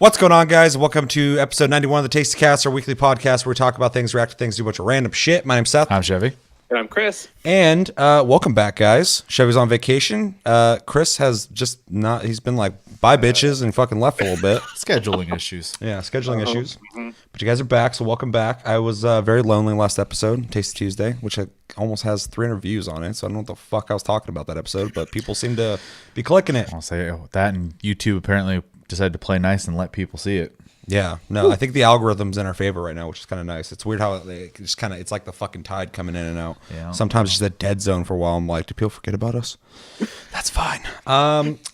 What's going on, guys? Welcome to episode 91 of the Tasty Cast, our weekly podcast where we talk about things, react to things, do a bunch of random shit. My name's Seth. I'm Chevy. And I'm Chris. And welcome back, guys. Chevy's on vacation. Chris has just not, he's been like, bye bitches, and fucking left for a little bit. Scheduling issues. Yeah, scheduling issues. Mm-hmm. But you guys are back, so welcome back. I was very lonely last episode, Tasty Tuesday, which almost has 300 views on it, so I don't know what the fuck I was talking about that episode, but people seem to be clicking it. I'll say that, and YouTube apparently decided to play nice and let people see it. Yeah, no, I think the algorithm's in our favor right now, which is kind of nice. It's weird how they just kind of, it's like the fucking tide coming in and out. Yeah. Sometimes it's just a dead zone for a while. I'm like, do people forget about us? That's fine.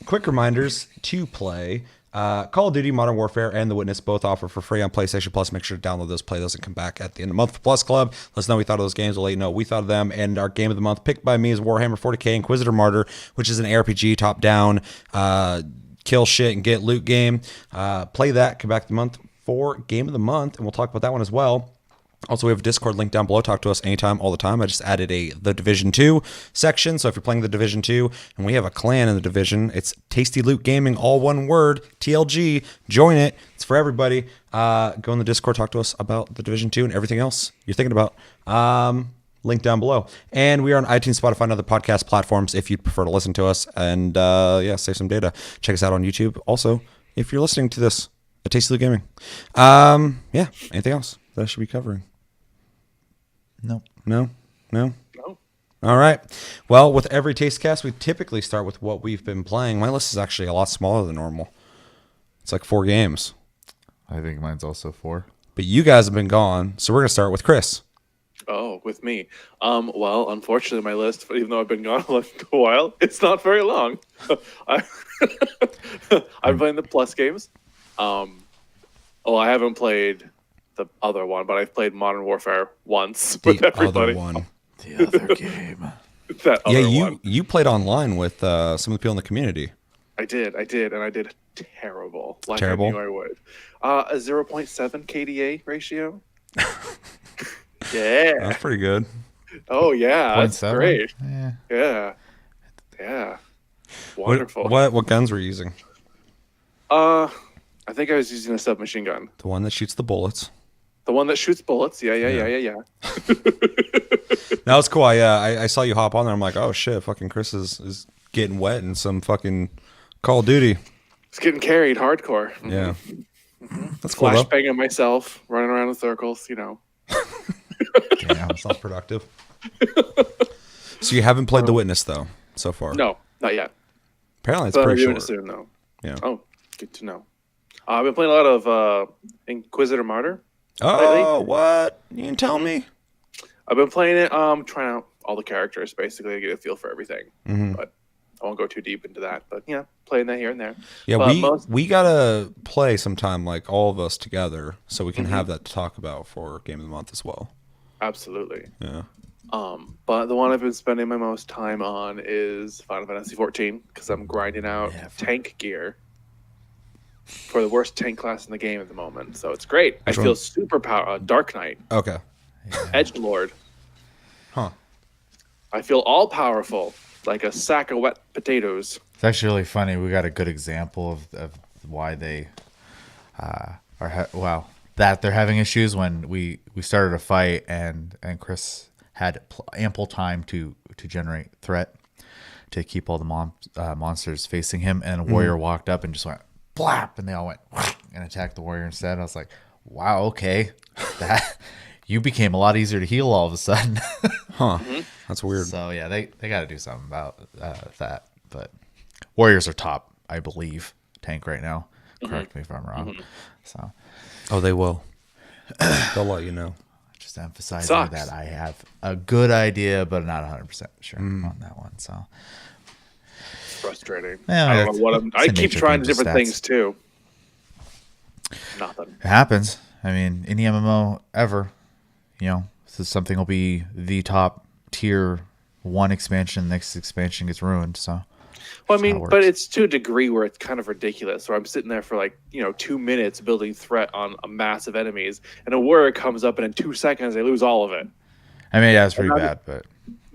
Quick reminders to play Call of Duty, Modern Warfare, and The Witness both offer for free on PlayStation Plus. Make sure to download those, play those, and come back at the end of the month for Plus Club. Let us know what we thought of those games. We'll let you know what we thought of them. And our game of the month picked by me is Warhammer 40k Inquisitor Martyr, which is an ARPG top-down kill shit and get loot game. Play that, come back the month for game of the month, and we'll talk about that one as well. Also, we have a Discord link down below. Talk to us anytime, all the time. I just added the Division 2 section, so if you're playing the Division 2, and we have a clan in the Division, it's Tasty Loot Gaming, all one word, TLG. Join it. It's for everybody. Go in the Discord, talk to us about the Division 2 and everything else you're thinking about. Link down below. And we are on iTunes, Spotify, and other podcast platforms if you'd prefer to listen to us. And save some data. Check us out on YouTube. Also, if you're listening to this at Tasty Loot Gaming. Anything else that I should be covering? Nope. No? No. All right. Well, with every Taste Cast, we typically start with what we've been playing. My list is actually a lot smaller than normal. It's like 4 games. I think mine's also 4. But you guys have been gone, so we're going to start with Chris. Oh, with me. Well, unfortunately, my list, even though I've been gone a while, it's not very long. I've been playing the Plus games. I haven't played the other one, but I've played Modern Warfare once with everybody. Other one. The other game. That other one. You played online with some of the people in the community. I did, and I did terrible. Like Terrible? I knew I would. A 0.7 KDA ratio. Yeah. That's pretty good. Oh yeah, that's 0.7? great. Yeah. Yeah. Wonderful. What guns were you using? I think I was using a submachine gun. The one that shoots the bullets. The one that shoots bullets. Yeah. That was cool. I saw you hop on there. I'm like, oh shit, fucking Chris is getting wet in some fucking Call of Duty. It's getting carried hardcore. Yeah. That's cool. Flashbanging myself, running around in circles, Damn, sounds productive. So you haven't played The Witness though so far? No, not yet. Apparently it's But pretty I'm doing short. it soon though. Yeah. Oh, good to know. I've been playing a lot of Inquisitor Martyr. Oh, lately. what? You didn't tell me? I've been playing it, trying out all the characters basically to get a feel for everything. Mm-hmm. But I won't go too deep into that. But yeah, playing that here and there. Yeah, But we gotta play sometime, like all of us together, so we can have that to talk about for Game of the Month as well. Absolutely. Yeah. But the one I've been spending my most time on is Final Fantasy 14 because I'm grinding out tank gear for the worst tank class in the game at the moment. So it's great. Which I feel one? super power. Dark Knight, Okay. Edgelord. Huh. I feel all powerful, like a sack of wet potatoes. It's actually really funny. We got a good example of why they that they're having issues when we started a fight and Chris had ample time to generate threat to keep all the monsters facing him, and a warrior walked up and just went blap, and they all went and attacked the warrior instead. I was like, wow, okay, that you became a lot easier to heal all of a sudden. Huh. That's weird. So yeah, they got to do something about that. But warriors are top, I believe, tank right now. Correct me if I'm wrong. So. Oh, they will. They'll let you know. Just emphasizing that I have a good idea, but not 100% sure on that one. So It's frustrating. Yeah, I don't know what I keep trying different stats. things too. Nothing. it happens. I mean, any MMO ever, so something will be the top tier 1 expansion. Next expansion gets ruined. So. Well, I mean, but it's to a degree where it's kind of ridiculous. Where I'm sitting there for 2 minutes building threat on a massive enemies, and a warrior comes up, and in 2 seconds they lose all of it. I mean, yeah, it's pretty bad, but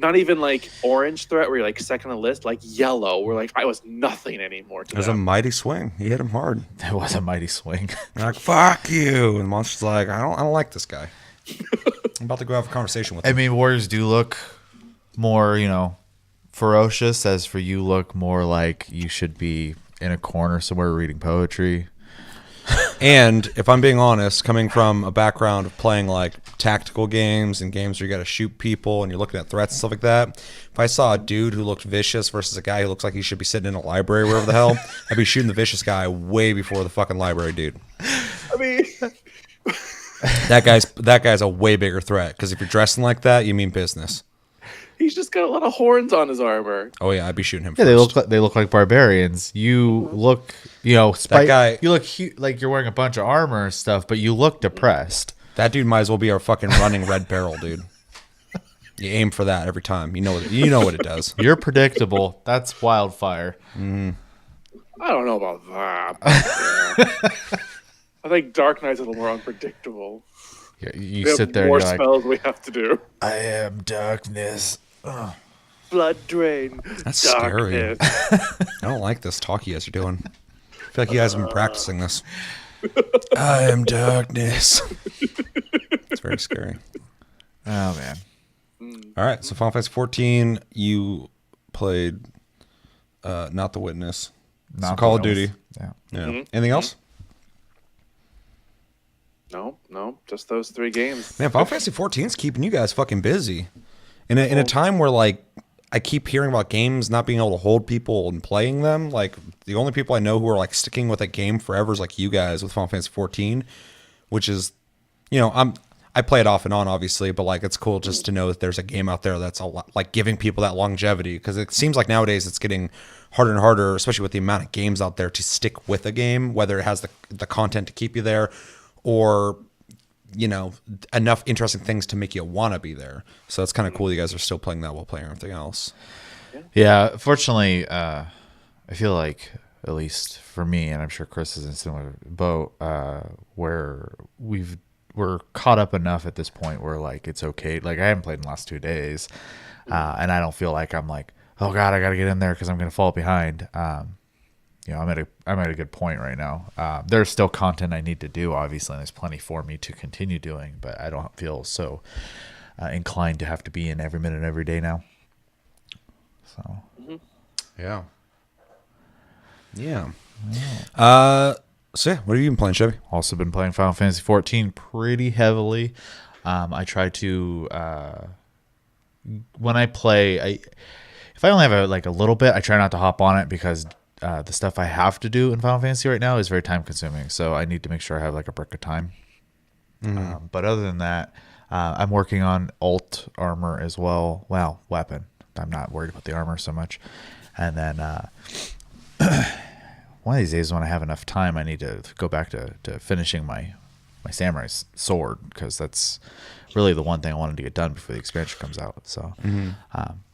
Not even like orange threat where you're like second on the list, like yellow, where like I was nothing anymore to It was a them. mighty swing. He hit him hard. That was a mighty swing. You're like, fuck you. And the monster's like, I don't like this guy. I'm about to go have a conversation with him. I mean, warriors do look more, ferocious, as for you look more like you should be in a corner somewhere reading poetry. And if I'm being honest, coming from a background of playing like tactical games and games where you got to shoot people and you're looking at threats and stuff like that, if I saw a dude who looked vicious versus a guy who looks like he should be sitting in a library, wherever the hell, I'd be shooting the vicious guy way before the fucking library dude. I mean, That guy's a way bigger threat because if you're dressing like that, you mean business. he's just got a lot of horns on his armor. Oh yeah, I'd be shooting him Yeah, first. they look like barbarians. You look, guy- you look like you're wearing a bunch of armor and stuff, but you look depressed. That dude might as well be our fucking running red barrel, dude. You aim for that every time. You know what it does. You're predictable. That's wildfire. I don't know about that. Yeah. I think Dark Knight's a little more unpredictable. You We sit have there more and you're like, spells we have to do. I am darkness. Blood drain. That's darkness. scary. I don't like this talk you guys are doing. I feel like you guys have been practicing this. I am darkness. It's very scary. Oh man. All right, so Final Fantasy 14, you played Not the Witness. So Not Call of the Witness. Duty. Yeah. Yeah. Anything else? No, just those 3 games. Man, Final Fantasy 14 is keeping you guys fucking busy. In a time where, like, I keep hearing about games not being able to hold people and playing them. Like, the only people I know who are, like, sticking with a game forever is, like, you guys with Final Fantasy 14, which is, I play it off and on, obviously, but, like, it's cool just to know that there's a game out there that's, a lot, like, giving people that longevity. Because it seems like nowadays it's getting harder and harder, especially with the amount of games out there, to stick with a game, whether it has the content to keep you there or enough interesting things to make you want to be there. So it's kind of cool you guys are still playing that while playing everything else. Yeah, fortunately, I feel like, at least for me, and I'm sure Chris is in a similar boat, where we're caught up enough at this point where, like, it's okay. Like, I haven't played in the last 2 days, and I don't feel like I'm like, oh God, I got to get in there because I'm going to fall behind. I'm at a good point right now. There's still content I need to do, obviously, and there's plenty for me to continue doing, but I don't feel so inclined to have to be in every minute, every day now. So, Yeah. So yeah, what have you been playing, Chevy? also been playing Final Fantasy 14 pretty heavily. I try to when I play, if I only have a little bit, I try not to hop on it because the stuff I have to do in Final Fantasy right now is very time consuming. So I need to make sure I have like a brick of time. But other than that, I'm working on alt armor as well. Well, weapon. I'm not worried about the armor so much. And then one of these days when I have enough time, I need to go back to finishing my samurai sword, because that's really the one thing I wanted to get done before the expansion comes out. So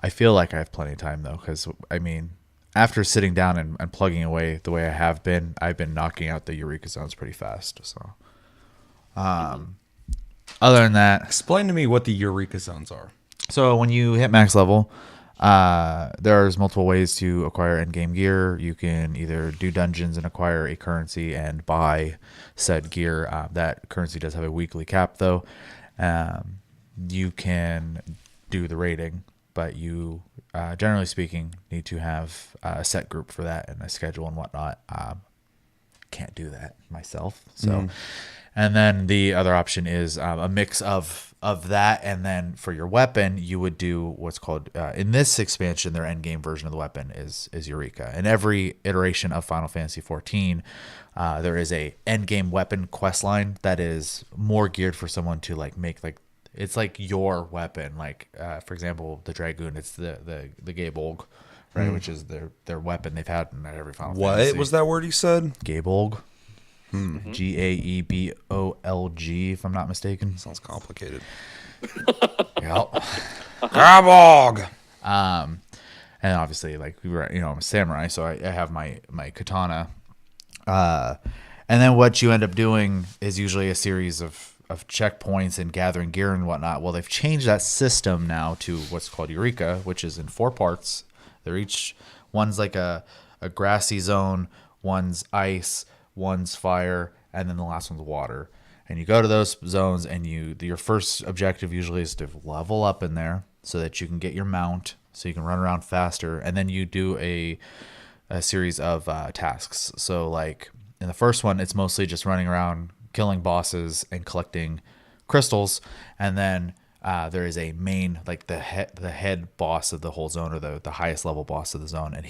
I feel like I have plenty of time though, because I mean, after sitting down and plugging away the way I have been, I've been knocking out the Eureka zones pretty fast. So other than that, Explain to me what the Eureka zones are. so when you hit max level, there's multiple ways to acquire endgame gear. You can either do dungeons and acquire a currency and buy said gear. That currency does have a weekly cap though. You can do the raiding, but you generally speaking need to have a set group for that and a schedule and whatnot. Can't do that myself. So, and then the other option is a mix of that, and then for your weapon, you would do what's called in this expansion, their end game version of the weapon is Eureka. In every iteration of Final Fantasy 14, there is a end game weapon quest line that is more geared for someone to make it's like your weapon. Like for example, the Dragoon, it's the Gaebolg, right, which is their weapon they've had in every Final Fantasy. What was that word you said? Gaebolg. Gaebolg, if I'm not mistaken. Sounds complicated. Yep. Grabog. And obviously, like we were, I'm a samurai, so I have my katana. And then what you end up doing is usually a series of of checkpoints and gathering gear and whatnot. Well, they've changed that system now to what's called Eureka, which is in 4 parts. They're each one's like a grassy zone, one's ice, one's fire, and then the last one's water. And you go to those zones, and your first objective usually is to level up in there so that you can get your mount, so you can run around faster. And then you do a series of tasks. So like in the first one, it's mostly just running around, killing bosses, and collecting crystals. And then there is a main, like the head boss of the whole zone, or the highest level boss of the zone, and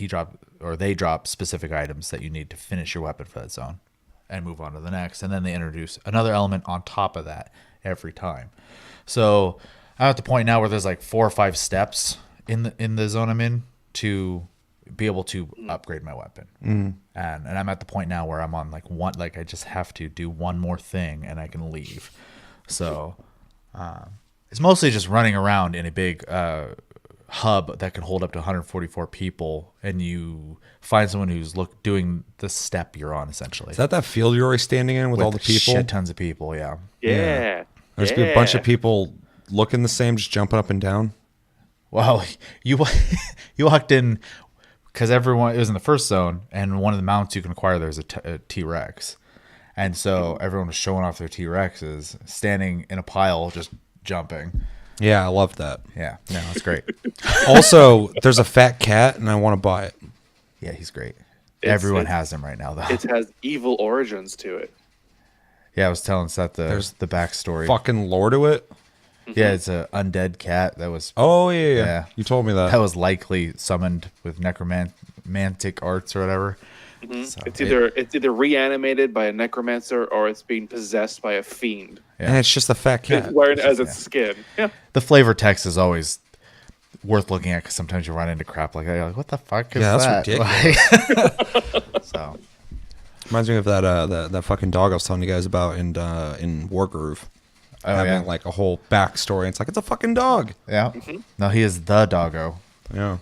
they drop specific items that you need to finish your weapon for that zone and move on to the next. And then they introduce another element on top of that every time. So I'm at the point now where there's like 4 or 5 steps in the zone I'm in to be able to upgrade my weapon. And I'm at the point now where I'm on like one, like I just have to do one more thing and I can leave. So it's mostly just running around in a big hub that can hold up to 144 people, and you find someone who's doing the step you're on, essentially. Is that field you're always standing in with all the people? Shit tons of people, yeah. Yeah. There's be a bunch of people looking the same, just jumping up and down. Well, you walked in because it was in the first zone, and one of the mounts you can acquire there is a T-Rex. And so everyone was showing off their T-Rexes, standing in a pile, just jumping. Yeah, I love that. Yeah, no, it's great. Also, there's a fat cat, and I want to buy it. Yeah, he's great. Everyone has him right now, though. It has evil origins to it. Yeah, I was telling Seth the backstory. Fucking lore to it. Yeah, it's an undead cat that was. Oh yeah. You told me that. That was likely summoned with necromantic arts or whatever. Mm-hmm. So it's either reanimated by a necromancer or it's being possessed by a fiend. Yeah. And it's just a fat cat. It's wearing it as its skin. Yeah. The flavor text is always worth looking at because sometimes you run into crap like that. You're like, what the fuck is that? That's ridiculous. So reminds me of that fucking dog I was telling you guys about in Wargroove. Having like a whole backstory. It's like, it's a fucking dog. Yeah. Mm-hmm. No, he is the doggo. Yeah.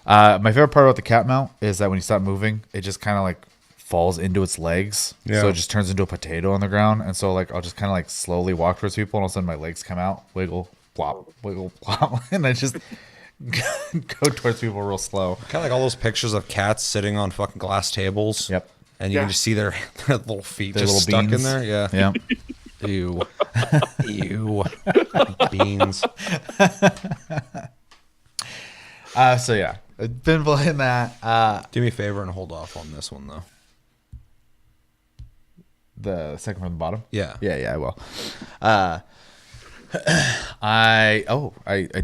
My favorite part about the cat mount is that when you stop moving, it just kind of like falls into its legs. Yeah. So it just turns into a potato on the ground. And so like I'll just kind of like slowly walk towards people, and all of a sudden my legs come out, wiggle, plop, and I just go towards people real slow. Kind of like all those pictures of cats sitting on fucking glass tables. Yep. And you can just see their little feet their just little stuck beans. in there. Yeah. Yeah. Ew. Ew. Beans. So yeah, I've been playing that. Do me a favor and hold off on this one though. The second from the bottom. Yeah. I will. I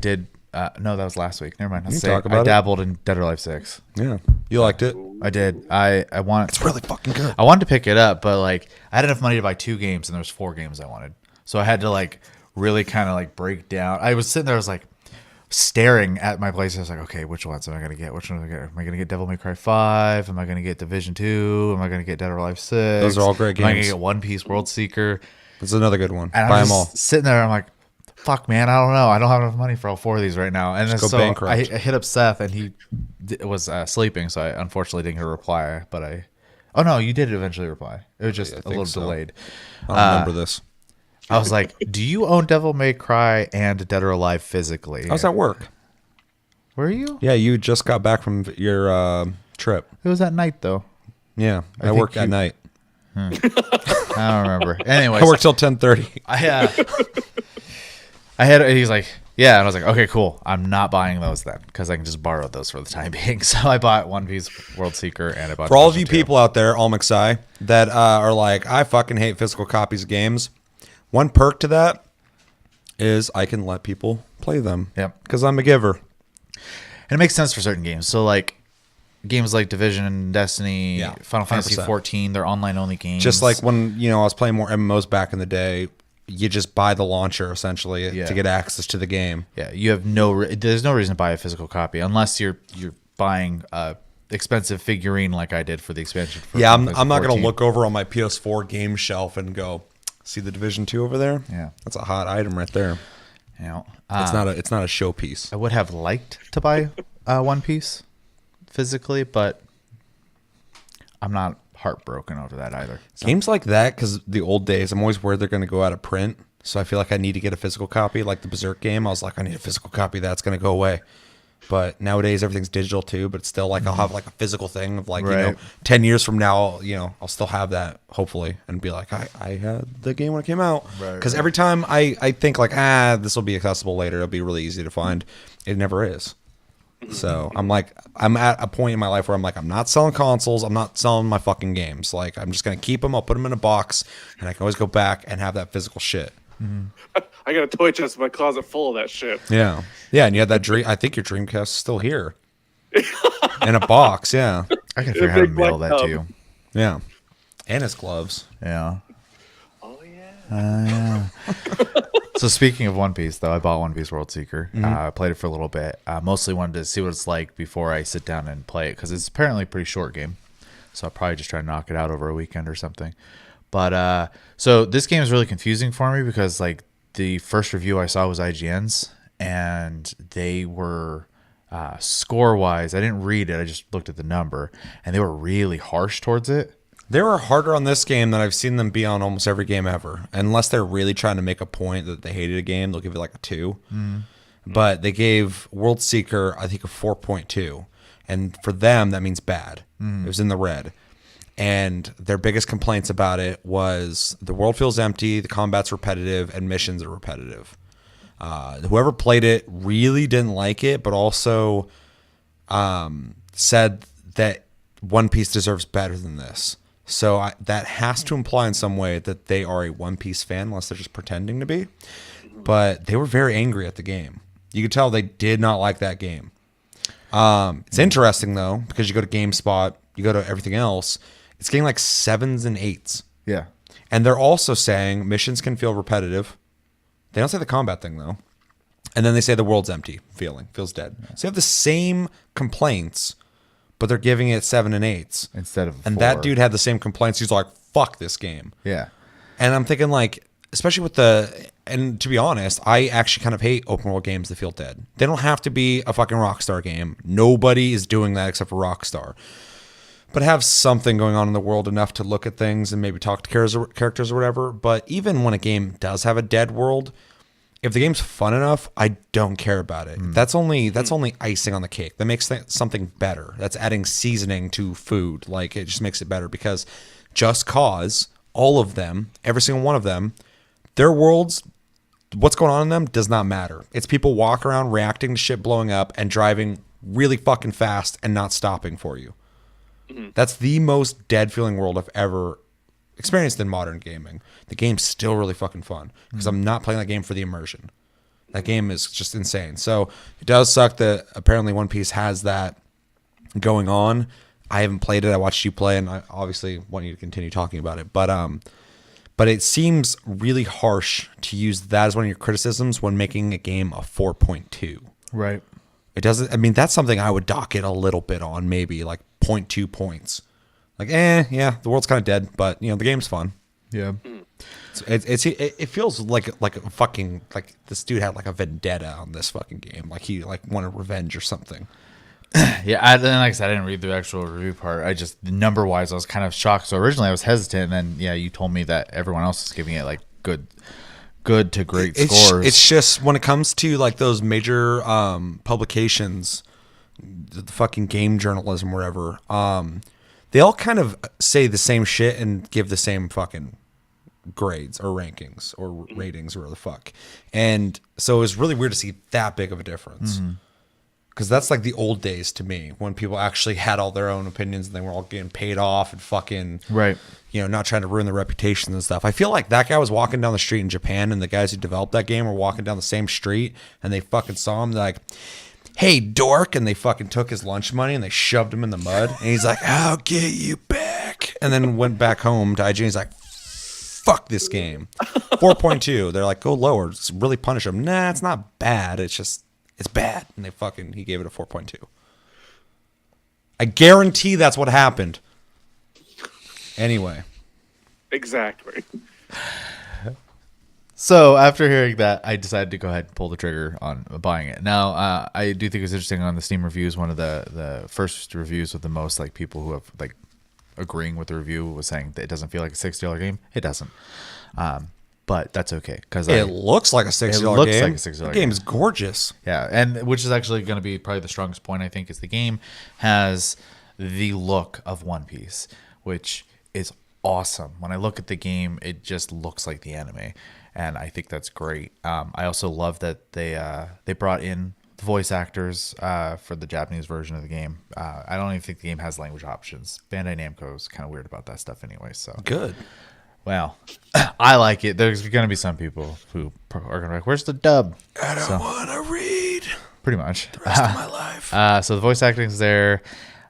did. No, that was last week. Never mind. I dabbled in Dead or Alive 6. Yeah. You liked it? I did. I want. It's really fucking good. I wanted to pick it up, but like I had enough money to buy 2 games, and there was 4 games I wanted. So I had to like really kind of like break down. I was sitting there, I was like staring at my place. I was like, okay, which ones am I gonna get? Which one am I gonna get? Am I gonna get Devil May Cry 5? Am I gonna get Division 2? Am I gonna get Dead or Alive 6? Those are all great games. Am I gonna get One Piece World Seeker? It's another good one. And Buy I'm them all. sitting there, I'm like, fuck, man, I don't know. I don't have enough money for all 4 of these right now. And then Just go so bankrupt. I hit up Seth, and he was sleeping, so I unfortunately didn't get a reply. But oh no, you did eventually reply. It was just a little delayed. I don't remember this. I was like, do you own Devil May Cry and Dead or Alive physically? I was at work. Were you? Yeah, you just got back from your trip. It was at night, though. Yeah, I think work at night. I don't remember. Anyways, I work till 10:30. I had. He's like, yeah, and I was like, okay, cool. I'm not buying those then because I can just borrow those for the time being. So I bought One Piece World Seeker, and I bought. For all of you people out there, all McSci, that are like, I fucking hate physical copies of games. One perk to that is I can let people play them. Yep. Because I'm a giver. And it makes sense for certain games. So like games like Division, Destiny, Yeah, Final Fantasy 100%. 14, they're online only games. Just like when I was playing more MMOs back in the day, you just buy the launcher essentially to get access to the game. Yeah, you have there's no reason to buy a physical copy unless you're buying a expensive figurine like I did for the expansion. I'm not going to look over on my PS4 game shelf and go, see the Division 2 over there? Yeah. That's a hot item right there. You know, It's not a showpiece. I would have liked to buy One Piece physically, but I'm not heartbroken over that either. So, Games like that, because the old days, I'm always worried they're going to go out of print. So I feel like I need to get a physical copy. Like the Berserk game, I was like, I need a physical copy. That's going to go away. But nowadays everything's digital too. But it's still like I'll have like a physical thing of like, you know, 10 years from now, you know, I'll still have that hopefully and be like, I had the game when it came out. Because every time I think like, this will be accessible later. It'll be really easy to find. It never is. So I'm at a point in my life where I'm like, I'm not selling consoles. I'm not selling my fucking games. Like I'm just going to keep them. I'll put them in a box and I can always go back and have that physical shit. I got a toy chest in my closet full of that shit. Yeah. Yeah. And you had that dream. I think your Dreamcast is still here in a box. Yeah. I can figure out how to mail that to you. Yeah. And his gloves. Yeah. Oh, yeah. So speaking of One Piece, though, I bought One Piece World Seeker. I played it for a little bit. Mostly wanted to see what it's like before I sit down and play it because it's apparently a pretty short game. So I'll probably just try to knock it out over a weekend or something. But so this game is really confusing for me because like the first review I saw was IGN's and they were score wise. I didn't read it. I just looked at the number and they were really harsh towards it. They were harder on this game than I've seen them be on almost every game ever. Unless they're really trying to make a point that they hated a game, they'll give it like a 2. But they gave World Seeker, I think, a 4.2. And for them, that means bad. It was in the red. And their biggest complaints about it was the world feels empty, the combat's repetitive, and missions are repetitive. Whoever played it really didn't like it, but also said that One Piece deserves better than this. So that has to imply in some way that they are a One Piece fan, unless they're just pretending to be. But they were very angry at the game. You could tell they did not like that game. It's interesting, though, because you go to GameSpot, you go to everything else, it's getting like 7s and 8s. Yeah. And they're also saying missions can feel repetitive. They don't say the combat thing, though. And then they say the world's empty, feels dead. So you have the same complaints, but they're giving it 7 and 8s. Instead of And 4. that dude had the same complaints. He's like, fuck this game. Yeah. And I'm thinking like, especially with and to be honest, I actually kind of hate open world games that feel dead. They don't have to be a fucking Rockstar game. Nobody is doing that except for Rockstar. But have something going on in the world enough to look at things and maybe talk to characters or whatever. But even when a game does have a dead world, if the game's fun enough, I don't care about it. That's only icing on the cake. That makes something better. That's adding seasoning to food. Like it just makes it better because Just Cause, all of them, every single one of them, their worlds, what's going on in them does not matter. It's people walking around reacting to shit blowing up and driving really fucking fast and not stopping for you. That's the most dead feeling world I've ever experienced in modern gaming. The game's still really fucking fun because I'm not playing that game for the immersion. That game is just insane. So it does suck that apparently One Piece has that going on. I haven't played it. I watched you play, and I obviously want you to continue talking about it. But it seems really harsh to use that as one of your criticisms when making a game a 4.2. Right. It doesn't. I mean, that's something I would dock it a little bit on, maybe like 0.2 points. Like, yeah, the world's kind of dead, but you know the game's fun. Yeah. It feels like a fucking like this dude had like a vendetta on this fucking game, like he like wanted revenge or something. Yeah, and like I said, I didn't read the actual review part. I just number wise, I was kind of shocked. So originally I was hesitant, and then yeah, you told me that everyone else is giving it like good to great scores. It's just when it comes to like those major publications, the fucking game journalism, wherever, they all kind of say the same shit and give the same fucking grades or rankings or ratings or whatever the fuck. And so it was really weird to see that big of a difference. Because that's like the old days to me when people actually had all their own opinions and they were all getting paid off and fucking, right. You know, not trying to ruin their reputations and stuff. I feel like that guy was walking down the street in Japan and the guys who developed that game were walking down the same street and they fucking saw him. They're like, hey, dork. And they fucking took his lunch money and they shoved him in the mud. And he's like, I'll get you back. And then went back home to IGN. He's like, fuck this game. 4.2. They're like, go lower. Just really punish him. Nah, it's not bad. It's just, it's bad. And he gave it a 4.2. I guarantee that's what happened. Anyway. Exactly. So after hearing that, I decided to go ahead and pull the trigger on buying it. Now, I do think it's interesting on the Steam reviews. One of the first reviews with the most like people who have like agreeing with the review, was saying that it doesn't feel like a $60 game. It doesn't. But that's okay because It looks like a $60 game. It looks like a $60 The game is gorgeous. Yeah, and which is actually going to be probably the strongest point, I think, is the game has the look of One Piece, which is awesome. When I look at the game, it just looks like the anime, and I think that's great. I also love that they brought in the voice actors for the Japanese version of the game. I don't even think the game has language options. Bandai Namco is kind of weird about that stuff anyway. So Good. well, I like it. There's going to be some people who are going to be like, where's the dub? I don't want to read Pretty much. the rest of my life. So the voice acting is there.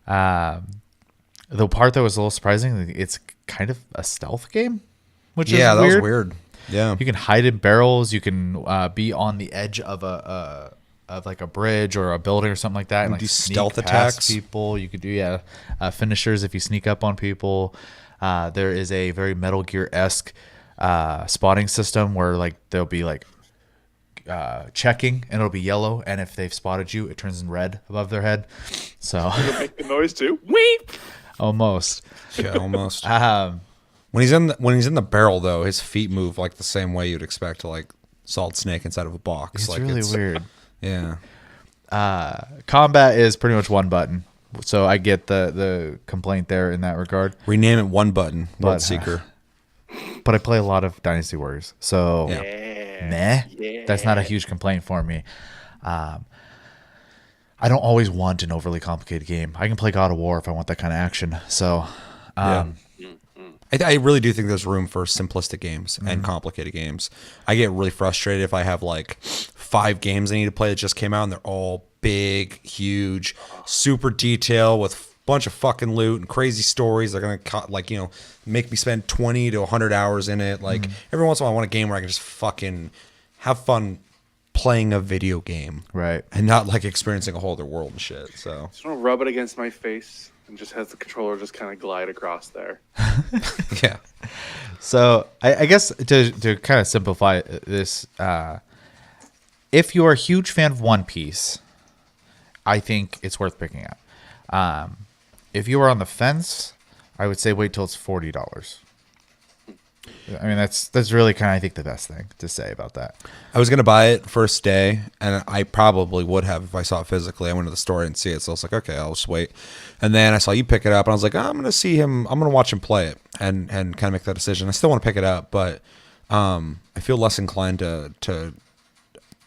The part that was a little surprising, it's kind of a stealth game, which is Yeah, that weird. was weird. Yeah. You can hide in barrels. You can be on the edge of like a bridge or a building or something like that, and like do sneak stealth past attacks. people. You could do finishers if you sneak up on people. There is a very Metal Gear-esque spotting system where like there'll be like checking and it'll be yellow, and if they've spotted you, it turns in red above their head. So Make the noise too. Weep. almost. Yeah, almost. Um, When he's in the barrel though, his feet move like the same way you'd expect to like Solid Snake inside of a box. it's like really weird. Yeah. Combat is pretty much one button, so I get the complaint there in that regard. Rename it one button. But, World Seeker. But I play a lot of Dynasty Warriors, so Yeah. that's not a huge complaint for me. I don't always want an overly complicated game. I can play God of War if I want that kind of action. So, I really do think there's room for simplistic games and complicated games. I get really frustrated if I have like 5 games I need to play that just came out and they're all big, huge, super detailed with a bunch of fucking loot and crazy stories. They're gonna make me spend 20 to 100 hours in it. Like every once in a while, I want a game where I can just fucking have fun playing a video game, right. and not like experiencing a whole other world and shit. So Just want to rub it against my face and just has the controller just kind of glide across there. yeah. So I guess to kind of simplify this, if you're a huge fan of One Piece, I think it's worth picking up. If you are on the fence, I would say wait till it's $40. I mean, that's really kind of, I think, the best thing to say about that. I was gonna buy it first day, and I probably would have if I saw it physically. I went to the store and see it, so I was like, okay, I'll just wait. And then I saw you pick it up, and I was like, I'm gonna see him. I'm gonna watch him play it, and kind of make that decision. I still want to pick it up, but I feel less inclined to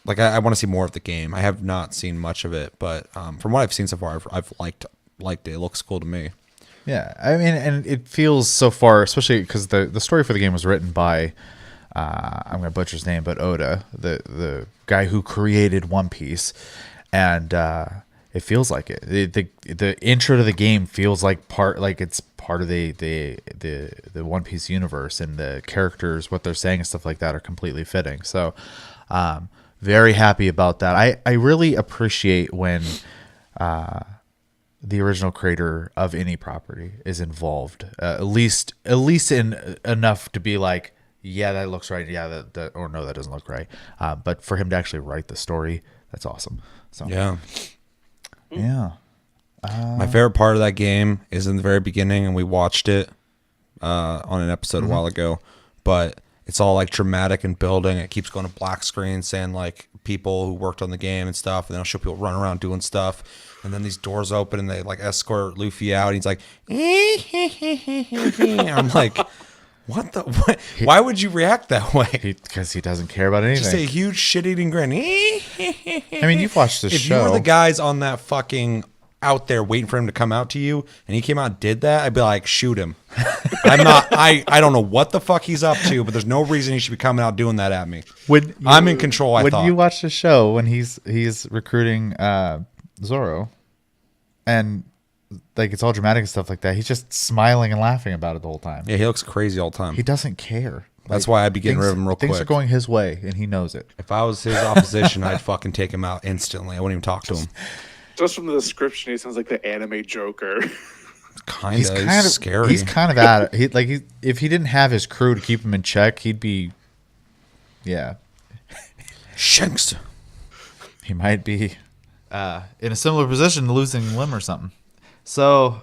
like. I want to see more of the game. I have not seen much of it, but from what I've seen so far, I've liked it. It looks cool to me. Yeah, I mean, and it feels so far, especially because the story for the game was written by, I'm going to butcher his name, but Oda, the guy who created One Piece, and it feels like it. The intro to the game feels like it's part of the One Piece universe, and the characters, what they're saying and stuff like that are completely fitting. So, very happy about that. I really appreciate when the original creator of any property is involved, at least in enough to be like, yeah, that looks right. Yeah, that or no, that doesn't look right. But for him to actually write the story, that's awesome. So Yeah. yeah. My favorite part of that game is in the very beginning, and we watched it on an episode a while ago. But it's all like dramatic and building. It keeps going to black screen, saying like people who worked on the game and stuff, and then I'll show people running around doing stuff. And then these doors open, and they like escort Luffy out. And he's like, I'm like, what the? What? Why would you react that way? Because he doesn't care about anything. Just a huge shit-eating grin. I mean, you've watched this If show. you were the guys on that fucking out there waiting for him to come out to you, and he came out and did that, I'd be like, shoot him. I'm not. I don't know what the fuck he's up to, but there's no reason he should be coming out doing that at me. I'm in control. I when thought. you watch the show, when he's recruiting Zoro, and like it's all dramatic and stuff like that, he's just smiling and laughing about it the whole time. Yeah, he looks crazy all the time. He doesn't care. That's why I'd be getting rid of him real quick. Things are going his way, and he knows it. If I was his opposition, I'd fucking take him out instantly. I wouldn't even talk to him. Just from the description, he sounds like the anime Joker. He's kind of scary. He's kind of at it. If he didn't have his crew to keep him in check, he'd be, yeah, Shanks. he might be in a similar position, losing a limb or something. So,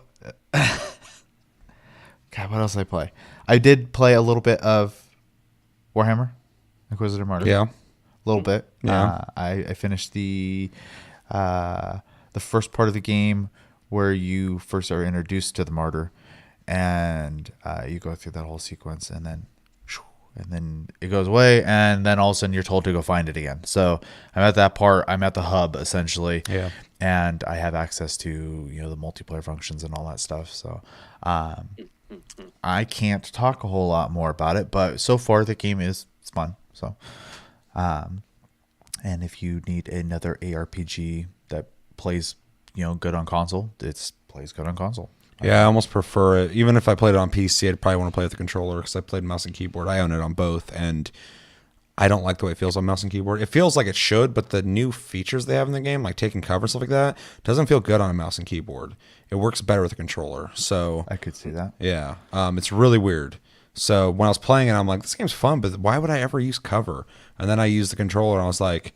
God, what else did I play? I did play a little bit of Warhammer, Inquisitor Martyr. Yeah. A little bit. Yeah. I finished the first part of the game where you first are introduced to the martyr, and you go through that whole sequence, and then it goes away, and then all of a sudden you're told to go find it again. So I'm at that part. I'm at the hub essentially, Yeah. and I have access to the multiplayer functions and all that stuff. So I can't talk a whole lot more about it, but so far the game it's fun. So, and if you need another ARPG that plays good on console, it plays good on console. Yeah, I almost prefer it. Even if I played it on PC, I'd probably want to play with the controller because I played mouse and keyboard. I own it on both, and I don't like the way it feels on mouse and keyboard. It feels like it should, but the new features they have in the game, like taking cover and stuff like that, doesn't feel good on a mouse and keyboard. It works better with a controller. So I could see that. yeah, it's really weird. So when I was playing it, I'm like, this game's fun, but why would I ever use cover? And then I used the controller, and I was like,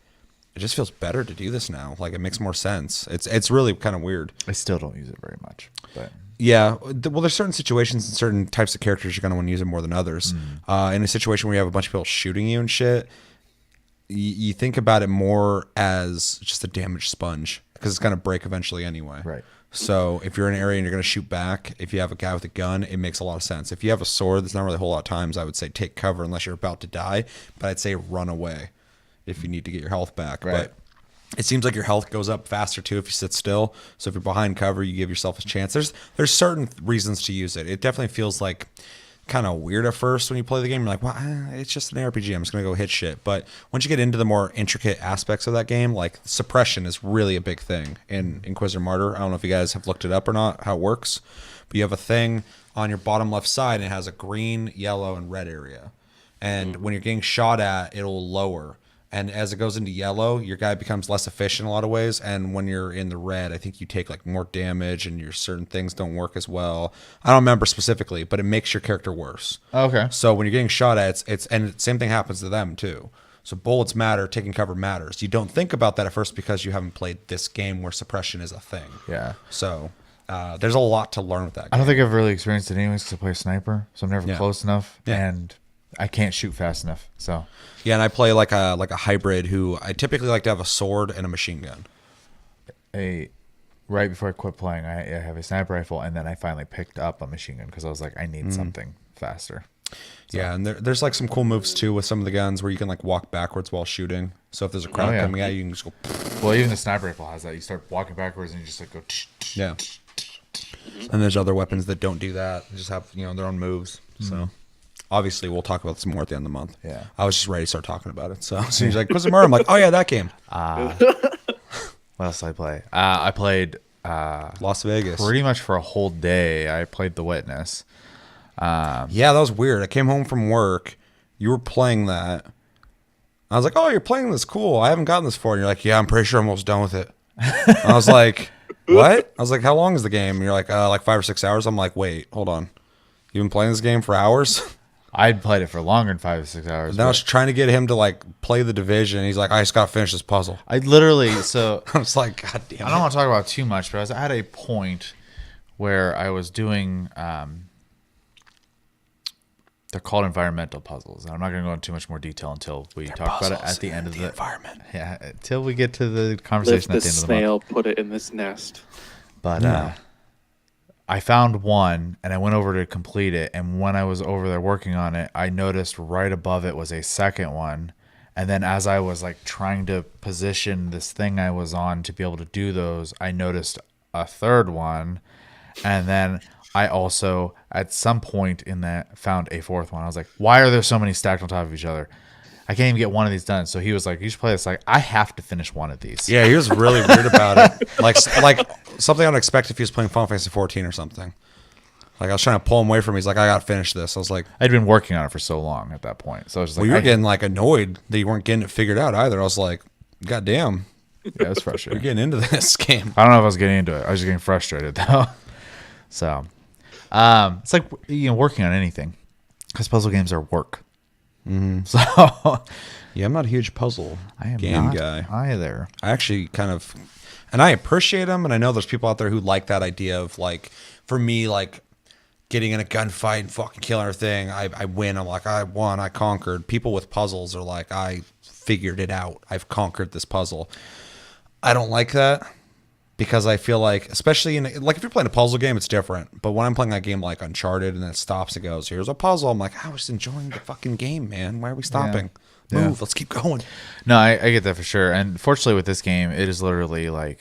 it just feels better to do this now. Like, it makes more sense. It's really kind of weird. I still don't use it very much, but yeah, well, there's certain situations and certain types of characters you're going to want to use it more than others. In a situation where you have a bunch of people shooting you and shit, you think about it more as just a damage sponge because it's going to break eventually anyway. Right. So if you're in an area and you're going to shoot back, if you have a guy with a gun, it makes a lot of sense. If you have a sword, there's not really a whole lot of times I would say take cover unless you're about to die, but I'd say run away if you need to get your health back. Right. But it seems like your health goes up faster too if you sit still. So if you're behind cover, you give yourself a chance. There's certain reasons to use it. It definitely feels like kind of weird at first when you play the game. You're like, well, it's just an RPG. I'm just gonna go hit shit. But once you get into the more intricate aspects of that game, like suppression is really a big thing in Inquisitor Martyr. I don't know if you guys have looked it up or not, how it works, but you have a thing on your bottom left side, and it has a green, yellow, and red area. And when you're getting shot at, it'll lower. And as it goes into yellow, your guy becomes less efficient in a lot of ways. And when you're in the red, I think you take like more damage and your certain things don't work as well. I don't remember specifically, but it makes your character worse. okay. So when you're getting shot at, it's and the same thing happens to them too. So bullets matter, taking cover matters. You don't think about that at first because you haven't played this game where suppression is a thing. Yeah. So there's a lot to learn with that game. I don't think I've really experienced it anyways because I play a sniper, so I'm never Yeah. close enough, Yeah. and I can't shoot fast enough. So Yeah, and I play like a hybrid who I typically like to have a sword and a machine gun. right before I quit playing, I have a sniper rifle, and then I finally picked up a machine gun because I was like, I need something faster. Yeah, and there's like some cool moves too with some of the guns where you can like walk backwards while shooting. So if there's a crowd yeah. coming at you, you can just go. Well, even the sniper rifle has that. You start walking backwards, and you just like go. Yeah. And there's other weapons that don't do that. They just have their own moves. So obviously we'll talk about this more at the end of the month. Yeah. I was just ready to start talking about it. So as soon as you're like, Inquisitor Martyr, I'm like, oh yeah, that game. What else did I play? I played Las Vegas. pretty much for a whole day. I played The Witness. Yeah, that was weird. I came home from work. You were playing that. I was like, oh, you're playing this. Cool. I haven't gotten this far. And you're like, yeah, I'm pretty sure I'm almost done with it. I was like, what? I was like, how long is the game? And you're like 5 or 6 hours. I'm like, wait, hold on. You've been playing this game for hours? I'd played it for longer than 5 or 6 hours. Then I but was trying to get him to like play the Division. He's like, I just got to finish this puzzle. I literally, so I was like, God damn I it. don't want to talk about it too much, but I was at a point where I was doing, they're called environmental puzzles. And I'm not going to go into too much more detail until we talk about it at the end of the environment. Yeah, until we get to the Lift conversation the at the end of the month. snail, put it in this nest. But I found one, and I went over to complete it. And when I was over there working on it, I noticed right above it was a second one. And then as I was like trying to position this thing I was on to be able to do those, I noticed a third one. And then I also, at some point in that, found a fourth one. I was like, why are there so many stacked on top of each other? I can't even get one of these done. So he was like, you should play this. Like, I have to finish one of these. Yeah, he was really weird about it. Like something I'd expect if he was playing Final Fantasy 14 or something. Like I was trying to pull him away from me. He's like, I got to finish this. I was like, I'd been working on it for so long at that point. So I was just well, like, you were getting like annoyed that you weren't getting it figured out either. I was like, God damn, yeah, it was we're frustrating. getting into this game. I don't know if I was getting into it. I was just getting frustrated though. So, it's like working on anything, because puzzle games are work. So Yeah, I'm not a huge puzzle I am game not guy. either. I actually kind of, and I appreciate them. And I know there's people out there who like that idea of like, for me, like getting in a gunfight and fucking killing everything. I win. I'm like, I won. I conquered. People with puzzles are like, I figured it out. I've conquered this puzzle. I don't like that because I feel like, especially like if you're playing a puzzle game, it's different. But when I'm playing a game like Uncharted and then it stops and goes, here's a puzzle. I'm like, I was enjoying the fucking game, man. Why are we stopping? Yeah. Move. Let's keep going. No, I get that for sure. And fortunately with this game, it is literally like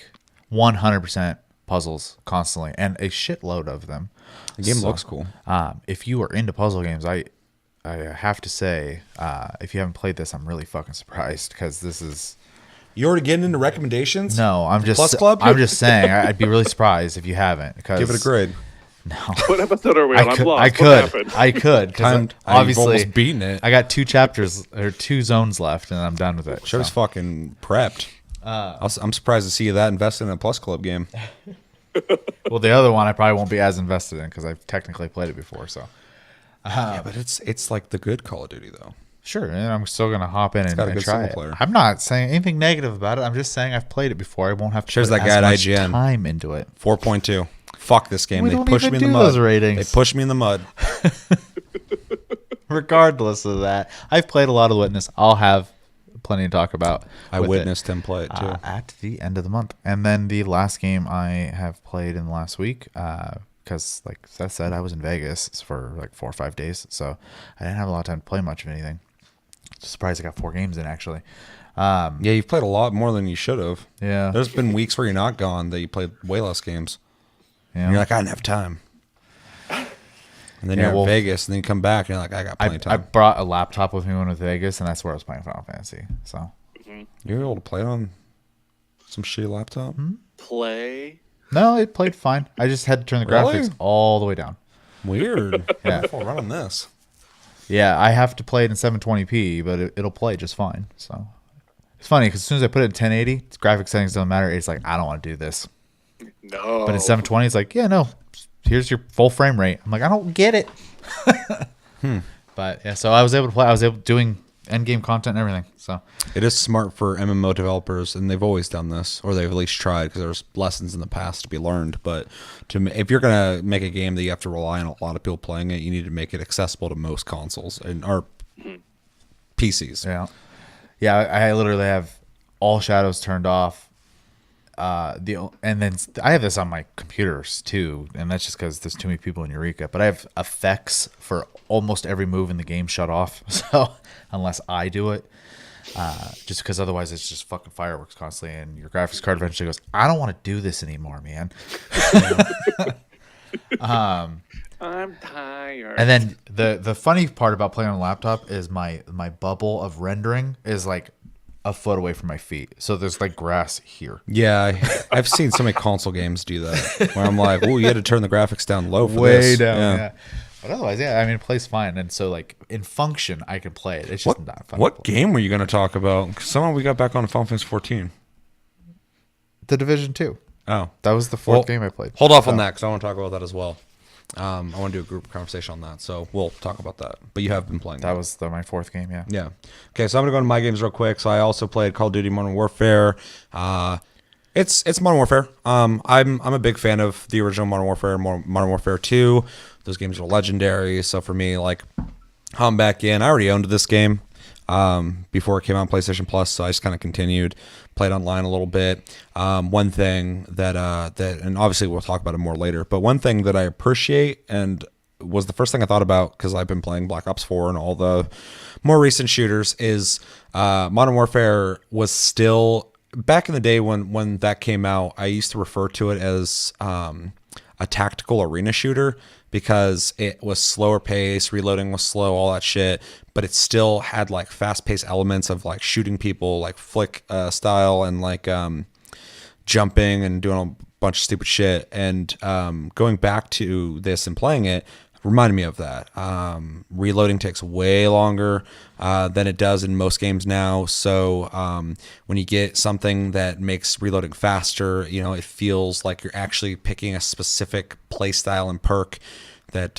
100% puzzles constantly and a shitload of them. The game looks cool. If you are into puzzle games, I have to say, if you haven't played this, I'm really fucking surprised because this is. You already getting into recommendations? No, I'm just. Plus Club? I'm just saying. I'd be really surprised if you haven't. Because Give it a grade. No, What episode are we on? I'm lost. I What could. happened? I could. 'Cause I've obviously, almost beaten it. I got 2 chapters or 2 zones left, and I'm done with it. Show's fucking prepped. I'm surprised to see you that invested in a Plus Club game. Well, the other one I probably won't be as invested in because I've technically played it before. So Yeah, but it's like the good Call of Duty though. sure, and I'm still gonna hop in and got a good try single it. player. I'm not saying anything negative about it. I'm just saying I've played it before. I won't have to Shares put that guy at as much IGN. time into it. 4.2. Fuck this game. We They don't pushed even me in the do mud. those ratings. They pushed me in the mud. Regardless of that, I've played a lot of Witness. I'll have plenty to talk about. I with witnessed him play it too. at the end of the month. And then the last game I have played in the last week, because like Seth said, I was in Vegas for like 4 or 5 days, so I didn't have a lot of time to play much of anything. Just surprised I got 4 games in actually. Yeah, you've played a lot more than you should have. Yeah. There's been weeks where you're not gone that you played way less games. Yeah. And you're like, I didn't have time. And then Yeah, you're well, in Vegas, and then you come back, and you're like, I got plenty of I time. brought a laptop with me when I was in Vegas, and that's where I was playing Final Fantasy. So You were able to play it on some shitty laptop? Play. no, it played fine. I just had to turn the Really? graphics all the way down. Weird. Yeah. Before running this. Yeah, I have to play it in 720p, but it'll play just fine. So it's funny because as soon as I put it in 1080, graphic settings don't matter. It's like I don't want to do this. No. But in 720, it's like, yeah, no, here's your full frame rate. I'm like, I don't get it. But yeah, so I was able to play. I was able doing end game content and everything. So It is smart for MMO developers, and they've always done this, or they've at least tried, because there's lessons in the past to be learned. But if you're gonna make a game that you have to rely on a lot of people playing it, you need to make it accessible to most consoles and or PCs. yeah, I literally have all shadows turned off. And then I have this on my computers too, and that's just because there's too many people in Eureka. But I have effects for almost every move in the game shut off. So unless I do it, just because otherwise it's just fucking fireworks constantly, and your graphics card eventually goes, I don't want to do this anymore, man. I'm tired. And then the funny part about playing on a laptop is my bubble of rendering is like a foot away from my feet, so there's like grass here. Yeah, I've seen so many console games do that, where I'm like, "Oh, you had to turn the graphics down low for Way this." down, yeah. But otherwise, yeah, I mean, it plays fine, and so like in function, I can play it. It's just not fun. What to play. game were you going to talk about? 'Cause somehow we got back on Final Fantasy 14. The Division 2. Oh, That was the fourth game I played. Hold off on that, because I want to talk about that as well. I want to do a group conversation on that, so we'll talk about that. But you have been playing That was my fourth game, yeah. Yeah. Okay, so I'm gonna go into my games real quick. So I also played Call of Duty Modern Warfare. It's Modern Warfare. I'm a big fan of the original Modern Warfare, Modern Warfare 2. Those games are legendary. So for me, like, I'm back in. I already owned this game before it came out on PlayStation Plus, so I just kind of continued, played online a little bit. One thing that and obviously we'll talk about it more later, but one thing that I appreciate and was the first thing I thought about, because I've been playing Black Ops 4 and all the more recent shooters, is Modern Warfare was still, back in the day when that came out, I used to refer to it as a tactical arena shooter, because it was slower pace, reloading was slow, all that shit, but it still had like fast-paced elements of like shooting people like flick style, and like jumping and doing a bunch of stupid shit. And going back to this and playing it reminded me of that. Reloading takes way longer than it does in most games now, so when you get something that makes reloading faster, you know, it feels like you're actually picking a specific play style and perk that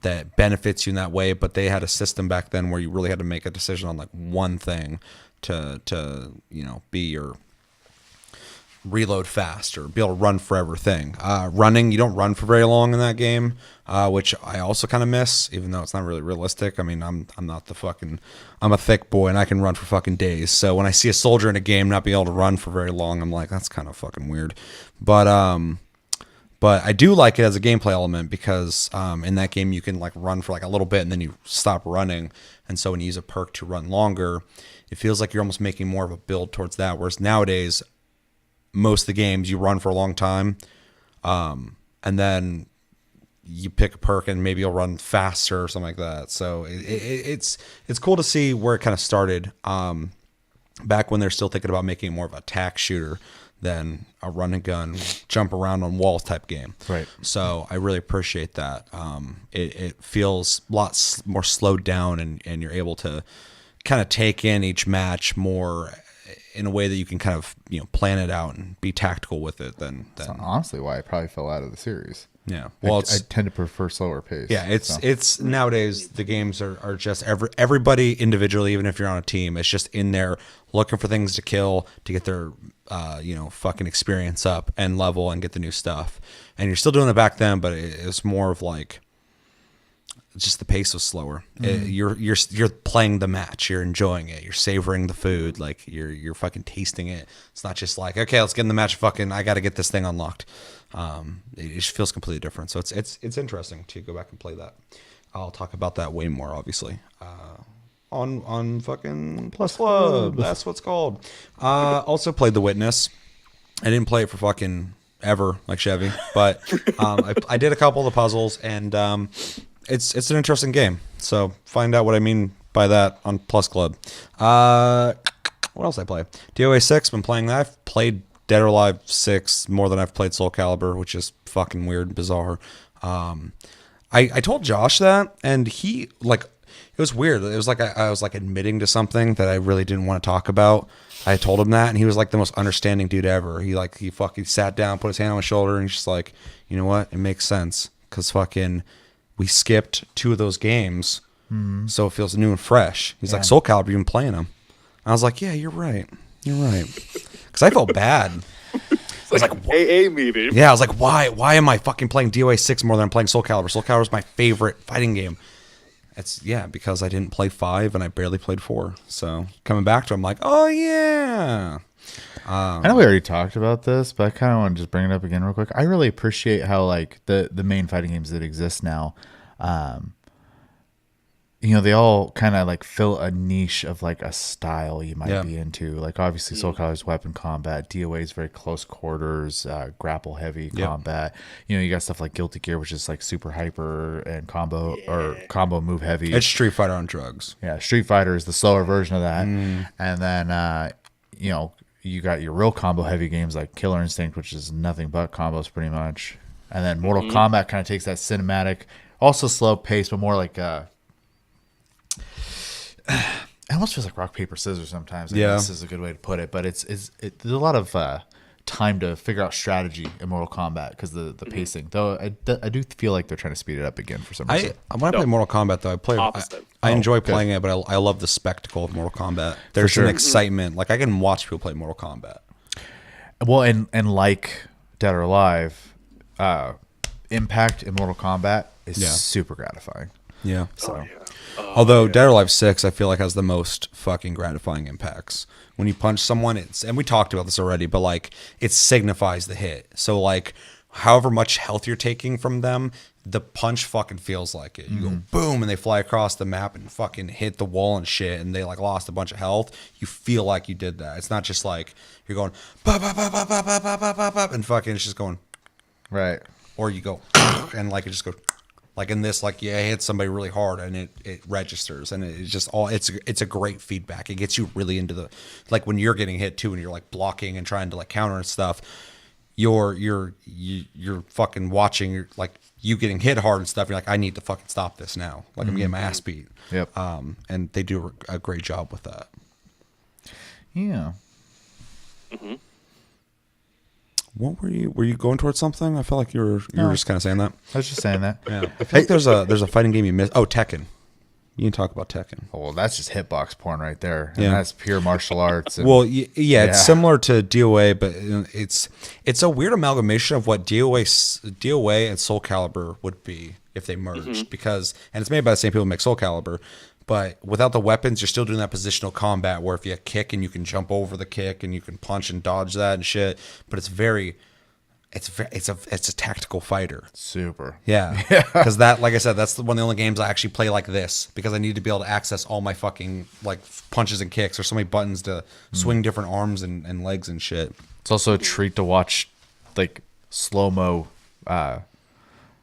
that benefits you in that way. But they had a system back then where you really had to make a decision on like one thing to you know, be your reload fast or be able to run forever thing. Running, you don't run for very long in that game, which I also kind of miss, even though it's not really realistic. I mean, I'm a thick boy and I can run for fucking days. So when I see a soldier in a game not being able to run for very long, I'm like, that's kind of fucking weird. But I do like it as a gameplay element because in that game you can like run for like a little bit and then you stop running. And so when you use a perk to run longer, it feels like you're almost making more of a build towards that. Whereas nowadays, most of the games you run for a long time, and then you pick a perk and maybe you'll run faster or something like that. So it's cool to see where it kind of started back when they're still thinking about making it more of a attack shooter than a run and gun, jump around on walls type game. Right. So I really appreciate that. It feels a lot more slowed down and you're able to kind of take in each match more in a way that you can kind of, plan it out and be tactical with it than That's honestly why I probably fell out of the series. yeah. Well, I tend to prefer slower pace. yeah, it's nowadays the games are just everybody individually, even if you're on a team, it's just in there looking for things to kill to get their fucking experience up and level and get the new stuff. And you're still doing it back then, but it's more of like just the pace was slower. You're playing the match, you're enjoying it, you're savoring the food, like you're fucking tasting it. It's not just like, okay, let's get in the match, fucking I got to get this thing unlocked. It just feels completely different. So it's interesting to go back and play that. I'll talk about that way more, obviously. On fucking Plus Club, that's what's called. Also played The Witness. I didn't play it for fucking ever, like Chevy, but I did a couple of the puzzles, and it's an interesting game. So find out what I mean by that on Plus Club. What else I play? DOA 6, been playing that. I've played Dead or Alive 6 more than I've played Soul Calibur, which is fucking weird and bizarre. I told Josh that, and he it was weird. It was like I was like admitting to something that I really didn't want to talk about. I told him that, and he was like the most understanding dude ever. He fucking sat down, put his hand on my shoulder, and he's just like, you know what? It makes sense because fucking we skipped 2 of those games, so it feels new and fresh. He's like, Soul Calibur, you've been playing them. I was like, yeah, you're right. You're right. Because I felt bad. It's like an AA meeting. Yeah, I was like, why am I fucking playing DOA 6 more than I'm playing Soul Calibur? Soul Calibur is my favorite fighting game. Because I didn't play 5 and I barely played 4. So coming back to it, I'm like, oh yeah. I know we already talked about this, but I kind of want to just bring it up again real quick. I really appreciate how like the main fighting games that exist now, they all kind of like fill a niche of like a style you might be into. Like obviously Soul Calibur's weapon combat, DOA is very close quarters, grapple heavy combat. You got stuff like Guilty Gear, which is like super hyper and combo or combo move heavy. It's Street Fighter on drugs. Yeah, Street Fighter is the slower version of that. And then you got your real combo heavy games like Killer Instinct, which is nothing but combos pretty much. And then Mortal Kombat kind of takes that cinematic, also slow pace, but more like it almost feels like rock paper scissors sometimes. I guess is a good way to put it. But there's a lot of time to figure out strategy in Mortal Kombat because the pacing. Though I do feel like they're trying to speed it up again for some reason. When I play Mortal Kombat, though, I enjoy playing it, but I love the spectacle of Mortal Kombat. There's an excitement. Like I can watch people play Mortal Kombat. Well, and like Dead or Alive, impact in Mortal Kombat is super gratifying. Yeah. So. Although Dead or Alive 6, I feel like has the most fucking gratifying impacts. When you punch someone, and we talked about this already, but like it signifies the hit. So like however much health you're taking from them, the punch fucking feels like it. You go boom, and they fly across the map and fucking hit the wall and shit, and they like lost a bunch of health. You feel like you did that. It's not just like you're going ba ba ba ba ba ba ba ba ba ba, and fucking it's just going right. Or you go and like it just goes. Like in this, like I hit somebody really hard and it registers, and it's just it's a great feedback. It gets you really into the like when you're getting hit too, and you're like blocking and trying to like counter and stuff. You're fucking watching. You're like you getting hit hard and stuff. You're like, I need to fucking stop this now. Like I'm getting my ass beat. Yep. And they do a great job with that. Yeah. Mm-hmm. What were you going towards something? I felt like you were just kind of saying that. I was just saying that. Yeah. I feel like there's a fighting game you missed. Oh, Tekken. You can talk about Tekken. Oh, well, that's just hitbox porn right there. And Yeah. that's pure martial arts. And, Well, yeah, it's similar to DOA, but it's a weird amalgamation of what DOA and Soul Calibur would be if they merged, because it's made by the same people who make Soul Calibur, but without the weapons, you're still doing that positional combat where if you kick and you can jump over the kick and you can punch and dodge that and shit, but it's a tactical fighter. Super. Yeah. Because that, like I said, that's one of the only games I actually play like this, because I need to be able to access all my fucking like punches and kicks. There's so many buttons to swing different arms and legs and shit. It's also a treat to watch like slow-mo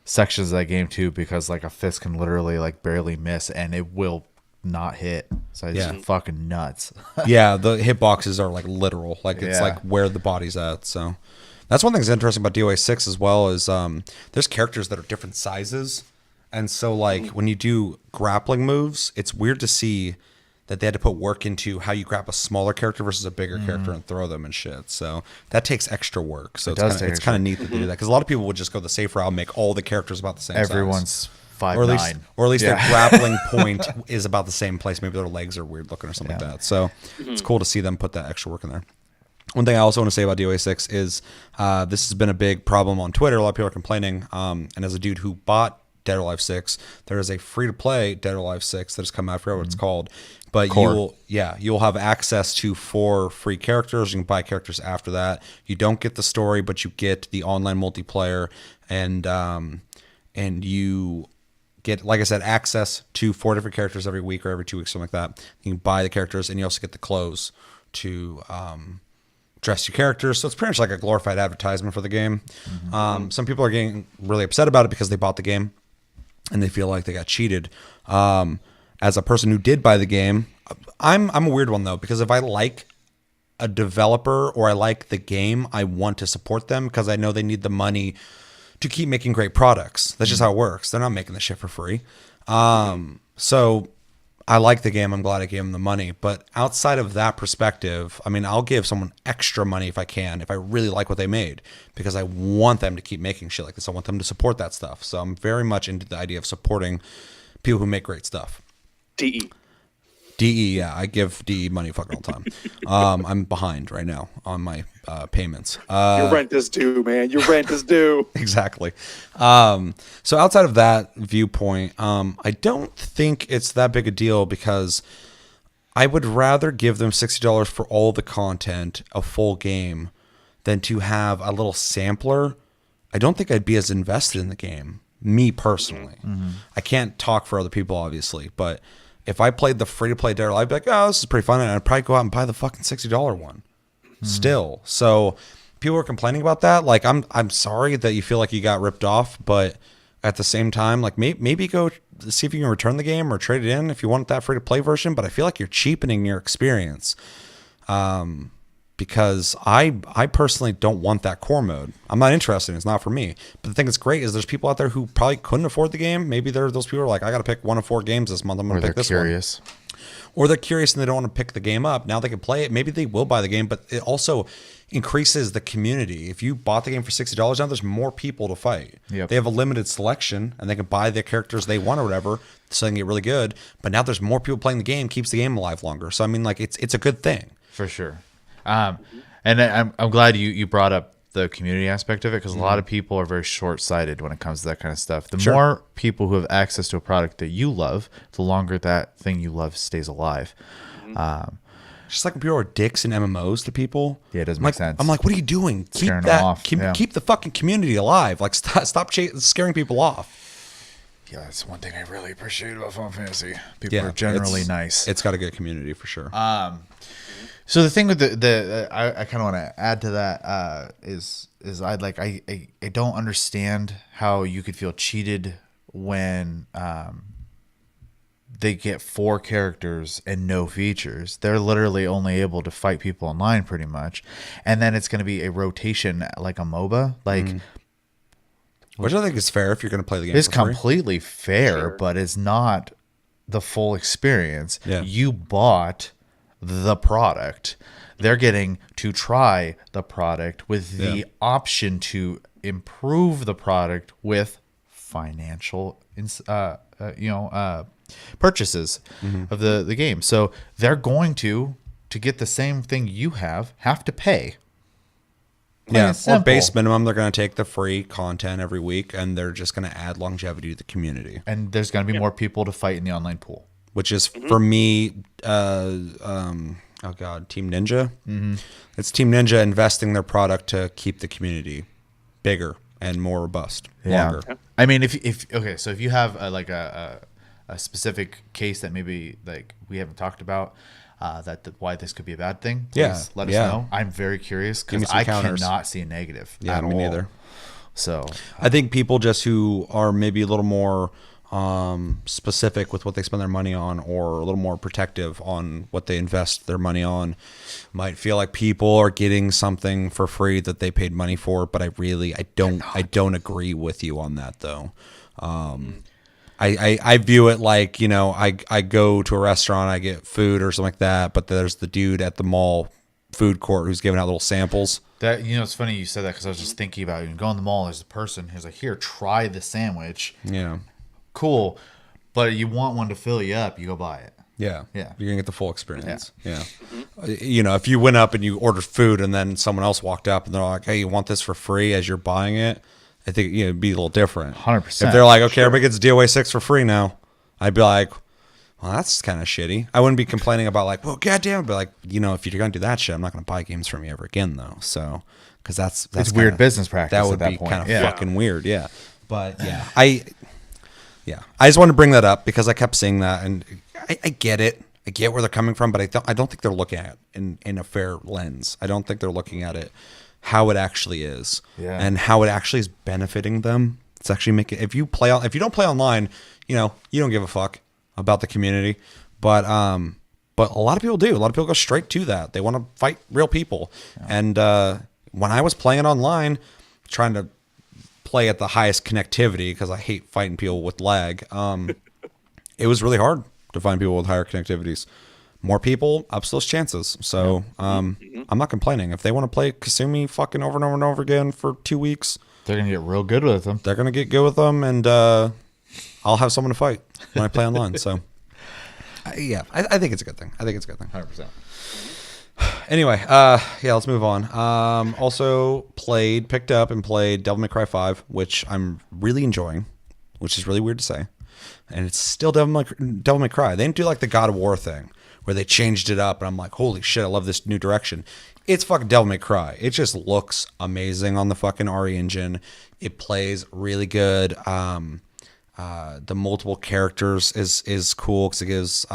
sections of that game too, because like a fist can literally like barely miss and it will not hit. So it's just fucking nuts. Yeah, the hitboxes are like literal. Like it's like where the body's at. So that's one thing that's interesting about DOA 6 as well is there's characters that are different sizes. And so like when you do grappling moves, it's weird to see that they had to put work into how you grab a smaller character versus a bigger character and throw them and shit. So that takes extra work. So it's kind of neat that they do that, because a lot of people would just go the safe route and make all the characters about the same size. Everyone's 5'9", or at least their grappling point is about the same place. Maybe their legs are weird looking or something like that. So it's cool to see them put that extra work in there. One thing I also want to say about DOA 6 is this has been a big problem on Twitter. A lot of people are complaining. And as a dude who bought Dead or Alive 6, there is a free-to-play Dead or Alive 6 that has come out. I forgot what it's called. But you'll have access to 4 free characters. You can buy characters after that. You don't get the story, but you get the online multiplayer, and you get, like I said, access to 4 different characters every week or every 2 weeks, something like that. You can buy the characters, and you also get the clothes to dress your characters. So it's pretty much like a glorified advertisement for the game. Some people are getting really upset about it because they bought the game and they feel like they got cheated. As a person who did buy the game, I'm a weird one though, because if I like a developer or I like the game, I want to support them because I know they need the money to keep making great products. That's just how it works. They're not making the shit for free. So I like the game. I'm glad I gave them the money. But outside of that perspective, I mean, I'll give someone extra money if I can, if I really like what they made, because I want them to keep making shit like this. I want them to support that stuff. So I'm very much into the idea of supporting people who make great stuff. DE, yeah, I give DE money fucking all the time. I'm behind right now on my payments. Your rent is due, man. Your rent is due. Exactly. So outside of that viewpoint, I don't think it's that big a deal, because I would rather give them $60 for all the content, a full game, than to have a little sampler. I don't think I'd be as invested in the game, me personally. I can't talk for other people, obviously, but if I played the free-to-play Dead or Alive, I'd be like, oh, this is pretty fun, and I'd probably go out and buy the fucking $60 one still. So people are complaining about that. Like, I'm sorry that you feel like you got ripped off, but at the same time, like, maybe go see if you can return the game or trade it in if you want that free-to-play version, but I feel like you're cheapening your experience. Because I personally don't want that core mode. I'm not interested. It's not for me. But the thing that's great is there's people out there who probably couldn't afford the game. Maybe they're those people who are like, I got to pick 1 of 4 games this month. I'm going to pick this curious. one. Or they're curious and they don't want to pick the game up. Now they can play it. Maybe they will buy the game, but it also increases the community. If you bought the game for $60 now, there's more people to fight. Yep. They have a limited selection and they can buy the characters they want or whatever, so they can get really good. But now there's more people playing the game, keeps the game alive longer. So I mean, like, it's a good thing. For sure. And I'm glad you brought up the community aspect of it, because a lot of people are very short-sighted when it comes to that kind of stuff. The more people who have access to a product that you love, the longer that thing you love stays alive. Just like when people are dicks in MMOs to people. Yeah, it doesn't make sense. I'm like, what are you doing? Scaring them off. Keep the fucking community alive. Like, stop scaring people off. Yeah, that's one thing I really appreciate about Final Fantasy. People are generally nice. It's got a good community for sure. So the thing with I kind of want to add to that is I don't understand how you could feel cheated when they get 4 characters and no features. They're literally only able to fight people online pretty much, and then it's going to be a rotation like a MOBA, like. Which I think is fair if you're going to play the game. It's for free. completely fair, but it's not the full experience. Yeah. You bought the product. They're getting to try the product with the option to improve the product with financial purchases of the game. So they're going to get the same thing you have to pay. Plain and Or simple. base minimum, they're going to take the free content every week, and they're just going to add longevity to the community. And there's going to be more people to fight in the online pool. Which is, for me, Team Ninja. It's Team Ninja investing their product to keep the community bigger and more robust, longer. I mean, if you have a specific case that maybe like we haven't talked about, why this could be a bad thing, please let us know. I'm very curious because I cannot see a negative. Yeah, me neither. So I think people just who are maybe a little more specific with what they spend their money on, or a little more protective on what they invest their money on, might feel like people are getting something for free that they paid money for. But I don't agree with you on that though. I view it like, I go to a restaurant, I get food or something like that, but there's the dude at the mall food court who's giving out little samples. that, it's funny you said that because I was just thinking about it. You go in the mall, there's a person who's like, here, try the sandwich. Yeah. Cool. But you want one to fill you up, you go buy it. Yeah. Yeah. You're going to get the full experience. Yeah. If you went up and you ordered food and then someone else walked up and they're like, hey, you want this for free as you're buying it? I think it'd be a little different. 100%. If they're like, okay, everybody gets DOA 6 for free now, I'd be like, well, that's kind of shitty. I wouldn't be complaining about like, well, goddamn, but like, if you're going to do that shit, I'm not going to buy games from you ever again though. So, because that's it's weird business practice. That would at that be point. kind of fucking weird. Yeah. But yeah, I just wanted to bring that up because I kept seeing that, and I get it. I get where they're coming from, but I don't think they're looking at it in a fair lens. I don't think they're looking at it how it actually is, and how it actually is benefiting them. It's actually making, if you don't play online, you don't give a fuck about the community, but a lot of people do. A lot of people go straight to that. They want to fight real people, and when I was playing online, trying to play at the highest connectivity because I hate fighting people with lag, it was really hard to find people with higher connectivities. More people, ups those chances. So I'm not complaining. If they want to play Kasumi fucking over and over and over again for 2 weeks, they're going to get real good with them. They're going to get good with them, and I'll have someone to fight when I play online. So, I think it's a good thing. 100%. Anyway, let's move on. Also picked up and played Devil May Cry 5, which I'm really enjoying, which is really weird to say. And it's still Devil May Cry. They didn't do like the God of War thing where they changed it up, and I'm like, holy shit, I love this new direction. It's fucking Devil May Cry. It just looks amazing on the fucking RE engine. It plays really good. The multiple characters is cool because it gives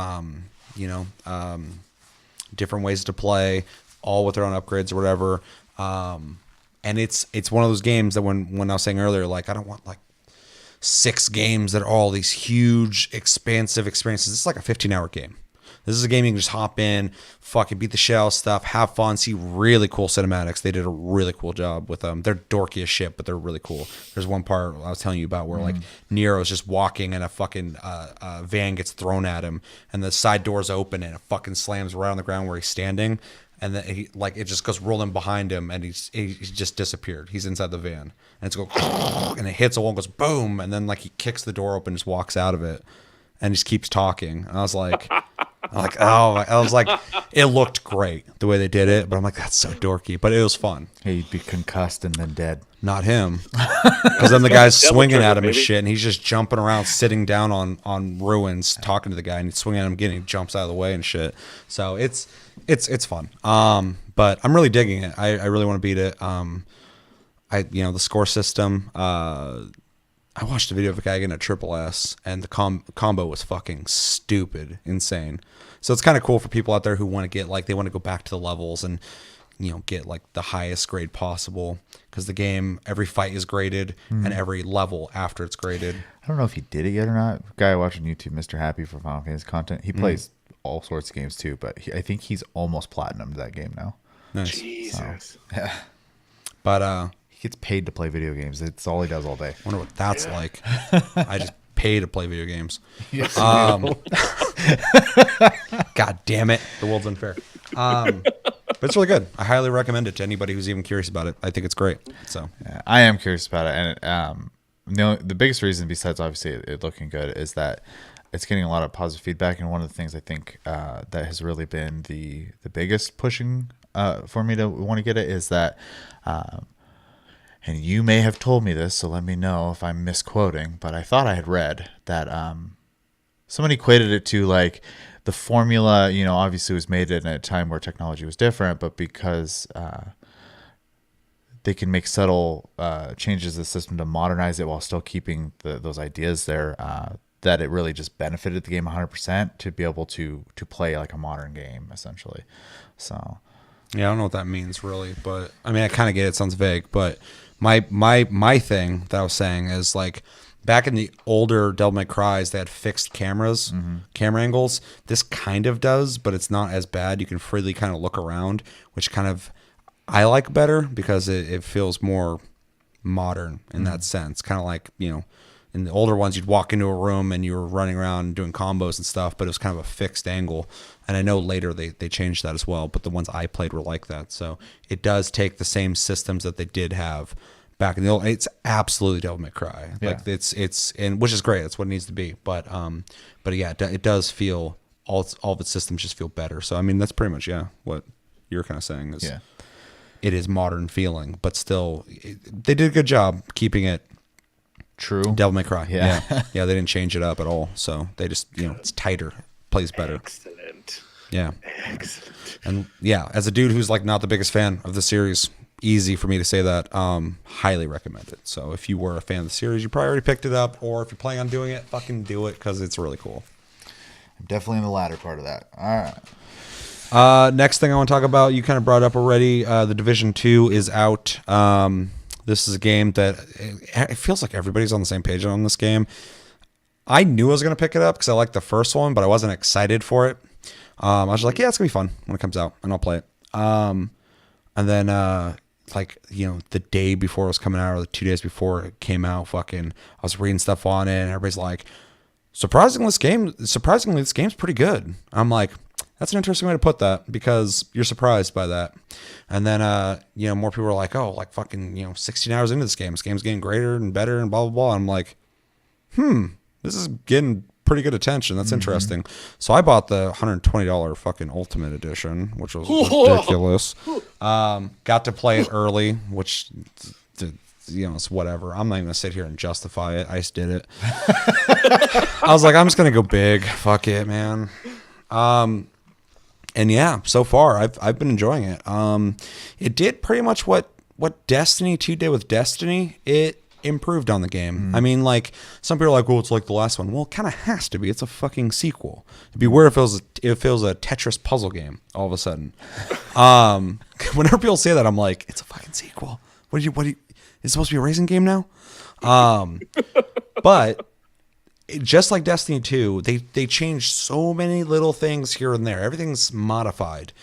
different ways to play, all with their own upgrades or whatever. And it's one of those games that when I was saying earlier, like I don't want like 6 games that are all these huge, expansive experiences. It's like a 15-hour game. This is a game you can just hop in, fucking beat the shit out of stuff, have fun, see really cool cinematics. They did a really cool job with them. They're dorky as shit, but they're really cool. There's one part I was telling you about where like Nero's just walking and a fucking van gets thrown at him, and the side doors open and it fucking slams right on the ground where he's standing, and then it just goes rolling behind him, and he's just disappeared. He's inside the van, and it's go and it hits a wall and goes boom, and then like he kicks the door open, just walks out of it, and just keeps talking. And I was like. It looked great the way they did it, but I'm like, that's so dorky, but it was fun. Hey, you'd be concussed and then dead. Not him, because then the guy's swinging at him and maybe. shit, and he's just jumping around, sitting down on ruins, talking to the guy, and he's swinging at him again, and he jumps out of the way and shit. So it's fun. But I'm really digging it. I really want to beat it. The score system. I watched a video of a guy getting a triple S, and the combo was fucking stupid, insane. So it's kind of cool for people out there who want to get they want to go back to the levels and get like the highest grade possible, because the game, every fight is graded and every level after it's graded. I don't know if he did it yet or not. Guy watching YouTube, Mr. Happy for Final Fantasy content. He plays all sorts of games too, but I think he's almost platinum to that game now. Nice. Jesus. But He gets paid to play video games. It's all he does all day. I wonder what that's like. I just pay to play video games. Yes. God damn it. The world's unfair. But it's really good. I highly recommend it to anybody who's even curious about it. I think it's great. So Yeah, I am curious about it, and the biggest reason, besides obviously it looking good, is that it's getting a lot of positive feedback, and one of the things I think that has really been the biggest pushing for me to want to get it is that, and you may have told me this, so let me know if I'm misquoting, but I thought I had read that somebody equated it to like the formula, obviously was made in a time where technology was different, but because they can make subtle changes to the system to modernize it while still keeping those ideas there, that it really just benefited the game 100% to be able to play like a modern game, essentially. So yeah, I don't know what that means really, but I mean, I kind of get it. It sounds vague, but my thing that I was saying is like, back in the older Devil May Cry's, they had fixed cameras, camera angles. This kind of does, but it's not as bad. You can freely kind of look around, which kind of I like better because it feels more modern in that sense. Kind of like, in the older ones, you'd walk into a room and you were running around doing combos and stuff, but it was kind of a fixed angle. And I know later they changed that as well, but the ones I played were like that. So it does take the same systems that they did have back in the old. It's absolutely Devil May Cry. Yeah. Like it's and which is great. That's what it needs to be. But yeah, it does feel all of its systems just feel better. So I mean, that's pretty much what you're kind of saying is it is modern feeling, but still they did a good job keeping it true. Devil May Cry. Yeah. Yeah, they didn't change it up at all. So they just it's tighter, plays better. Excellent. Yeah. Excellent. And yeah, as a dude who's like not the biggest fan of the series, easy for me to say that. Highly recommend it. So if you were a fan of the series, you probably already picked it up, or if you're planning on doing it, fucking do it because it's really cool. I'm definitely in the latter part of that. All right. Next thing I want to talk about, you kind of brought up already. The Division 2 is out. This is a game that it feels like everybody's on the same page on this game. I knew I was going to pick it up because I liked the first one, but I wasn't excited for it. I was like, yeah, it's going to be fun when it comes out, and I'll play it. And then, the day before it was coming out, or the 2 days before it came out, I was reading stuff on it, and everybody's like, surprisingly, this game's pretty good. I'm like, that's an interesting way to put that, because you're surprised by that. And then, more people are like, oh, 16 hours into this game's getting greater and better and blah, blah, blah. I'm like, this is getting pretty good attention. That's interesting. So I bought the $120 fucking Ultimate Edition, which was ridiculous. Got to play it early, which, it's whatever. I'm not even going to sit here and justify it. I just did it. I was like, I'm just going to go big. Fuck it, man. And yeah, so far I've been enjoying it. It did pretty much what Destiny 2 did with Destiny. It improved on the game. I mean, like, some people are like, well, it's like the last one. Well, it kind of has to be. It's a fucking sequel. It'd be weird if it feels a Tetris puzzle game all of a sudden. Whenever people say that, I'm like, it's a fucking sequel. What do you? It's supposed to be a racing game now? But just like Destiny 2, they changed so many little things here and there. Everything's modified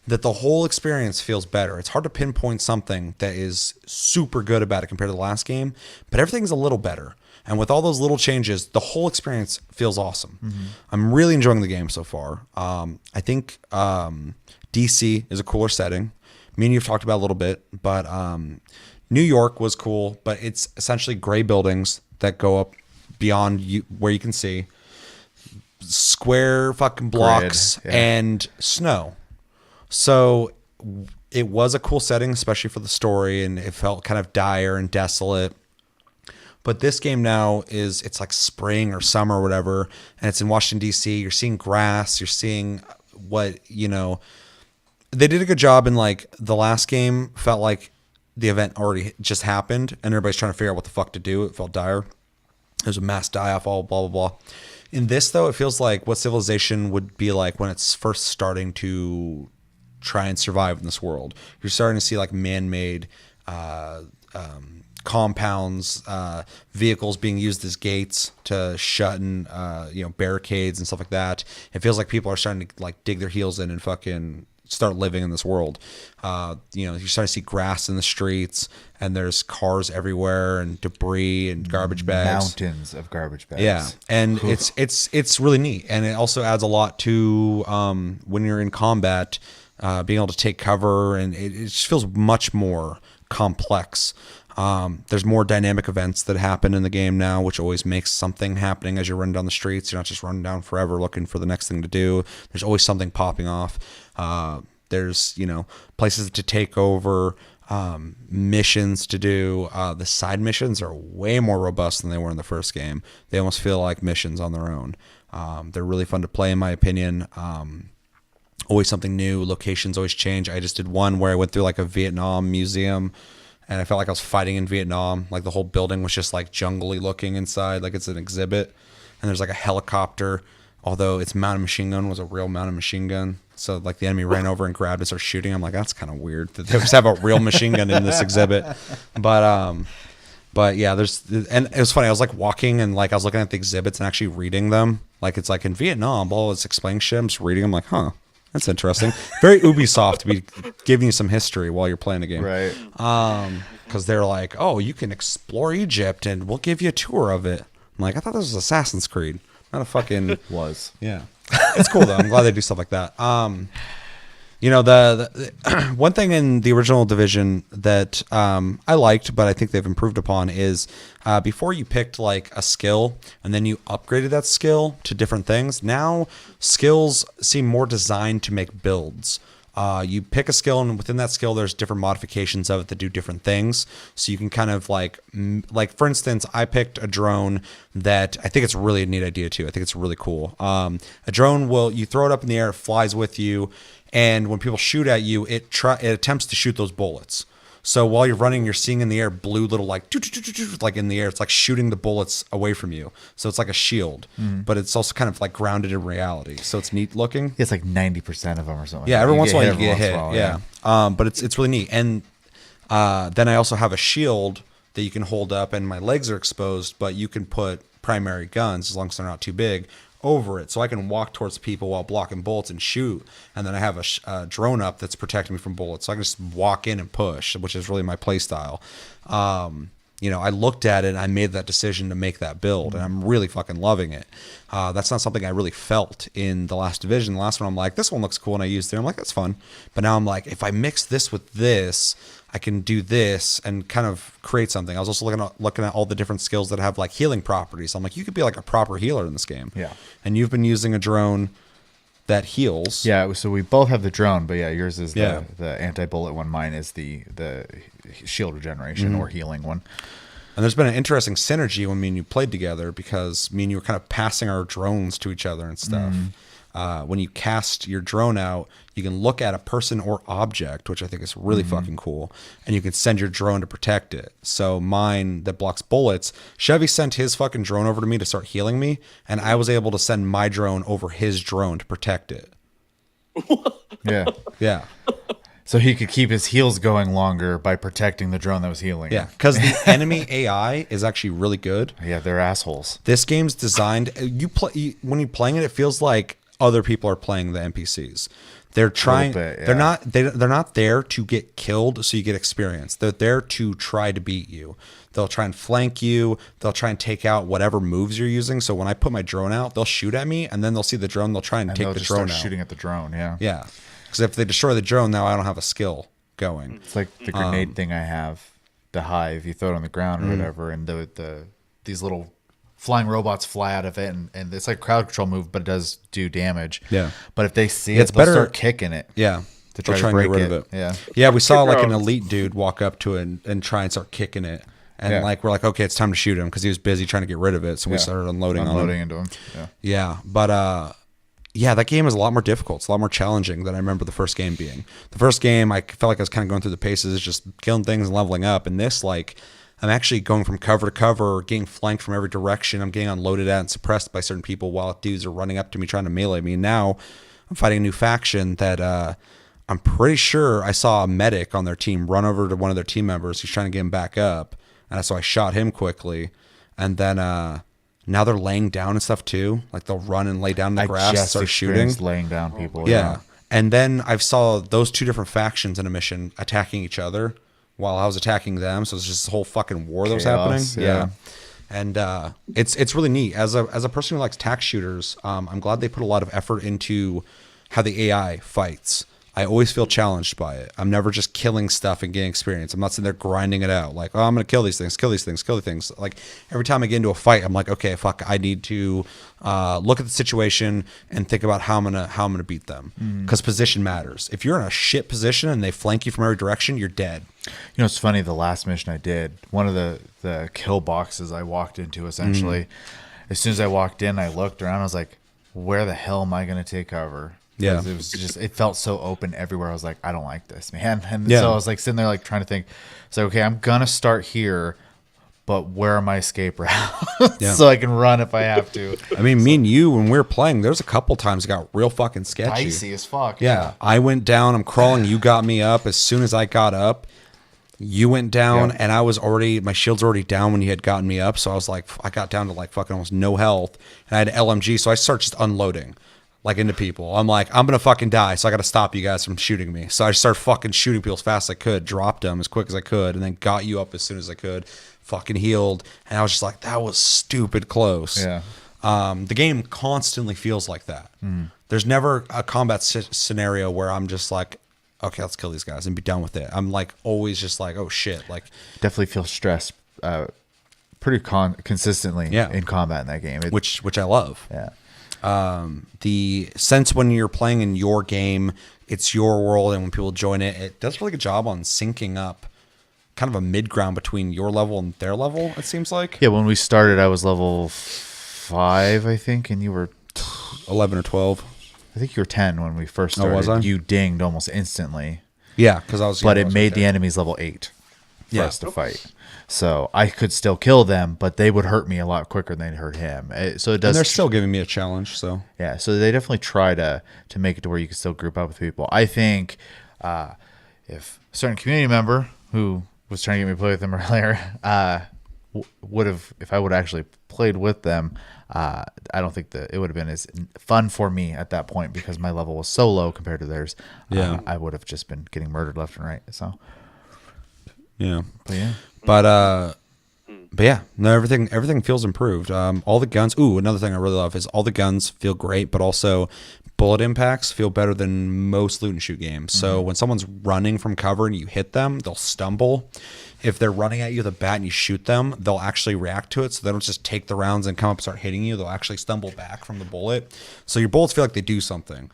that the whole experience feels better. It's hard to pinpoint something that is super good about it compared to the last game, but everything's a little better. And with all those little changes, the whole experience feels awesome. I'm really enjoying the game so far. I think DC is a cooler setting. Me and you've talked about it a little bit, but New York was cool, but it's essentially gray buildings that go up beyond where you can see, square fucking blocks, and snow. So it was a cool setting, especially for the story, and it felt kind of dire and desolate. But this game now it's like spring or summer or whatever, and it's in Washington, D.C. You're seeing grass. You're seeing what, they did a good job in, like, the last game felt like the event already just happened, and everybody's trying to figure out what the fuck to do. It felt dire. There's a mass die-off, all blah, blah, blah. In this, though, it feels like what civilization would be like when it's first starting to try and survive in this world. You're starting to see, like, man-made compounds, vehicles being used as gates to shut in, barricades and stuff like that. It feels like people are starting to, like, dig their heels in and fucking start living in this world. You're starting to see grass in the streets, and there's cars everywhere, and debris and garbage bags, mountains of garbage bags. Yeah, and it's really neat, and it also adds a lot to when you're in combat, being able to take cover, and it just feels much more complex. There's more dynamic events that happen in the game now, which always makes something happening as you're running down the streets. You're not just running down forever looking for the next thing to do. There's always something popping off. There's, places to take over, missions to do. The side missions are way more robust than they were in the first game. They almost feel like missions on their own. They're really fun to play, in my opinion. Always something new. Locations always change. I just did one where I went through like a Vietnam museum, and I felt like I was fighting in Vietnam. Like the whole building was just like jungly looking inside, like it's an exhibit. And there's like a helicopter, although its mounted machine gun was a real mounted machine gun. So like the enemy ran over and grabbed and started shooting. I'm like, that's kind of weird that they just have a real machine gun in this exhibit. But yeah, and it was funny. I was like walking and like I was looking at the exhibits and actually reading them. Like it's like in Vietnam, all it's explaining shit. I'm just reading them like, huh, that's interesting. Very Ubisoft to be giving you some history while you're playing the game. Right. Because they're like, oh, you can explore Egypt and we'll give you a tour of it. I'm like, I thought this was Assassin's Creed. Not a fucking Was. Yeah. It's cool though. I'm glad they do stuff like that. The one thing in the original Division that I liked, but I think they've improved upon is before you picked like a skill and then you upgraded that skill to different things. Now skills seem more designed to make builds. You pick a skill, and within that skill, there's different modifications of it that do different things. So you can kind of like for instance, I picked a drone that I think it's really a neat idea too. I think it's really cool. A drone you throw it up in the air, it flies with you, and when people shoot at you, it attempts to shoot those bullets. So while you're running, you're seeing in the air blue little like in the air. It's like shooting the bullets away from you. So it's like a shield, but it's also kind of like grounded in reality. So it's neat looking. It's like 90% of them or something. Yeah, every once in a while you get hit. While, yeah. But it's really neat. And then I also have a shield that you can hold up, and my legs are exposed, but you can put primary guns, as long as they're not too big, over it, so I can walk towards people while blocking bullets and shoot. And then I have a drone up that's protecting me from bullets, so I can just walk in and push, which is really my play style. I looked at it and I made that decision to make that build, and I'm really fucking loving it. That's not something I really felt in the last Division. The last one, I'm like, this one looks cool, and I used it. I'm like, that's fun. But now I'm like, if I mix this with this, I can do this and kind of create something. I was also looking at all the different skills that have like healing properties. I'm like, you could be like a proper healer in this game. Yeah. And you've been using a drone that heals. Yeah, so we both have the drone, but yeah, yours is the anti-bullet one. Mine is the shield regeneration or healing one. And there's been an interesting synergy when me and you played together, because me and you were kind of passing our drones to each other and stuff. When you cast your drone out, you can look at a person or object, which I think is really fucking cool, and you can send your drone to protect it. So mine that blocks bullets, Chevy sent his fucking drone over to me to start healing me, and I was able to send my drone over his drone to protect it. Yeah. Yeah. So he could keep his heals going longer by protecting the drone that was healing. Yeah, because the enemy AI is actually really good. Yeah, they're assholes. This game's designed. When you're playing it, it feels like other people are playing the NPCs. They're trying. Bit, yeah. They're not there to get killed so you get experience. They're there to try to beat you. They'll try and flank you. They'll try and take out whatever moves you're using. So when I put my drone out, they'll shoot at me, and then they'll see the drone. They'll try and take the drone out. Shooting at the drone. Yeah. Yeah. Because if they destroy the drone, now I don't have a skill going. It's like the grenade thing I have, the hive. You throw it on the ground or whatever, and these little flying robots fly out of it, and it's like a crowd control move, but it does do damage. Yeah. But if they see it's it, they'll better start kicking it. Yeah. To try and break get rid of it. Yeah. Yeah, we saw like an elite dude walk up to it and try and start kicking it. And like we're like, okay, it's time to shoot him, because he was busy trying to get rid of it. So we started unloading into him. Yeah. Yeah. But that game is a lot more difficult. It's a lot more challenging than I remember the first game being. The first game, I felt like I was kind of going through the paces, just killing things and leveling up. And this, like, I'm actually going from cover to cover, getting flanked from every direction. I'm getting unloaded at and suppressed by certain people while dudes are running up to me trying to melee me. And now I'm fighting a new faction that I'm pretty sure I saw a medic on their team run over to one of their team members who's trying to get him back up. And so I shot him quickly. And then now they're laying down and stuff too. Like they'll run and lay down in the grass and start shooting. Laying down people. Yeah. And then I saw those two different factions in a mission attacking each other while I was attacking them. So it's just this whole fucking war that was happening. Yeah. And it's really neat. As a person who likes tax shooters, I'm glad they put a lot of effort into how the AI fights. I always feel challenged by it. I'm never just killing stuff and getting experience. I'm not sitting there grinding it out. Like, oh, I'm going to kill these things, kill these things, kill these things. Like, every time I get into a fight, I'm like, okay, fuck, I need to look at the situation and think about how I'm gonna beat them. Because position matters. If you're in a shit position and they flank you from every direction, you're dead. You know, it's funny. The last mission I did, one of the kill boxes I walked into, essentially, as soon as I walked in, I looked around. I was like, where the hell am I going to take cover? Yeah. It was just, it felt so open everywhere. I was like, I don't like this, man. And so I was like sitting there, like trying to think. So, okay, I'm going to start here, but where are my escape routes? So I can run if I have to. I mean, me and you, when we were playing, there's a couple times it got real fucking sketchy. Dicey as fuck. Yeah. I went down, I'm crawling, you got me up. As soon as I got up, you went down, and I was already, my shield's already down when you had gotten me up. So I was like, I got down to like fucking almost no health, and I had an LMG. So I started just unloading like into people. I'm like, I'm going to fucking die. So I got to stop you guys from shooting me. So I just started fucking shooting people as fast as I could, dropped them as quick as I could, and then got you up as soon as I could, fucking healed. And I was just like, that was stupid close. Yeah. The game constantly feels like that. There's never a combat scenario where I'm just like, okay, let's kill these guys and be done with it. I'm like always just like, oh shit. Like, Definitely feel stressed pretty consistently in combat in that game. Which I love. Yeah. The sense when you're playing in your game, it's your world, and when people join it, it does a really good job on syncing up kind of a mid ground between your level and their level, it seems like. Yeah, when we started, I was level 5, I think, and you were 11 or 12. I think you were 10 when we first started. Oh, was I? You dinged almost instantly. Yeah, because I was. But it made the enemies level 8 for us to fight. So I could still kill them, but they would hurt me a lot quicker than they hurt him. So it does. And they're still giving me a challenge. So yeah, so they definitely try to make it to where you can still group up with people. I think if a certain community member who was trying to get me to play with them earlier would have, if I would have actually played with them, I don't think that it would have been as fun for me at that point because my level was so low compared to theirs. Yeah, I would have just been getting murdered left and right. So yeah, but yeah, no, everything feels improved. All the guns. Ooh, another thing I really love is all the guns feel great, but also bullet impacts feel better than most loot and shoot games. So when someone's running from cover and you hit them, they'll stumble. If they're running at you with a bat and you shoot them, they'll actually react to it. So they don't just take the rounds and come up and start hitting you. They'll actually stumble back from the bullet. So your bullets feel like they do something,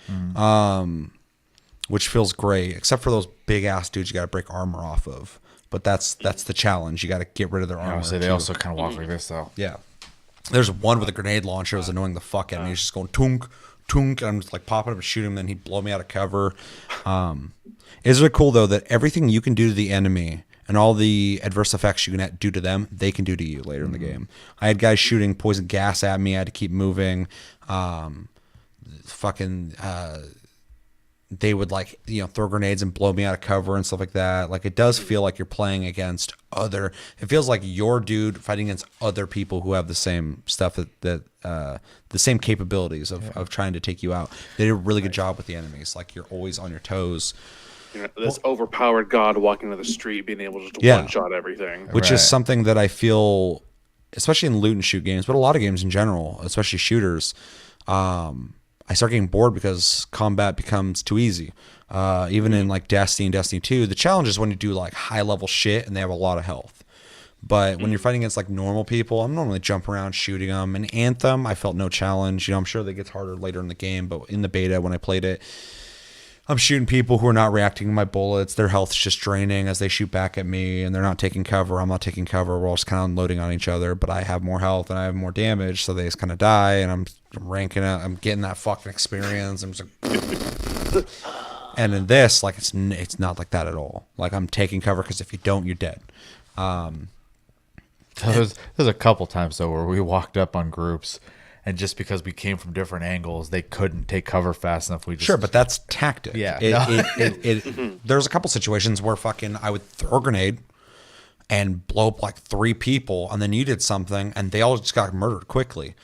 which feels great, except for those big ass dudes you got to break armor off of. But that's the challenge. You got to get rid of their armor. They also kind of walk like this, though. Yeah. There's one with a grenade launcher. It was annoying the fuck out of me. He's just going tunk, tunk, and I'm just like popping up and shooting him. Then he'd blow me out of cover. It's really cool, though, that everything you can do to the enemy and all the adverse effects you can do to them, they can do to you later in the game. I had guys shooting poison gas at me. I had to keep moving. They would throw grenades and blow me out of cover and stuff like that. Like, it does feel like you're playing against it feels like your dude fighting against other people who have the same stuff that the same capabilities of trying to take you out. They did a really good job with the enemies. Like, you're always on your toes. You know, this overpowered god walking down the street, being able to one-shot everything. Which is something that I feel, especially in loot and shoot games, but a lot of games in general, especially shooters, I start getting bored because combat becomes too easy. Even in like Destiny and Destiny 2, the challenge is when you do like high level shit and they have a lot of health. But when you're fighting against like normal people, I'm normally jumping around shooting them. In Anthem, I felt no challenge. You know, I'm sure that gets harder later in the game, but in the beta when I played it, I'm shooting people who are not reacting to my bullets. Their health's just draining as they shoot back at me, and they're not taking cover. I'm not taking cover. We're all just kind of unloading on each other, but I have more health and I have more damage, so they just kind of die, and I'm ranking out. I'm getting that fucking experience. I'm just like, and in this, like, it's not like that at all. Like, I'm taking cover because if you don't, you're dead. There's a couple times though where we walked up on groups, and just because we came from different angles, they couldn't take cover fast enough. Sure, but that's tactic. Yeah. There's a couple situations where I would throw a grenade and blow up like 3 people, and then you did something, and they all just got murdered quickly.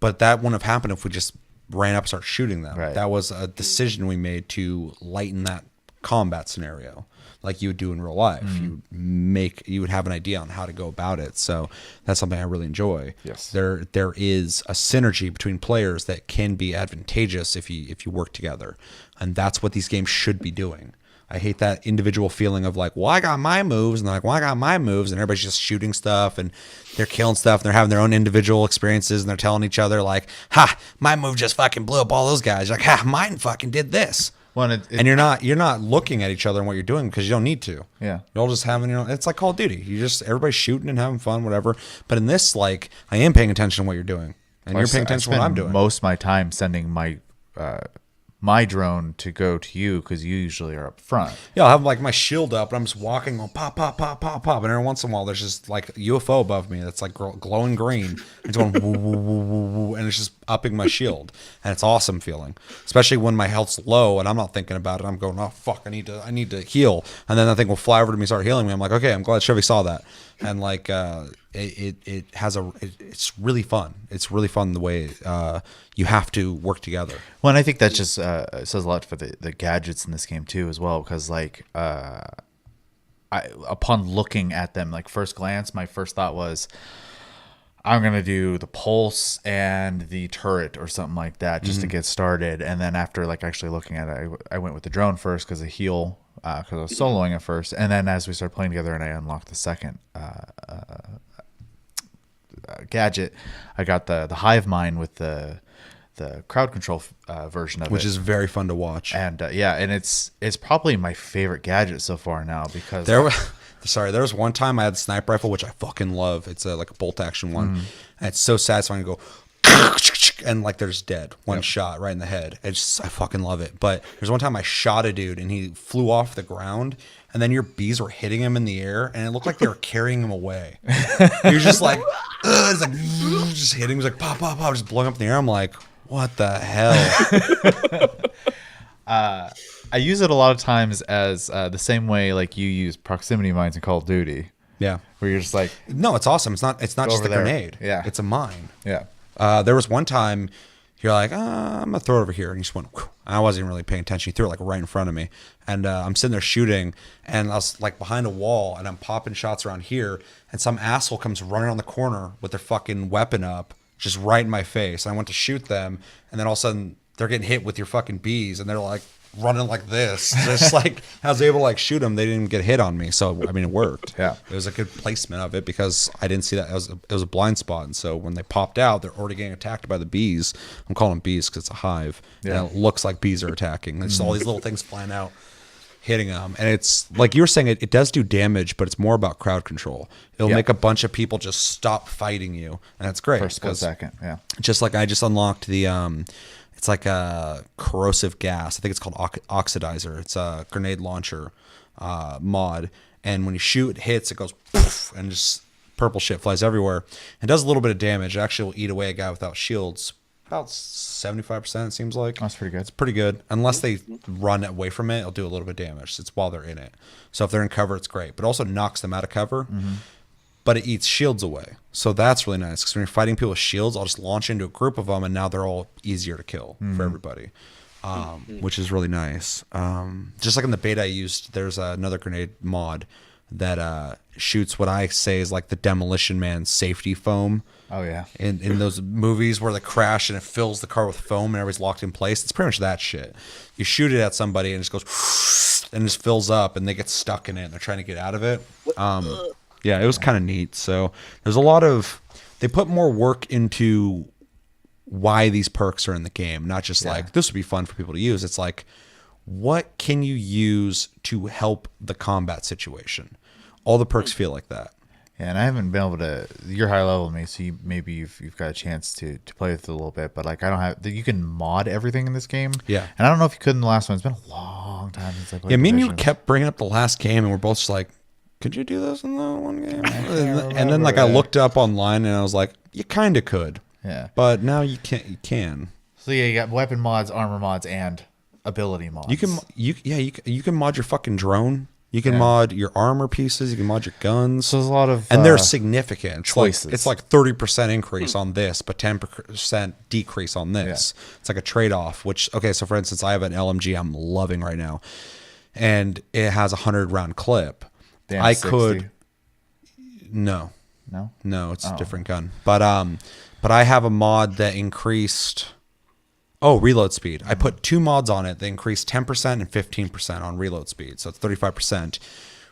But that wouldn't have happened if we just ran up and started shooting them. Right. That was a decision we made to lighten that combat scenario like you would do in real life. You would have an idea on how to go about it. So that's something I really enjoy. Yes. There is a synergy between players that can be advantageous if you work together. And that's what these games should be doing. I hate that individual feeling of like, well, I got my moves, and they're like, well, I got my moves, and everybody's just shooting stuff, and they're killing stuff, and they're having their own individual experiences, and they're telling each other like, ha, my move just fucking blew up all those guys. You're like, ha, mine fucking did this. Well, And you're not looking at each other and what you're doing because you don't need to. Yeah. You're all just having, it's like Call of Duty. Everybody's shooting and having fun, whatever. But in this, like, I am paying attention to what you're doing, and you're paying attention to what I'm doing. Most of my time sending my drone to go to you because you usually are up front. Yeah, I'll have like my shield up, and I'm just walking, going pop, pop, pop, pop, pop, and every once in a while there's just like a UFO above me that's like glowing green. It's going woo, woo, woo, woo, woo, and it's just upping my shield, and it's awesome feeling, especially when my health's low and I'm not thinking about it. I'm going, oh fuck, I need to heal, and then that thing will fly over to me, start healing me. I'm like, okay, I'm glad Chevy saw that, and like it's really fun. It's really fun the way you have to work together. Well, and I think that just says a lot for the gadgets in this game too, as well, because like upon looking at them, like first glance, my first thought was, I'm gonna do the pulse and the turret or something like that just to get started, and then after like actually looking at it, I went with the drone first because of heal, because I was soloing at first, and then as we started playing together and I unlocked the second gadget, I got the hive mind with the crowd control version of it, which is very fun to watch. And and it's probably my favorite gadget so far now, because there was one time I had the sniper rifle, which I fucking love. It's like a bolt action one, and it's so satisfying to go and like there's dead one shot right in the head. I fucking love it. But there's one time I shot a dude and he flew off the ground, and then your bees were hitting him in the air, and it looked like they were carrying him away. You're just like, it's like just hitting, it was like pop, pop, pop, just blowing up in the air. I'm like, what the hell? I use it a lot of times as the same way like you use proximity mines in Call of Duty. Yeah, where you're just like, no, it's awesome. It's not just a grenade. Yeah, it's a mine. Yeah. There was one time you're like, I'm gonna throw it over here, and you just went. Whew. I wasn't even really paying attention. You threw it like right in front of me, and I'm sitting there shooting, and I was like behind a wall, and I'm popping shots around here, and some asshole comes running on the corner with their fucking weapon up, just right in my face. And I went to shoot them, and then all of a sudden they're getting hit with your fucking bees, and they're like running like this. Just like I was able to like shoot them, they didn't even get hit on me. So I mean, it worked. Yeah, it was a good placement of it because I didn't see that. It was a blind spot, and so when they popped out, they're already getting attacked by the bees. I'm calling them bees because it's a hive, and it looks like bees are attacking. There's all these little things flying out, hitting them, and it's like you were saying, it does do damage, but it's more about crowd control. It'll make a bunch of people just stop fighting you, and that's great. For a split second, yeah. Just like I just unlocked the it's like a corrosive gas. I think it's called Oxidizer. It's a grenade launcher mod. And when you shoot, it hits, it goes poof, and just purple shit flies everywhere. It does a little bit of damage. It actually will eat away a guy without shields. About 75%, it seems like. That's pretty good. It's pretty good. Unless they run away from it, it'll do a little bit of damage. It's while they're in it. So if they're in cover, it's great. But it also knocks them out of cover. But it eats shields away. So that's really nice, because when you're fighting people with shields, I'll just launch into a group of them, and now they're all easier to kill for everybody, which is really nice. Just like in the beta I used, there's another grenade mod that shoots what I say is like the Demolition Man safety foam. Oh, yeah. In those movies where they crash and it fills the car with foam and everybody's locked in place. It's pretty much that shit. You shoot it at somebody and it just goes and it just fills up, and they get stuck in it and they're trying to get out of it. Yeah, it was kind of neat. So there's a lot of, they put more work into why these perks are in the game, not just like this would be fun for people to use. It's like, what can you use to help the combat situation? All the perks feel like that. Yeah, and I haven't been able to. You're higher level than me, so maybe you've got a chance to play with it a little bit. But like, I don't have. You can mod everything in this game. Yeah, and I don't know if you could in the last one. It's been a long time since I played. Yeah, me and you kept bringing up the last game, and we're both just like, could you do this in the one game? And then like I looked up online, and I was like, you kind of could. Yeah, but now you can't. You can. So yeah, you got weapon mods, armor mods, and ability mods. You can mod your fucking drone. You can mod your armor pieces. You can mod your guns. So there's a lot of and they're significant choices. It's like 30% increase on this, but 10% decrease on this. It's like a trade-off. Which, okay, so for instance, I have an LMG I'm loving right now, and it has a 100-round clip. Damn, I 60. could no, it's a different gun. But I have a mod that increased reload speed. I put 2 mods on it that increased 10% and 15% on reload speed, so it's 35%.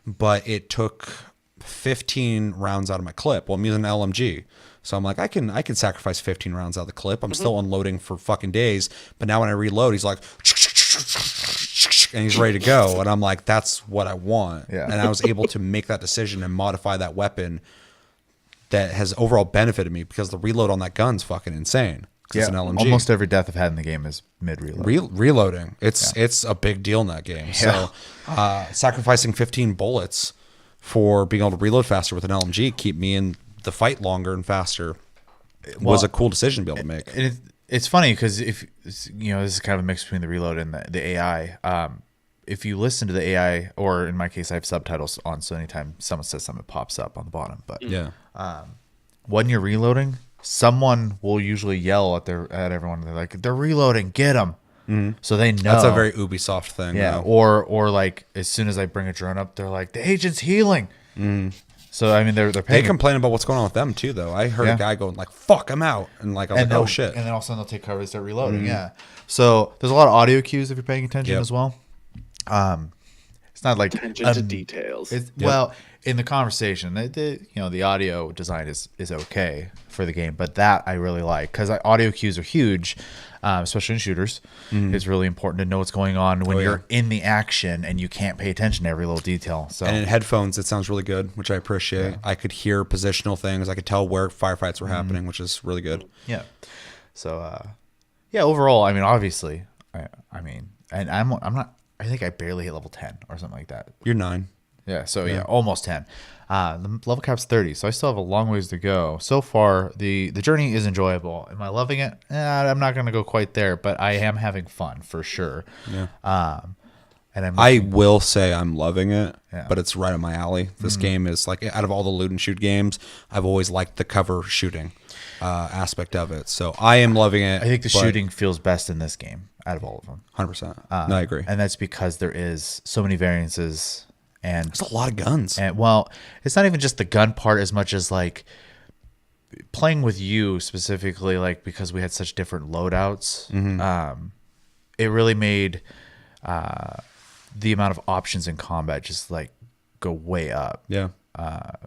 But it took 15 rounds out of my clip. Well, I'm using an LMG. So I'm like, I can sacrifice 15 rounds out of the clip. I'm still unloading for fucking days. But now when I reload, he's like, and he's ready to go. And I'm like, that's what I want. Yeah. And I was able to make that decision and modify that weapon that has overall benefited me because the reload on that gun's fucking insane. It's an LMG. Almost every death I've had in the game is mid-reload. Reloading. It's a big deal in that game. So sacrificing 15 bullets for being able to reload faster with an LMG, keep me in the fight longer and faster, was a cool decision to be able to make. It's funny because if this is kind of a mix between the reload and the AI. If you listen to the AI, or in my case, I have subtitles on, so anytime someone says something, it pops up on the bottom. But when you're reloading, someone will usually yell at everyone. They're like, "They're reloading, get them!" So they know. That's a very Ubisoft thing. Yeah. Or like as soon as I bring a drone up, they're like, "The agent's healing." So I mean, they're They paying. complain about what's going on with them too, though. I heard a guy going like, "Fuck, I'm out," and like I was like, "Oh shit!" And then all of a sudden they'll take cover and start reloading. Yeah. So there's a lot of audio cues if you're paying attention as well. It's not like Attention to details. Well, in the conversation, the audio design is okay for the game, but that I really like because audio cues are huge, especially in shooters. It's really important to know what's going on when you're in the action and you can't pay attention to every little detail. So And in headphones, it sounds really good, which I appreciate. Yeah. I could hear positional things. I could tell where firefights were happening, which is really good. yeah. So overall, I mean, obviously, I mean, and I'm not. I think I barely hit level 10 or something like that. You're 9. Yeah, so almost 10. The level cap's 30, so I still have a long ways to go. So far, the journey is enjoyable. Am I loving it? I'm not going to go quite there, but I am having fun for sure. Yeah. And I will say I'm loving it, Yeah. but it's right up my alley. This game is like, out of all the loot and shoot games, I've always liked the cover shooting aspect of it. So I am loving it. I think the shooting feels best in this game out of all of them. 100%. No, I agree. And that's because there is so many variances. And There's a lot of guns. And well, it's not even just the gun part as much as like playing with you specifically, like because we had such different loadouts. It really made the amount of options in combat just like go way up. Yeah.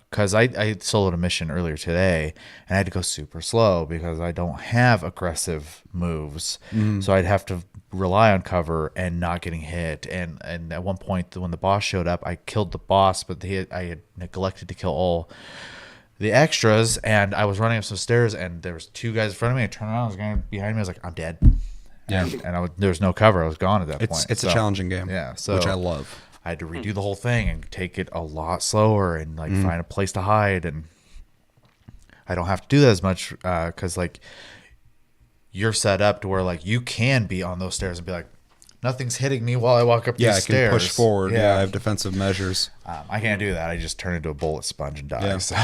Because I soloed a mission earlier today and I had to go super slow because I don't have aggressive moves. So I'd have to rely on cover and not getting hit. And at one point when the boss showed up, I killed the boss, but I had neglected to kill all the extras. And I was running up some stairs and there was 2 guys in front of me. I turned around, I was going behind me. I was like, I'm dead. Yeah. And there was no cover. I was gone at that point. It's a challenging game. Yeah. So which I love. I had to redo the whole thing and take it a lot slower and like find a place to hide, and I don't have to do that as much because like you're set up to where like you can be on those stairs and be like, nothing's hitting me while I walk up these stairs. Yeah, I can push forward. Yeah, I have defensive measures. I can't do that. I just turn into a bullet sponge and die. Yeah. So.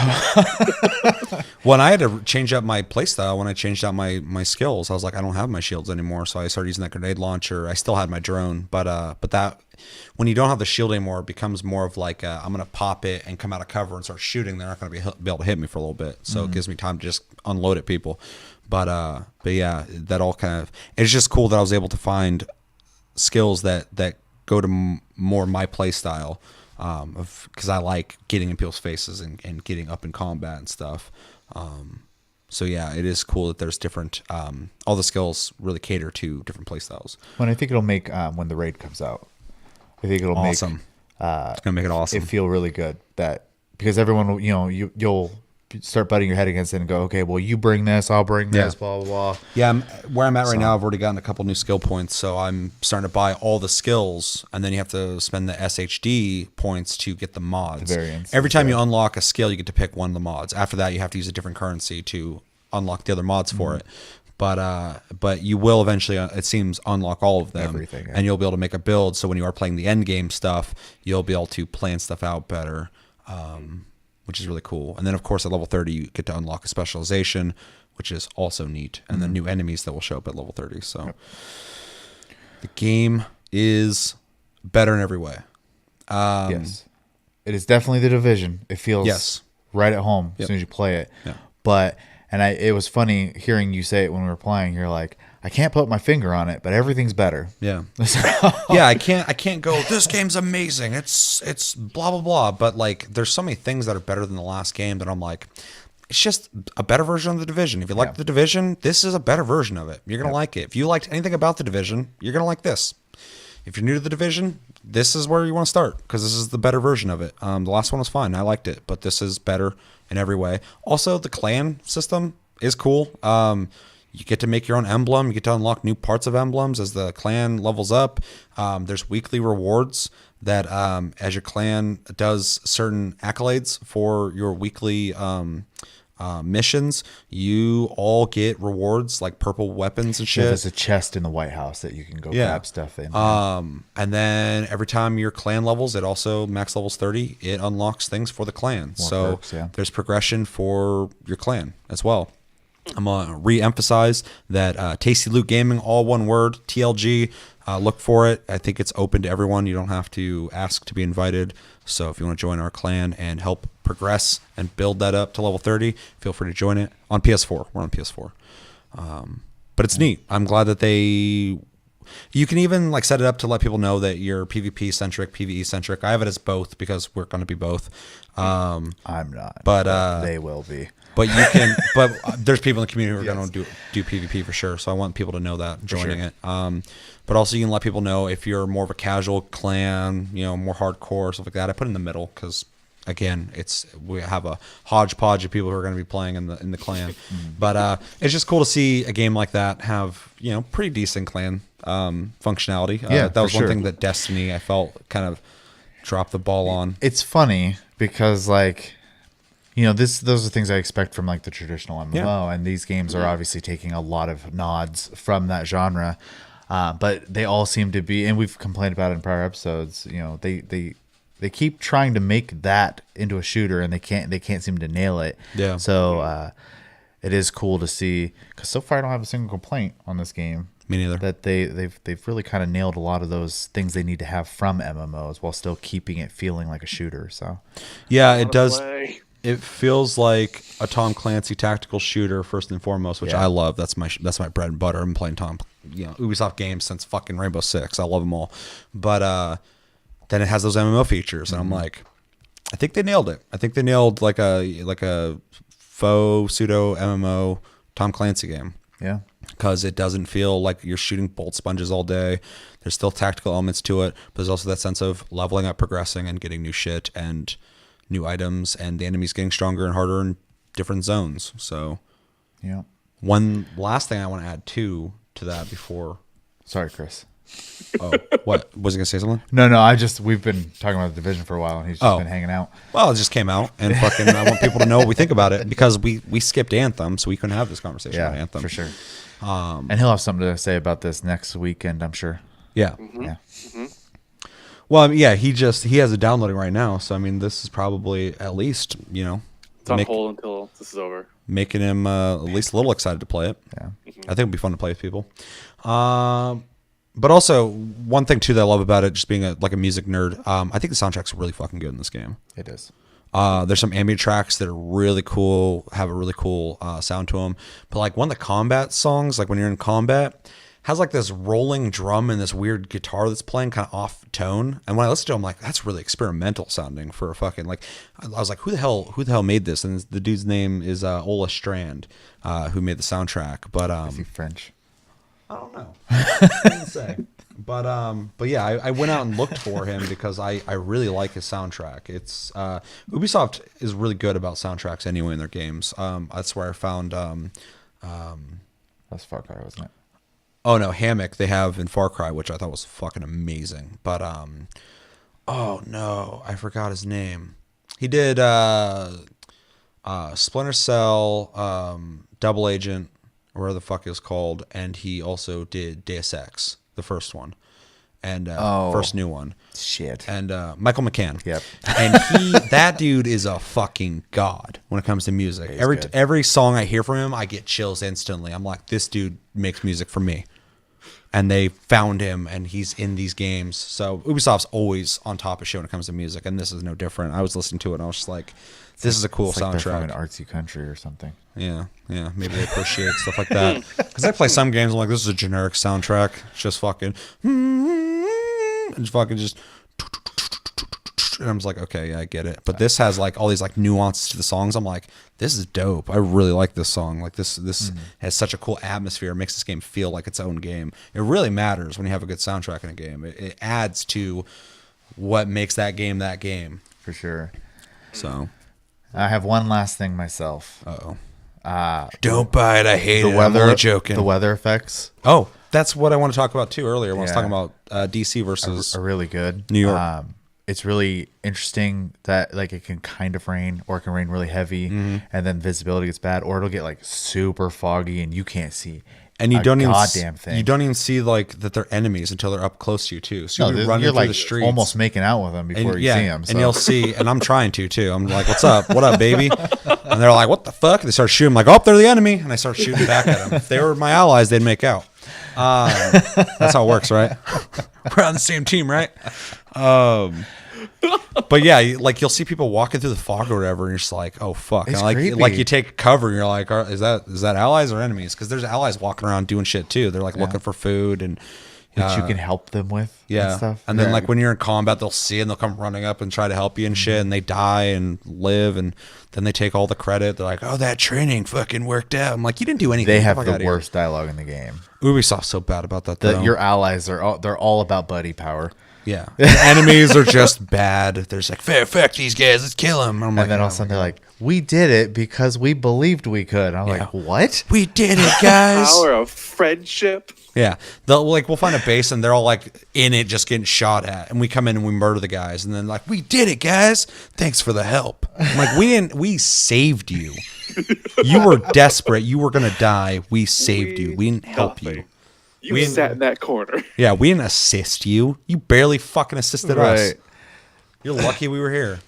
When I had to change up my playstyle, when I changed out my skills, I was like, I don't have my shields anymore, so I started using that grenade launcher. I still had my drone, but that when you don't have the shield anymore, it becomes more of like I'm gonna pop it and come out of cover and start shooting. They're not gonna be able to hit me for a little bit, so it gives me time to just unload at people. But yeah, that all kind of, it's just cool that I was able to find skills that go to more my play style, because I like getting in people's faces and getting up in combat and stuff. So yeah, it is cool that there's different, all the skills really cater to different play styles. When I think it'll make when the raid comes out, I think it'll Awesome. It's gonna make it awesome. it feel really good that because everyone will, you'll start butting your head against it and go, okay, well, you bring this, I'll bring this, blah blah blah. Yeah, where I'm at right now, I've already gotten a couple new skill points, so I'm starting to buy all the skills, and then you have to spend the SHD points to get the mods. The variants. Every time you unlock a skill, you get to pick one of the mods. After that, you have to use a different currency to unlock the other mods for it. But you will eventually, it seems, unlock all of them. Everything, yeah. And you'll be able to make a build, so when you are playing the end game stuff, you'll be able to plan stuff out better. Which is really cool. And then, of course, at level 30, you get to unlock a specialization, which is also neat. And then new enemies that will show up at level 30. So the game is better in every way. Yes. It is definitely the Division. It feels right at home as soon as you play it. Yeah. But it was funny hearing you say it when we were playing. You're like, I can't put my finger on it, but everything's better. Yeah. Yeah, I can't go, this game's amazing. It's blah blah blah. But like there's so many things that are better than the last game that I'm like, it's just a better version of the Division. If you like the Division, this is a better version of it. You're gonna like it. If you liked anything about the Division, you're gonna like this. If you're new to the Division, this is where you want to start because this is the better version of it. The last one was fine. I liked it, but this is better in every way. Also, the clan system is cool. You get to make your own emblem. You get to unlock new parts of emblems as the clan levels up. There's weekly rewards that as your clan does certain accolades for your weekly missions, you all get rewards like purple weapons and shit. There's a chest in the White House that you can go grab stuff in. And then every time your clan levels, it also max levels 30. It unlocks things for the clan. More perks, there's progression for your clan as well. I'm gonna re-emphasize that Tasty Loot Gaming, all one word, TLG. Look for it. I think it's open to everyone. You don't have to ask to be invited. So if you want to join our clan and help progress and build that up to level 30, feel free to join it on PS4. We're on PS4. But it's neat. I'm glad that you can even like set it up to let people know that you're PvP centric, PvE centric. I have it as both because we're going to be both. I'm not, but they will be. But you can. But there's people in the community who are going to do PvP for sure. So I want people to know that joining it. But also you can let people know if you're more of a casual clan, more hardcore stuff like that. I put it in the middle because again, we have a hodgepodge of people who are going to be playing in the clan. But it's just cool to see a game like that have pretty decent clan functionality. That was one thing that Destiny I felt kind of dropped the ball on. It's funny because like. Those are things I expect from like the traditional MMO, and these games are obviously taking a lot of nods from that genre. But they all seem to be, and we've complained about it in prior episodes. They keep trying to make that into a shooter, and they can't seem to nail it. Yeah. So it is cool to see because so far I don't have a single complaint on this game. Me neither. That they've really kind of nailed a lot of those things they need to have from MMOs while still keeping it feeling like a shooter. So yeah, it does. It feels like a Tom Clancy tactical shooter first and foremost, which I love. That's my bread and butter. I've been playing Ubisoft games since fucking Rainbow Six. I love them all. But then it has those MMO features, and I'm like, I think they nailed it. I think they nailed like a faux pseudo MMO Tom Clancy game. Yeah, because it doesn't feel like you're shooting bolt sponges all day. There's still tactical elements to it, but there's also that sense of leveling up, progressing, and getting new shit and new items, and the enemies getting stronger and harder in different zones. So yeah. One last thing I want to add to that before. Sorry, Chris. Oh, what? Was he gonna say something? No. We've been talking about the Division for a while, and he's just been hanging out. Well, it just came out, and fucking, I want people to know what we think about it because we skipped Anthem, so we couldn't have this conversation about Anthem for sure. And he'll have something to say about this next weekend, I'm sure. Yeah. Yeah. Well, he has it downloading right now, so I mean, this is probably at least it's on hold until this is over, making him at least a little excited to play it. Yeah, I think it'd be fun to play with people. But also one thing too that I love about it, just being a music nerd, I think the soundtrack's really fucking good in this game. It is. There's some ambient tracks that are really cool, have a really cool sound to them. But like one of the combat songs, like when you're in combat, has like this rolling drum and this weird guitar that's playing kind of off tone. And when I listen to it, I'm like, that's really experimental sounding for a fucking like. I was like, who the hell made this? And the dude's name is Ola Strand, who made the soundtrack. But is he French? I don't know. I didn't say. But yeah, I went out and looked for him because I really like his soundtrack. It's Ubisoft is really good about soundtracks anyway in their games. That's where I found that's Far Cry, wasn't it? Oh no, Hammock they have in Far Cry, which I thought was fucking amazing. But oh no, I forgot his name. He did Splinter Cell, Double Agent, or whatever the fuck it was called, and he also did Deus Ex, the first one, and first new one. Shit. And Michael McCann. Yep. And that dude is a fucking god when it comes to music. Every song I hear from him, I get chills instantly. I'm like, this dude makes music for me. and they found him, and he's in these games. So Ubisoft's always on top of shit when it comes to music, and this is no different. I was listening to it, and I was just like, this is a cool It's like they're from soundtrack. an artsy country or something. Yeah, maybe they appreciate stuff like that. Because I play some games, I'm like, this is a generic soundtrack. It's just fucking, and fucking just, and I'm just like, okay, yeah, I get it. But this has like all these like nuances to the songs. I'm like, this is dope. I really like this song. Like this has such a cool atmosphere. It makes this game feel like its own game. It really matters when you have a good soundtrack in a game. It adds to what makes that game that game. For sure. So, I have one last thing myself. don't buy it. I hate The it. weather, I'm only joking. the weather effects Oh, that's what I want to talk about too earlier when I was Yeah. talking about DC versus are really good. New York. It's really interesting that like it can kind of rain or it can rain really heavy and then visibility gets bad, or it'll get like super foggy and you can't see and you a don't even goddamn thing. You don't even see like that they're enemies until they're up close to you too. So you'll be running you're through like the streets, almost making out with them before you see them. and you'll see. And I'm trying to too. I'm like, "What's up? What up, baby?" And they're like, "What the fuck?" And they start shooting. I'm like, "Oh, they're the enemy," and I start shooting back at them. If they were my allies, they'd make out. That's how it works, right? We're on the same team, right? But yeah, like you'll see people walking through the fog or whatever, and you're just like, "Oh fuck!" It's And like, creepy. like you take cover, and you're like, "Is that allies or enemies?" Because there's allies walking around doing shit too. They're like looking for food and which you can help them with yeah. and stuff. And then Yeah. like when you're in combat, they'll see and they'll come running up and try to help you and shit, and they die and live, and then they take all the credit. They're like, "Oh, that training fucking worked out." I'm like, "You didn't do anything." they Get have fuck the outta here. worst dialogue in the game. Ubisoft's so bad about that. Though. Your allies they're all about buddy power. Yeah, the enemies are just bad. There's like, fuck these guys, let's kill them. I'm like, And then all of a sudden they're like, "We did it because we believed we could." I'm like, "What?" we did it, guys. Power of friendship. Yeah, we'll find a base and they're all like in it, just getting shot at, and we come in and we murder the guys, and then like, "We did it, guys. Thanks for the help." I'm like, we saved you. You were desperate. You were gonna die. We saved you. We didn't help you. Nothing. You sat in that corner. Yeah, we didn't assist you. You barely fucking assisted us. Right. You're lucky we were here.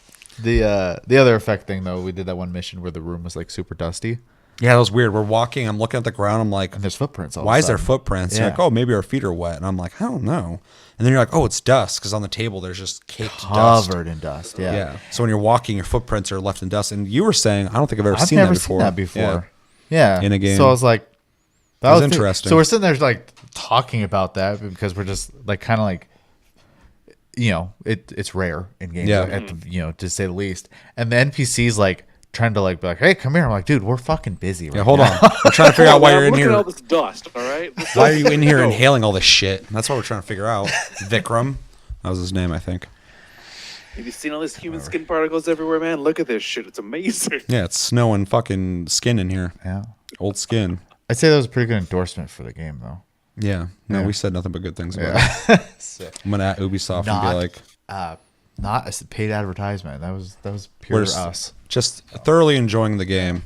The other effect thing though, we did that one mission where the room was like super dusty Yeah, that was weird. We're walking. I'm looking at the ground. I'm like, and there's footprints. why is there footprints? You're Yeah. like, oh, maybe our feet are wet. And I'm like, I don't know. And then you're like, oh, it's dust because on the table there's just caked dust. covered in dust? Yeah. Yeah. So when you're walking, your footprints are left in dust. And you were saying, I don't think I've ever I've seen never that before. seen that before. Yeah. Yeah. In a game. So I was like, that was was interesting. So we're sitting there like talking about that because we're just like kind of like, you know, it's rare in games, Yeah. at the, you know, to say the least. And the NPCs like trying to like be like, "Hey, come here." I'm like, "Dude, we're fucking busy." Right Yeah, hold now." on. We're trying to figure out why Man, you're in look at all here. this dust, all right? This Why are dust you in here go. inhaling all this shit? That's what we're trying to figure out. Vikram. That was his name, I think. Have you seen all these human skin particles everywhere, man? Look at this shit. It's amazing. Yeah, it's snow and fucking skin in here. Yeah. Old skin. I'd say that was a pretty good endorsement for the game, though. Yeah. No, Yeah. we said nothing but good things about it. I'm gonna at Ubisoft and be like, Not a paid advertisement. That was pure we're just, us. just thoroughly enjoying the game.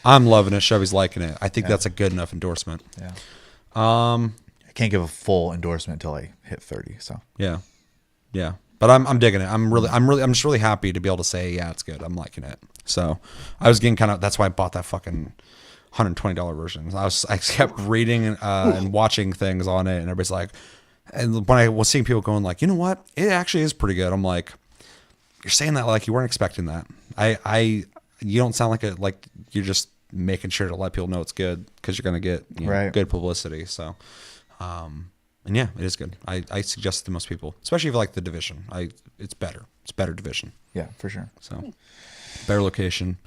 I'm loving it. Chevy's liking it. I think that's a good enough endorsement. Yeah. I can't give a full endorsement until I hit 30. So Yeah. Yeah. But I'm digging it. I'm just really happy to be able to say, yeah, it's good. I'm liking it. So I was getting that's why I bought that fucking $120 version. I kept reading and watching things on it, and everybody's like, and when I was seeing people going like, you know what, it actually is pretty good. I'm like, you're saying that like you weren't expecting that. You don't sound like you're just making sure to let people know it's good because you're gonna get Right. good publicity. So, and yeah, it is good. I suggest it to most people, especially if you like the Division. It's better. It's better Division. yeah, for sure. So better location,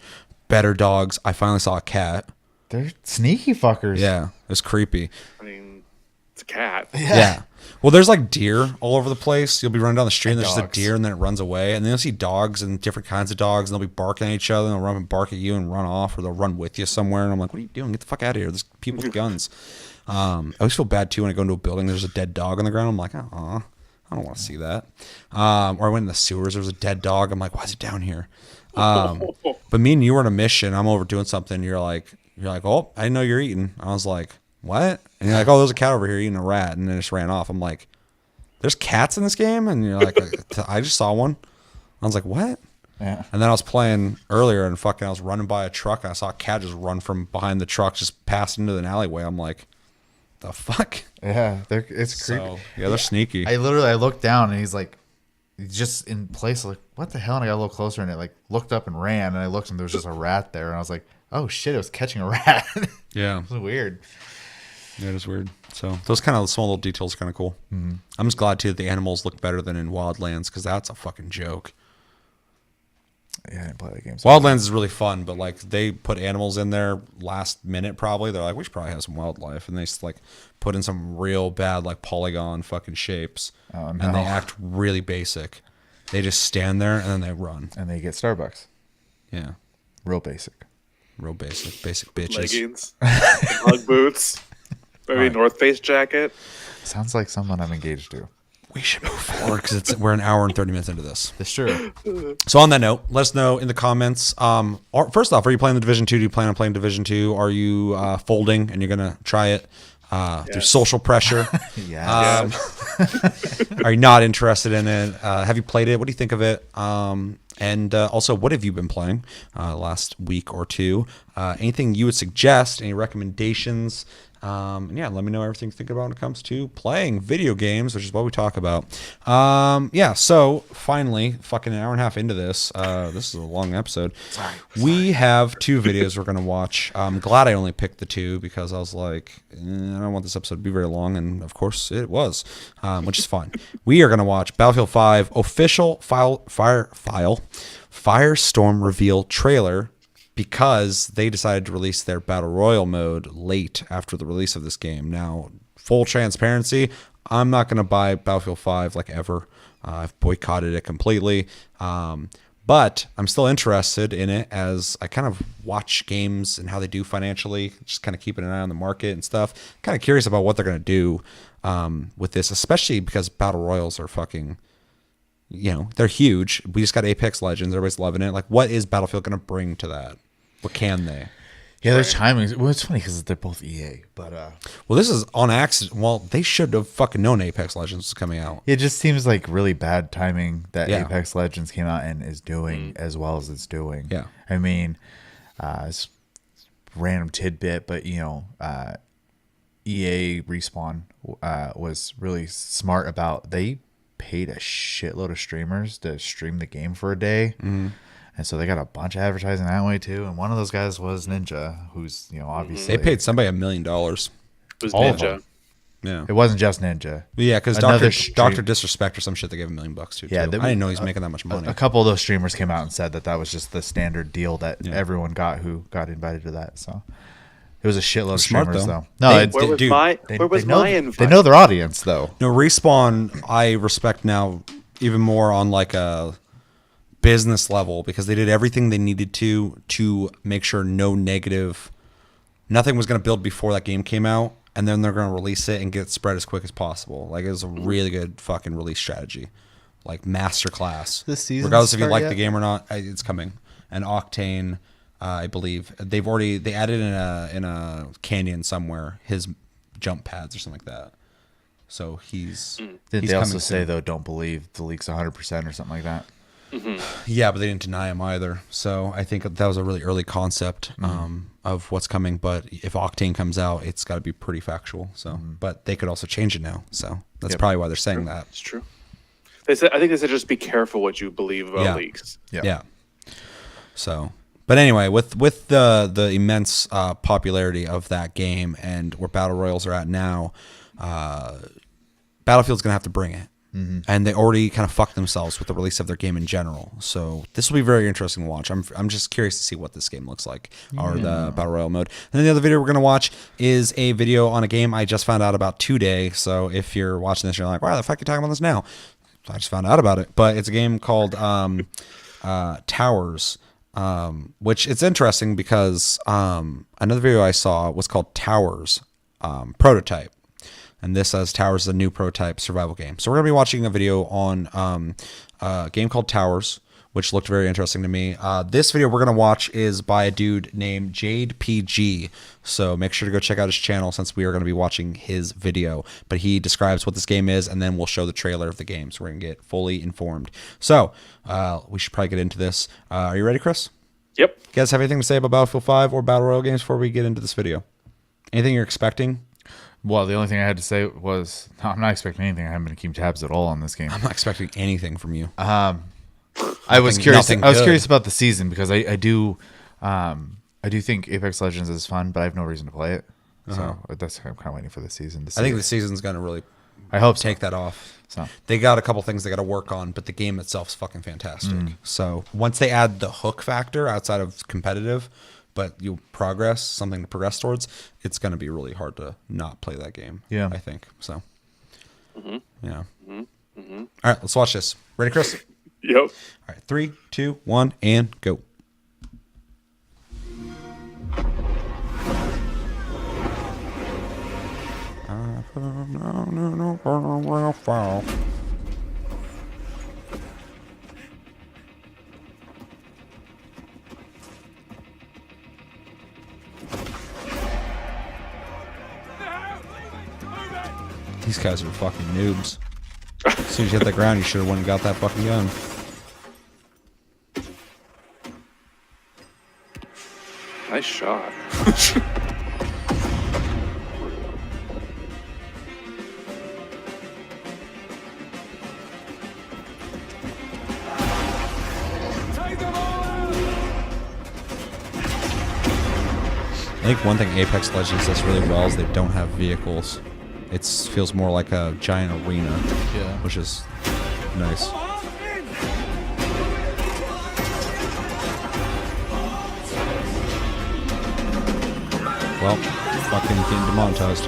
better dogs. I finally saw a cat. They're sneaky fuckers. Yeah, it was creepy. I mean, it's a cat. Yeah. Well, there's like deer all over the place. You'll be running down the street and there's just a dogs. deer and then it runs away. And then you'll see dogs and different kinds of dogs and they'll be barking at each other and they'll run and bark at you and run off, or they'll run with you somewhere. And I'm like, what are you doing? Get the fuck out of here. There's people with guns. I always feel bad too when I go into a building, there's a dead dog on the ground. I'm like, I don't want to see that. Or I went in the sewers, there was a dead dog. I'm like, why is it down here? But me and you were on a mission. I'm over doing something. You're like, oh, I didn't know you're eating. I was like, what? And you're like, oh, there's a cat over here eating a rat, and then it just ran off. I'm like, there's cats in this game? And you're like, I just saw one. I was like, what? Yeah. And then I was playing earlier, and fucking I was running by a truck, and I saw a cat just run from behind the truck, just pass into an alleyway. I'm like, the fuck? Yeah, it's creepy. So, yeah, they're sneaky. I looked down and he's like, just in place, like, what the hell? And I got a little closer and it like looked up and ran, and I looked and there was just a rat there, and I was like, oh shit, it was catching a rat. Yeah. It was weird. Yeah, it is weird. So those kind of small little details are kind of cool. Mm-hmm. I'm just glad too that the animals look better than in Wildlands, because that's a fucking joke. Yeah, I didn't play that game. Wildlands is really fun, but like they put animals in there last minute probably. They're like, we should probably have some wildlife, and they just like put in some real bad like polygon fucking shapes, and they act really basic. They just stand there and then they run, and they get Starbucks. Yeah, real basic bitches. Leggings, Ugg boots, maybe North Face jacket. Sounds like someone I'm engaged to. We should move forward because we're an hour and 30 minutes into this. That's true. So on that note, let us know in the comments. First off, are you playing the Division 2? Do you plan on playing Division 2? Are you folding and you're going to try it through social pressure? Yeah. Are you not interested in it? Have you played it? What do you think of it? And also, what have you been playing last week or two? Anything you would suggest? Any recommendations? Yeah, let me know everything you think about when it comes to playing video games, which is what we talk about. Yeah, so finally, fucking an hour and a half into this, this is a long episode. Sorry. We have 2 videos we're going to watch. I'm glad I only picked the 2 because I was like, I don't want this episode to be very long, and of course it was, which is fine. We are going to watch Battlefield 5 official Firestorm reveal trailer, because they decided to release their Battle Royale mode late after the release of this game. Now, full transparency, I'm not going to buy Battlefield 5 like ever. I've boycotted it completely. But I'm still interested in it as I kind of watch games and how they do financially, just kind of keeping an eye on the market and stuff. Kind of curious about what they're going to do with this, especially because Battle Royals are fucking... they're huge. We just got Apex Legends. Everybody's loving it. Like, what is Battlefield going to bring to that? What can they? Yeah, their timing. Well, it's funny because they're both EA, but well, this is on accident. Well, they should have fucking known Apex Legends was coming out. It just seems like really bad timing that Apex Legends came out and is doing as well as it's doing. Yeah, I mean, it's random tidbit, but EA Respawn was really smart about they paid a shitload of streamers to stream the game for a day. Mm-hmm. And so they got a bunch of advertising that way too. And one of those guys was Ninja, who's, obviously... They paid somebody $1 million. It was All Ninja. Yeah. It wasn't just Ninja. Yeah, because Dr. Disrespect or some shit, they gave $1 million too. Yeah, I didn't know he's making that much money. A couple of those streamers came out and said that was just the standard deal that everyone got who got invited to that. So it was a shitload of streamers, though. No, where was my invite? They know their audience, though. No, Respawn, I respect now even more on like a business level, because they did everything they needed to make sure nothing was going to build before that game came out, and then they're going to release it and get it spread as quick as possible. Like, it was a really good fucking release strategy, like masterclass. This season, regardless if you like the game or not, it's coming. And Octane, I believe they added in a canyon somewhere his jump pads or something like that. So he's. Did he's they coming also say soon. though, don't believe the leaks 100% or something like that? Mm-hmm. Yeah, but they didn't deny him either. So I think that was a really early concept of what's coming. But if Octane comes out, it's got to be pretty factual. So, but they could also change it now. So that's probably why they're saying that. It's true. I think they said just be careful what you believe about leaks. Yeah. So, but anyway, with the immense popularity of that game and where battle royals are at now, Battlefield's gonna have to bring it. Mm-hmm. And they already kind of fucked themselves with the release of their game in general. So this will be very interesting to watch. I'm just curious to see what this game looks like, or the Battle Royale mode. And then the other video we're going to watch is a video on a game I just found out about today. So if you're watching this, you're like, why the fuck are you talking about this now? I just found out about it. But it's a game called Towers, which it's interesting because another video I saw was called Towers Prototype. And this says Towers is a new prototype survival game. So we're going to be watching a video on a game called Towers, which looked very interesting to me. This video we're going to watch is by a dude named Jade PG. So make sure to go check out his channel since we are going to be watching his video. But he describes what this game is, and then we'll show the trailer of the game. So we're going to get fully informed. So we should probably get into this. Are you ready, Chris? Yep. You guys have anything to say about Battlefield 5 or Battle Royale games before we get into this video? Anything you're expecting? Well, the only thing I had to say was I'm not expecting anything. I haven't been keeping tabs at all on this game. I'm not expecting anything from you. I was curious. nothing I was good. curious about the season because I do think Apex Legends is fun, but I have no reason to play it. So that's I'm kind of waiting for the season to see. I think the season's going to really I hope so. take that off. So They got a couple things they got to work on, but the game itself's fucking fantastic. So once they add the hook factor outside of competitive, but you progress, something to progress towards, it's going to be really hard to not play that game. Yeah. I think so. Yeah. All right, let's watch this. Ready, Chris? Yep. All right, 3, 2, 1, and go. These guys are fucking noobs. As soon as you hit the ground, you should have went and got that fucking gun. Nice shot. I think one thing Apex Legends does really well is they don't have vehicles. It feels more like a giant arena, yeah. which is nice. Well, fucking getting demonetized.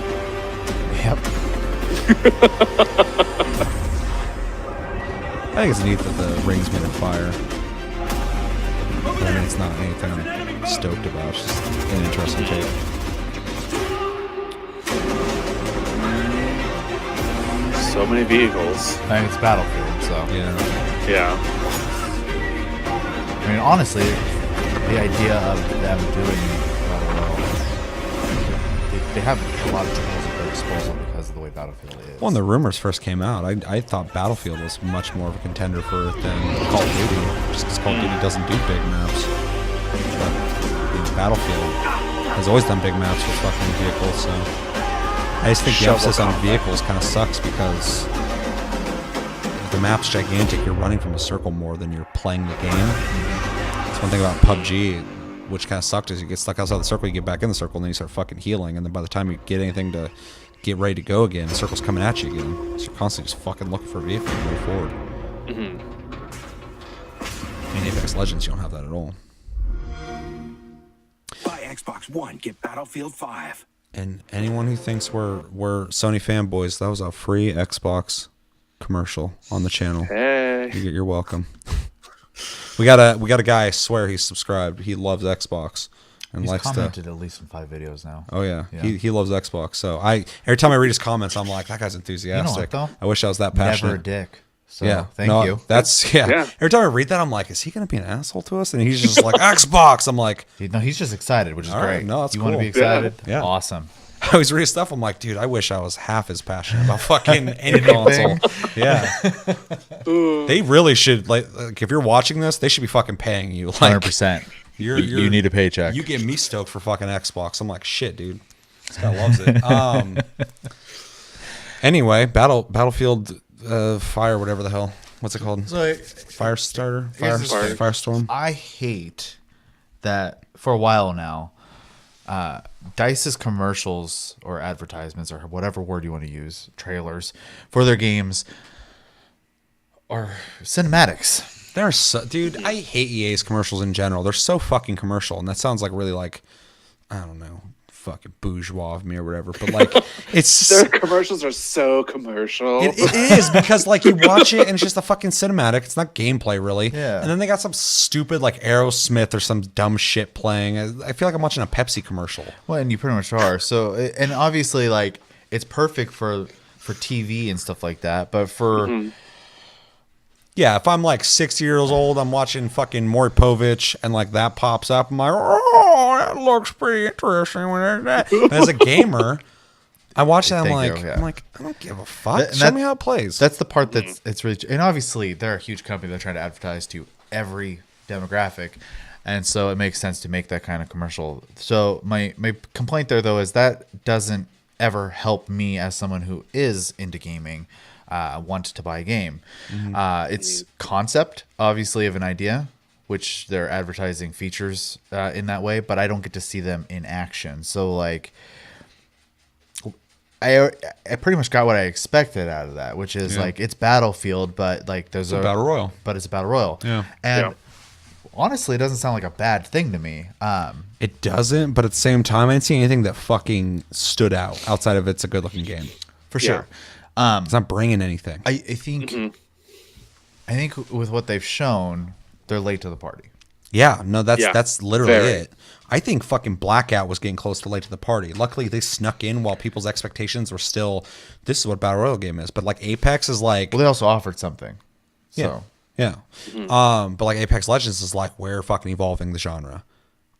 Yep. I think it's neat that the ring's made of fire. But I mean, it's not anything I'm stoked about. It's just an interesting take. So many vehicles. I think it's Battlefield, so Yeah. Yeah. I mean, honestly, the idea of them doing they have a lot of tools at their disposal because of the way Battlefield is. When the rumors first came out, I thought Battlefield was much more of a contender for it than Call of Duty, just because Call of Duty doesn't do big maps. But Battlefield has always done big maps with fucking vehicles, so I just think the Shovel emphasis on combat. vehicles kind of sucks because if the map's gigantic, you're running from a circle more than you're playing the game. That's one thing about PUBG, which kind of sucked, is you get stuck outside the circle, you get back in the circle, and then you start fucking healing, and then by the time you get anything to get ready to go again, the circle's coming at you again. So you're constantly just fucking looking for a vehicle to move forward. In Apex Legends, you don't have that at all. Buy Xbox One, get Battlefield 5. And anyone who thinks we're Sony fanboys, that was a free Xbox commercial on the channel. Hey. You're welcome. We got a guy, I swear he's subscribed. He loves Xbox and He's likes commented to. at least in 5 videos now. Oh yeah, Yeah. He loves Xbox. So every time I read his comments, I'm like, that guy's enthusiastic. though? I wish I was that passionate. Never a dick. So Yeah, thank no, you. That's yeah. Yeah. Every time I read that, I'm like, is he gonna be an asshole to us? And he's just like Xbox. I'm like, No, he's just excited, which is All right, great. no, that's you want to cool. be excited? Yeah. Awesome. I always read his stuff. I'm like, dude, I wish I was half as passionate about fucking any console. Yeah, they really should like if you're watching this, they should be fucking paying you. Like, 100%. you're- You need a paycheck. You get me stoked for fucking Xbox. I'm like, shit, dude. This guy loves it. Anyway, Battlefield Fire, whatever the hell. What's it called? So Firestarter? Here's the thing. Firestorm? I hate that for a while now, DICE's commercials or advertisements or whatever word you want to use, trailers for their games are cinematics. They're so, dude, I hate EA's commercials in general. They're so fucking commercial, and that sounds like really like, I don't know, fucking bourgeois of me or whatever. But like, it's Their commercials are so commercial. it is because like you watch it and it's just a fucking cinematic. It's not gameplay really. Yeah. And then they got some stupid like Aerosmith or some dumb shit playing. I feel like I'm watching a Pepsi commercial. Well, and you pretty much are. So, and obviously, like, it's perfect for TV and stuff like that. But for Yeah, if I'm like 60 years old, I'm watching fucking Maury Povich and like that pops up. I'm like, oh, that looks pretty interesting. When there's that. And as a gamer, I watch that. Thank you, yeah. I'm like, I don't give a fuck. That- and Show that- me how it plays. that's the part that's it's really, and obviously they're a huge company. They're trying to advertise to every demographic, and so it makes sense to make that kind of commercial. So my complaint there though is that doesn't ever help me as someone who is into gaming want to buy a game. It's concept, obviously, of an idea, which they're advertising features in that way, but I don't get to see them in action. So like, I pretty much got what I expected out of that, which is like it's Battlefield, but like there's a battle royal. But it's a battle royal. Yeah. And honestly, it doesn't sound like a bad thing to me. It doesn't, but at the same time, I didn't see anything that fucking stood out outside of it's a good looking game. For sure. It's not bringing anything. I think with what they've shown, they're late to the party. Yeah, no, that's literally Very. it. I think fucking Blackout was getting close to late to the party. Luckily, they snuck in while people's expectations were still, this is what Battle Royale game is. But like Apex is like, Well, they also offered something. So yeah. But like Apex Legends is like, we're fucking evolving the genre.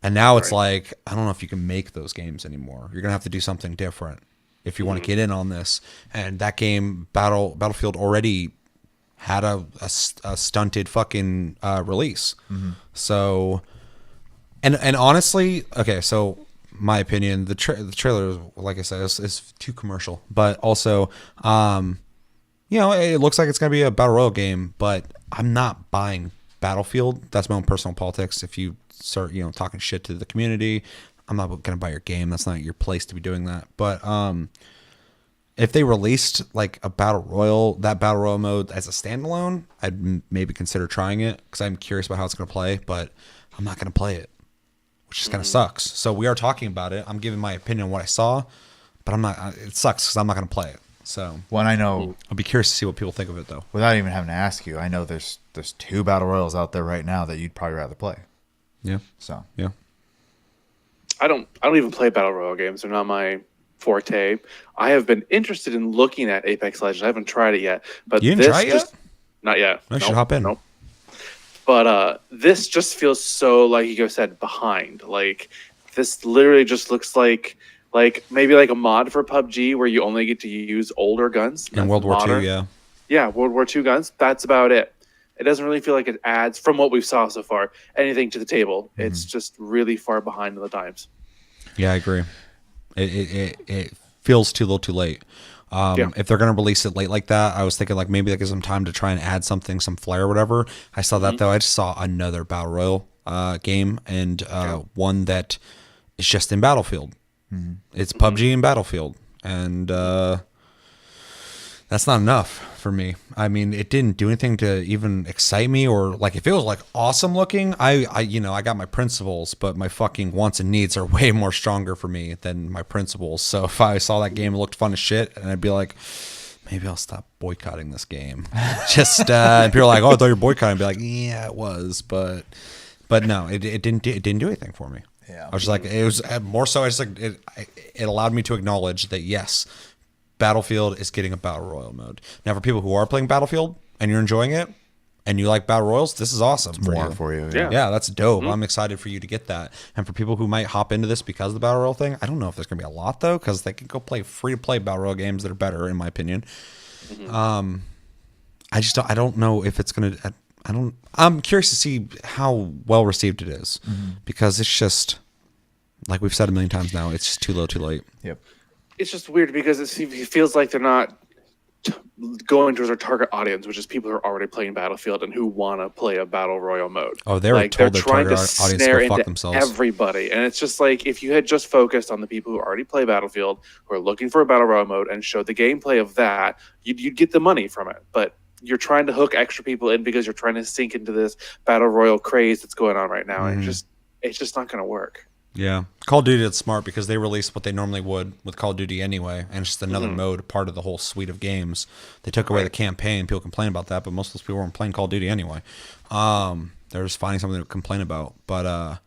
And now it's like, I don't know if you can make those games anymore. You're going to have to do something different if you want to get in on this. And that game, Battlefield, already had a stunted fucking release. So, and honestly, okay, so my opinion, the trailer, like I said, is too commercial. But also, you know, it looks like it's going to be a Battle Royale game, but I'm not buying Battlefield. That's my own personal politics. If you start, you know, talking shit to the community, I'm not going to buy your game. That's not your place to be doing that. But if they released like a Battle Royale, that Battle Royale mode as a standalone, I'd maybe consider trying it because I'm curious about how it's going to play, but I'm not going to play it, which just kind of sucks. So we are talking about it. I'm giving my opinion on what I saw, but I'm not, it sucks because I'm not going to play it. So when I know, I'll be curious to see what people think of it though. without even having to ask you, I know there's 2 battle royals out there right now that you'd probably rather play. Yeah. So Yeah. I don't even play battle royale games. They're not my forte. I have been interested in looking at Apex Legends. I haven't tried it yet, but You didn't this try it just yet? not yet. I should hop in. Nope. But this just feels so, like you guys said, behind. Like this literally just looks like maybe like a mod for PUBG where you only get to use older guns. In World War modern. II, yeah. Yeah, World War II guns. That's about it. It doesn't really feel like it adds, from what we've saw so far, anything to the table. It's just really far behind in the times. Yeah, I agree. It feels too little too late. If they're going to release it late like that, I was thinking like maybe that gives them time to try and add something, some flair or whatever. I saw that though. I just saw another Battle Royale game and one that is just in Battlefield. It's PUBG and Battlefield. And that's not enough for me. I mean, it didn't do anything to even excite me or like if it was like awesome looking, I you know, I got my principles, but my fucking wants and needs are way more stronger for me than my principles. So if I saw that game, it looked fun as shit, and I'd be like, maybe I'll stop boycotting this game. Just and people are like, oh, I thought you were boycotting. I'd be like, yeah, it was, but no, it didn't do anything for me. Yeah. I was just like, it was more so. I just like it allowed me to acknowledge that yes, Battlefield is getting a battle royale mode. Now, for people who are playing Battlefield and you're enjoying it and you like battle royals, this is awesome. more for you. Yeah. Yeah, that's dope. I'm excited for you to get that. And for people who might hop into this because of the battle royale thing, I don't know if there's gonna be a lot though, because they can go play free to play battle royale games that are better, in my opinion. I just don't know if it's gonna. I'm curious to see how well received it is, because it's just like we've said a million times now. It's just too low, too late. Yep. It's just weird because it feels like they're not going towards their target audience, which is people who are already playing Battlefield and who want to play a battle royale mode. Oh, they were like, told they're their trying to target audience to snare go fuck into themselves. everybody, and it's just like if you had just focused on the people who already play Battlefield, who are looking for a battle royale mode, and showed the gameplay of that, you'd get the money from it. But you're trying to hook extra people in because you're trying to sink into this battle royale craze that's going on right now, and it's just not going to work. Yeah. Call of Duty did smart because they released what they normally would with Call of Duty anyway, and it's just another mode, part of the whole suite of games. They took away the campaign. People complain about that, but most of those people weren't playing Call of Duty anyway. They're just finding something to complain about. But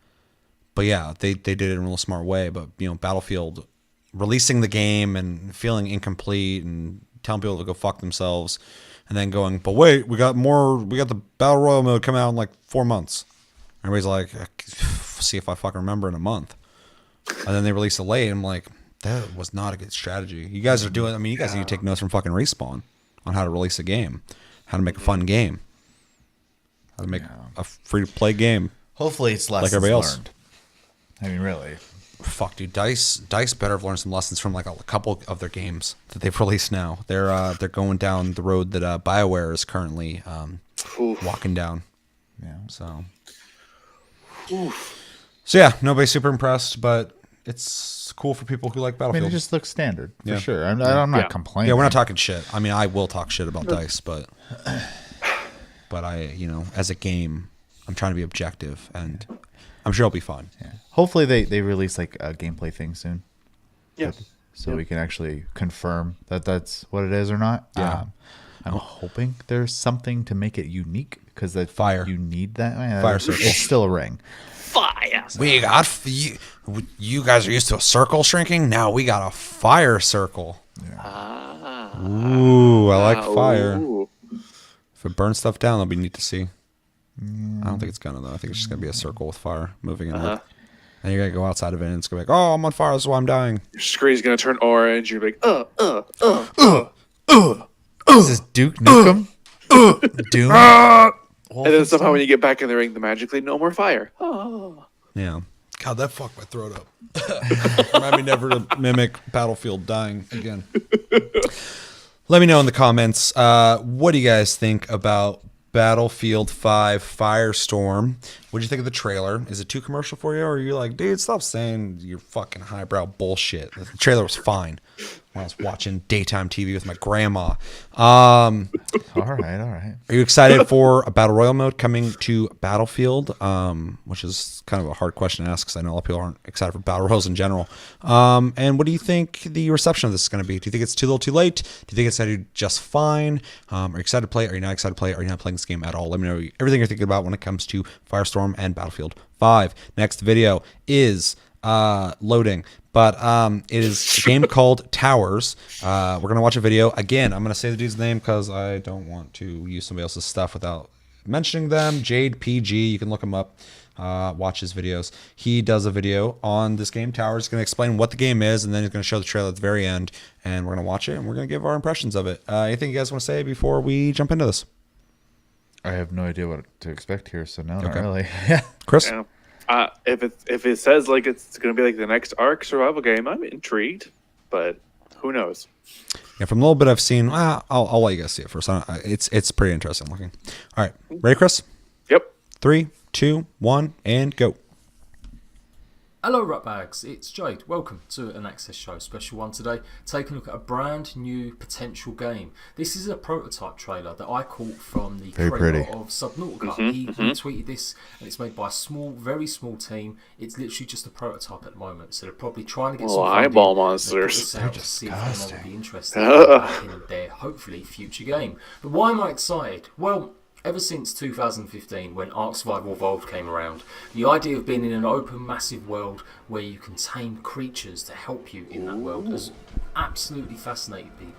yeah, they did it in a real smart way. But, you know, Battlefield releasing the game and feeling incomplete and telling people to go fuck themselves, and then going, but wait, we got the Battle Royale mode coming out in like 4 months. Everybody's like, see if I fucking remember in a month. And then they release it late. And I'm like, that was not a good strategy. You guys are doing, I mean, you guys need to take notes from fucking Respawn on how to release a game, how to make a fun game, how to make a free to play game. Hopefully it's lessons Like everybody else. learned. I mean, really. fuck, dude, Dice better have learned some lessons from like a couple of their games that they've released now. They're going down the road that BioWare is currently walking down. Yeah. So yeah, nobody's super impressed, but it's cool for people who like I Battlefield. mean, it just looks standard for Yeah. sure. I'm not complaining. Yeah, we're not talking shit. I mean, I will talk shit about Dice, but I, as a game, I'm trying to be objective, and I'm sure it'll be fun. Yeah. Hopefully they release like a gameplay thing soon. Yeah. So we can actually confirm that that's what it is or not. Yeah. I'm hoping there's something to make it unique because that Fire. You need that. Fire circle. It's still a ring. Fire. We got you guys are used to a circle shrinking. Now we got a fire circle. Ooh, I like fire. Ooh. If it burns stuff down, that'll be neat to see. I don't think it's gonna though. I think it's just gonna be a circle with fire moving in it. And you're gonna go outside of it, and it's gonna be like, oh, I'm on fire. This is why I'm dying. Your screen's gonna turn orange. You're like, Is this Duke Nukem? Doom? and then somehow when you get back in the ring, magically no more fire. Oh. Yeah. God, that fucked my throat up. Remind me never to mimic Battlefield dying again. Let me know in the comments. What do you guys think about Battlefield 5 Firestorm? What do you think of the trailer? Is it too commercial for you? Or are you like, dude, stop saying your fucking highbrow bullshit? The trailer was fine when I was watching daytime TV with my grandma. All right. Are you excited for a Battle Royale mode coming to Battlefield? Which is kind of a hard question to ask because I know a lot of people aren't excited for Battle Royales in general. And what do you think the reception of this is going to be? Do you think it's too little too late? Do you think it's going to do just fine? Are you excited to play it? Are you not excited to play it? Are you not playing this game at all? Let me know everything you're thinking about when it comes to Firestorm and Battlefield 5. Next video is loading. But it is a game called Towers. We're going to watch a video. Again, I'm going to say the dude's name because I don't want to use somebody else's stuff without mentioning them. Jade PG. You can look him up. Watch his videos. He does a video on this game, Towers. He's going to explain what the game is, and then he's going to show the trailer at the very end. And we're going to watch it, and we're going to give our impressions of it. Anything you guys want to say before we jump into this? I have no idea what to expect here, so no, not Okay. really. Yeah. Chris? Yeah. If it says like it's going to be like the next Ark survival game, I'm intrigued, but who knows? Yeah, from the little bit I've seen, I'll let you guys see it first. It's pretty interesting looking. All right, ready, Chris? Yep. 3, 2, 1, and go. Hello Rutbags, it's Jade. Welcome to an Access Show special one today, taking a look at a brand new potential game. This is a prototype trailer that I caught from the Very creator pretty. of Subnautica. He tweeted this, and it's made by a very small team. It's literally just a prototype at the moment, so they're probably trying to get some funding. Eyeball They put monsters. this out to see if anyone would be interested in their hopefully future game. But why am I excited? Well, ever since 2015, when Ark Survival Evolved came around, the idea of being in an open, massive world where you can tame creatures to help you in that world has absolutely fascinated people.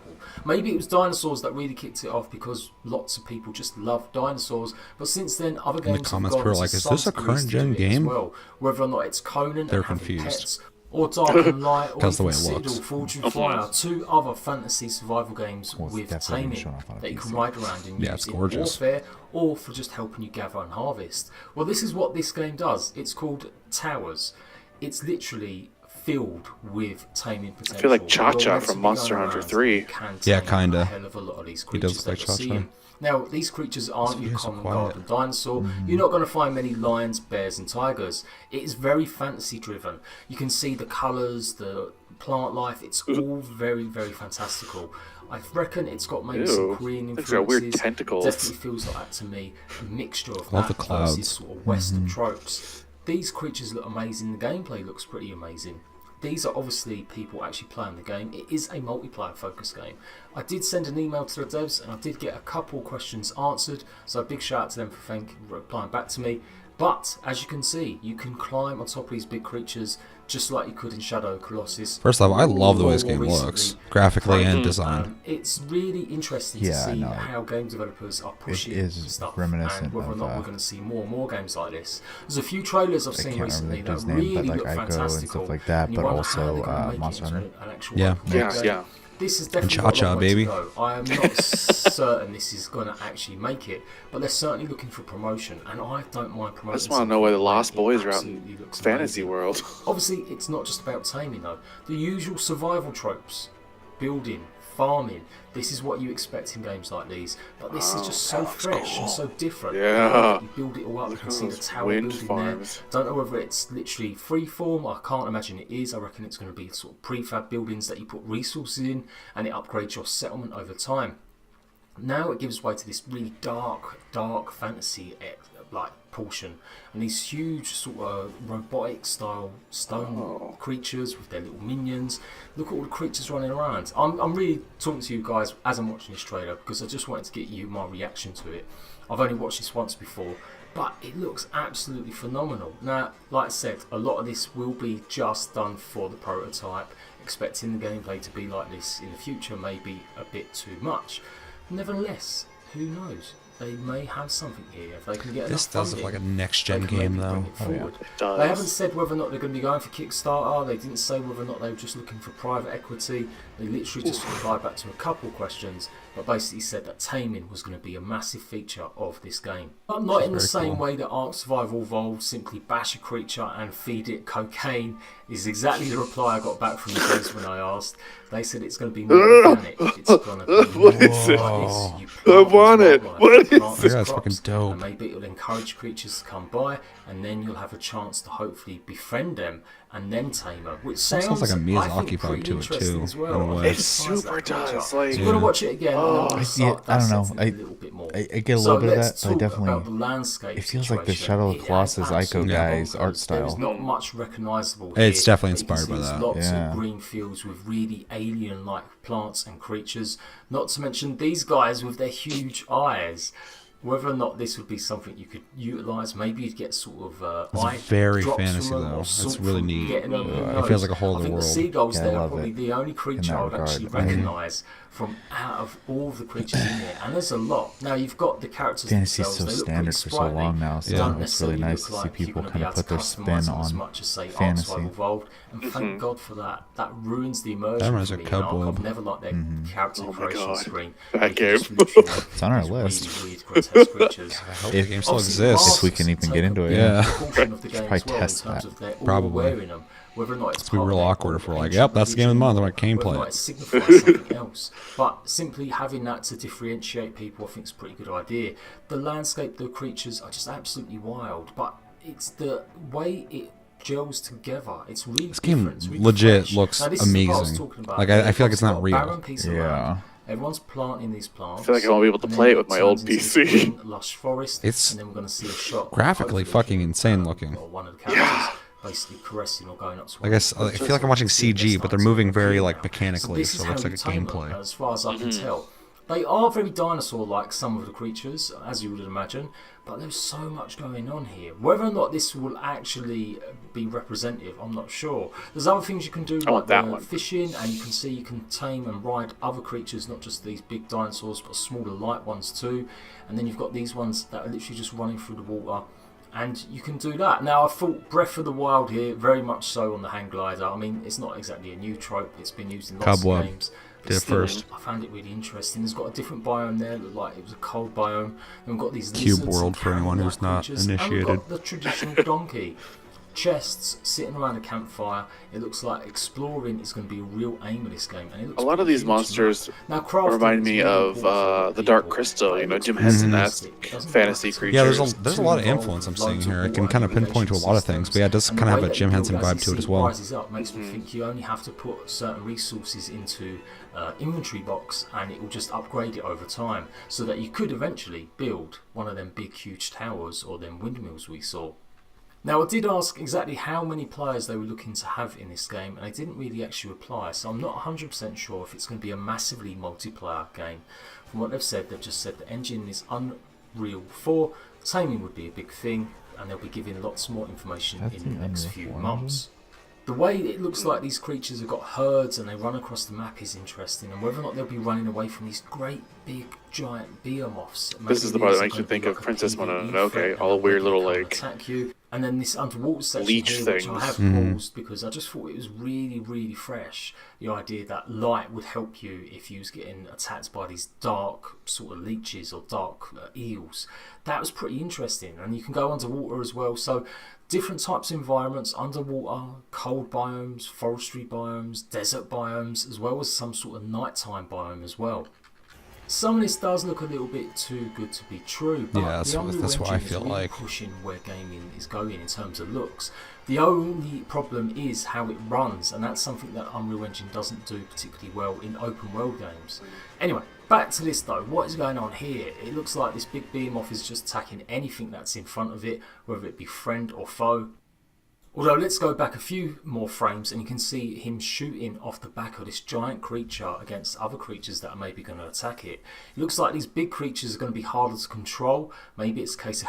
Maybe it was dinosaurs that really kicked it off because lots of people just love dinosaurs, but since then other games have comments, gone people are to like, is some this a degrees current to gen do it as game? well. Whether or not it's Conan They're and having confused. pets, or Dark and Light, or That's the even way it Citadel, looks. Forge and Fire, two other fantasy survival games Well, it's with definitely taming shown off on a that you can PC. ride around and Yeah, use it's in gorgeous. warfare, or for just helping you gather and harvest. Well, this is what this game does. It's called Towers. It's literally filled with taming potential. I feel like Cha-Cha You're meant to from be Monster going Hunter around 3. and you can Yeah, tame kinda. a hell of a lot of these He does creatures look like that you're Cha-Cha. seeing. Now, these creatures aren't your You're so common quiet. garden dinosaur. You're not going to find many lions, bears, and tigers. It is very fantasy driven. You can see the colours, the plant life. It's all very, very fantastical. I reckon it's got maybe some Ew. Korean It's influences. got weird tentacles. Definitely feels like that to me. A mixture of Love that the clouds. versus sort of Western tropes. These creatures look amazing. The gameplay looks pretty amazing. These are obviously people actually playing the game. It is a multiplayer focused game. I did send an email to the devs and I did get a couple questions answered, so a big shout out to them for replying back to me. But as you can see, you can climb on top of these big creatures just like you could in Shadow Colossus. First off, I love the way this Or game recently, looks, graphically and designed. It's really interesting to Yeah, I see know. how game developers are pushing is stuff reminiscent and whether or of, not we're going to see more and more games like this. There's a few trailers I've I seen can't recently remember that the dude's name, really but look like Ico and fantastical. stuff like that, and you but wonder how also they're gonna make it Monster into Hunter. an actual Yeah. game. Yeah. this is definitely And got a Cha-Cha, long way baby. to go. I am not certain this is going to actually make it, but they're certainly looking for promotion, and I don't mind promoting. I just want to know where the Lost Boys are out in Absolutely looks fantasy amazing. world. Obviously, it's not just about taming though. The usual survival tropes, building, farming. This is what you expect in games like these, but this is just so fresh and so different. Yeah. You build it all up. You can see the those tower wind building farms. there. Don't know whether it's literally freeform. I can't imagine it is. I reckon it's going to be sort of prefab buildings that you put resources in, and it upgrades your settlement over time. Now it gives way to this really dark fantasy like portion, and these huge sort of robotic style stone creatures with their little minions. Look at all the creatures running around. I'm really talking to you guys as I'm watching this trailer because I just wanted to get you my reaction to it. I've only watched this once before, but it looks absolutely phenomenal. Now, like I said, a lot of this will be just done for the prototype. Expecting the gameplay to be like this in the future may be a bit too much. Nevertheless, who knows? They may have something here if they can get This enough does look like a funding, next-gen they can game, maybe bring though. it forward. It does. They haven't said whether or not they're going to be going for Kickstarter. They didn't say whether or not they were just looking for private equity. They literally just replied back to a couple questions, but basically said that taming was going to be a massive feature of this game. But not in the very same cool. way that Ark Survival Evolved simply bash a creature and feed it cocaine is exactly the reply I got back from the guys when I asked. They said it's going to be more organic. It's going to be more What is it? like this. You I plant want these it. wildlife, What you is plant it? these Yeah, it's crops, fucking dope. and maybe it'll encourage creatures to come by, and then you'll have a chance to hopefully befriend them and then tame them, which sounds sounds like a I Miyazaki think, vibe pretty to it, interesting too, as well. in a I'm way. It surprised super that creature. does. So Like, we're gonna watch it again. Oh. And then I don't know. a little bit more. I get a So little bit of let's that, but I talk definitely. about the landscape It feels like the situation. Shadow of It has Colossus Ico absolutely guy's bonkers. art There is style. not much recognisable. It's here. definitely You can inspired see by there's that. Lots Yeah. of green fields with really alien-like plants and creatures. Not to mention these guys with their huge eyes. Whether or not this would be something you could utilise, maybe you'd get sort of eye very drops fantasy, from them though. or It's salt really from neat. getting them, who It feels knows? like a whole I other think world. the seagulls Yeah, I there are love probably it the only creature that I would regard. actually I mean- recognise from out of all the creatures in there, and there's a lot. Now you've got the characters Fantasy's themselves. so They look standard pretty for so sprightly. long now, so They don't it's really necessarily nice look to see like you're people gonna kind be of able put to their customise spin them as on much as say Ark fantasy. Survival Evolved, and thank God for that. That ruins the immersion. reminds for me me of in Ark. Cobweb. I've never liked their character Oh my creation God. screen. That They can game. just literally make It's on our these list. Really weird, grotesque creatures. I hope the game still Obviously, exists. If we can even get into it. Yeah. Portion of the game probably as well, test in terms that. of they're all Probably. wearing them. Whether or not it's be part of real their awkward if we're like, ancient yep, that's the game of the month, I'm like, religion, can't whether or play not it. it signifies something else. But simply having that to differentiate people, I think, is a pretty good idea. The landscape, the creatures are just absolutely wild, but it's the way it gels together. It's really This game different. It's really legit fresh. looks Now, this is the part I was amazing. talking about. Like, I feel like it's You've not got a real. barren piece of Yeah. land. Everyone's planting these plants. I feel like I won't be able to and play then it with my old turns into this PC. green, lush forest. It's and then we're going to see a shot. of graphically hopefully, fucking insane looking. or one of the characters basically caressing or going up to. I guess I feel like I'm watching CG, but they're moving very like mechanically, so it looks like a gameplay. As far as I can tell, they are very dinosaur-like. Some of the creatures, as you would imagine, but there's so much going on here. Whether or not this will actually be representative, I'm not sure. There's other things you can do, I want like that the one. fishing, and you can see you can tame and ride other creatures, not just these big dinosaurs, but smaller, light ones too. And then you've got these ones that are literally just running through the water. And you can do that. Now, I thought Breath of the Wild here, very much so on the hang glider. I mean, it's not exactly a new trope. It's been used in lots Cobweb of games. But did it still, first. I found it really interesting. It's got a different biome there. Looked like it was a cold biome. And we've got these Cube lizards world and for anyone who's camel-like not creatures. And initiated. we've got the traditional donkey. Chests sitting around a campfire. It looks like exploring is going to be a real aim of this game. And it looks A lot of pretty these huge. monsters Now, crafting remind is me really of important for the Dark people, Crystal, but you it know, looks Jim really Henson-esque realistic. It doesn't fantasy look creatures. Yeah, too there's a lot of involved influence I'm with seeing loads here. of It can water kind of pinpoint to a lot of systems. things, but yeah, it does And kind the of have way a that Jim you Henson build vibe to it as as it well. rises up makes me think you only have to put certain resources into inventory box, and it will just upgrade it over time, so that you could eventually build one of them big, huge towers or them windmills we saw. Now, I did ask exactly how many players they were looking to have in this game, and they didn't really actually reply, so I'm not 100% sure if it's going to be a massively multiplayer game. From what they've just said the engine is Unreal 4, taming would be a big thing, and they'll be giving lots more information That's in the the next Unreal few 4 months. The way it looks like these creatures have got herds and they run across the map is interesting, and whether or not they'll be running away from these great big giant behemoths. This is the part that makes you think of Princess Mononoke, all the weird little, like, attack you. And then this underwater section Leech here, which I have things. paused because I just thought it was really, really fresh. The idea that light would help you if you was getting attacked by these dark sort of leeches or dark eels. That was pretty interesting. And you can go underwater as well. So different types of environments, underwater, cold biomes, forestry biomes, desert biomes, as well as some sort of nighttime biome as well. Some of this does look a little bit too good to be true, but Yeah, the Unreal that's what I Engine feel is really like. pushing where gaming is going in terms of looks. The only problem is how it runs, and that's something that Unreal Engine doesn't do particularly well in open world games. Anyway, back to this though. What is going on here? It looks like this big behemoth is just attacking anything that's in front of it, whether it be friend or foe. Although, let's go back a few more frames and you can see him shooting off the back of this giant creature against other creatures that are maybe going to attack it. It looks like these big creatures are going to be harder to control. Maybe it's a case of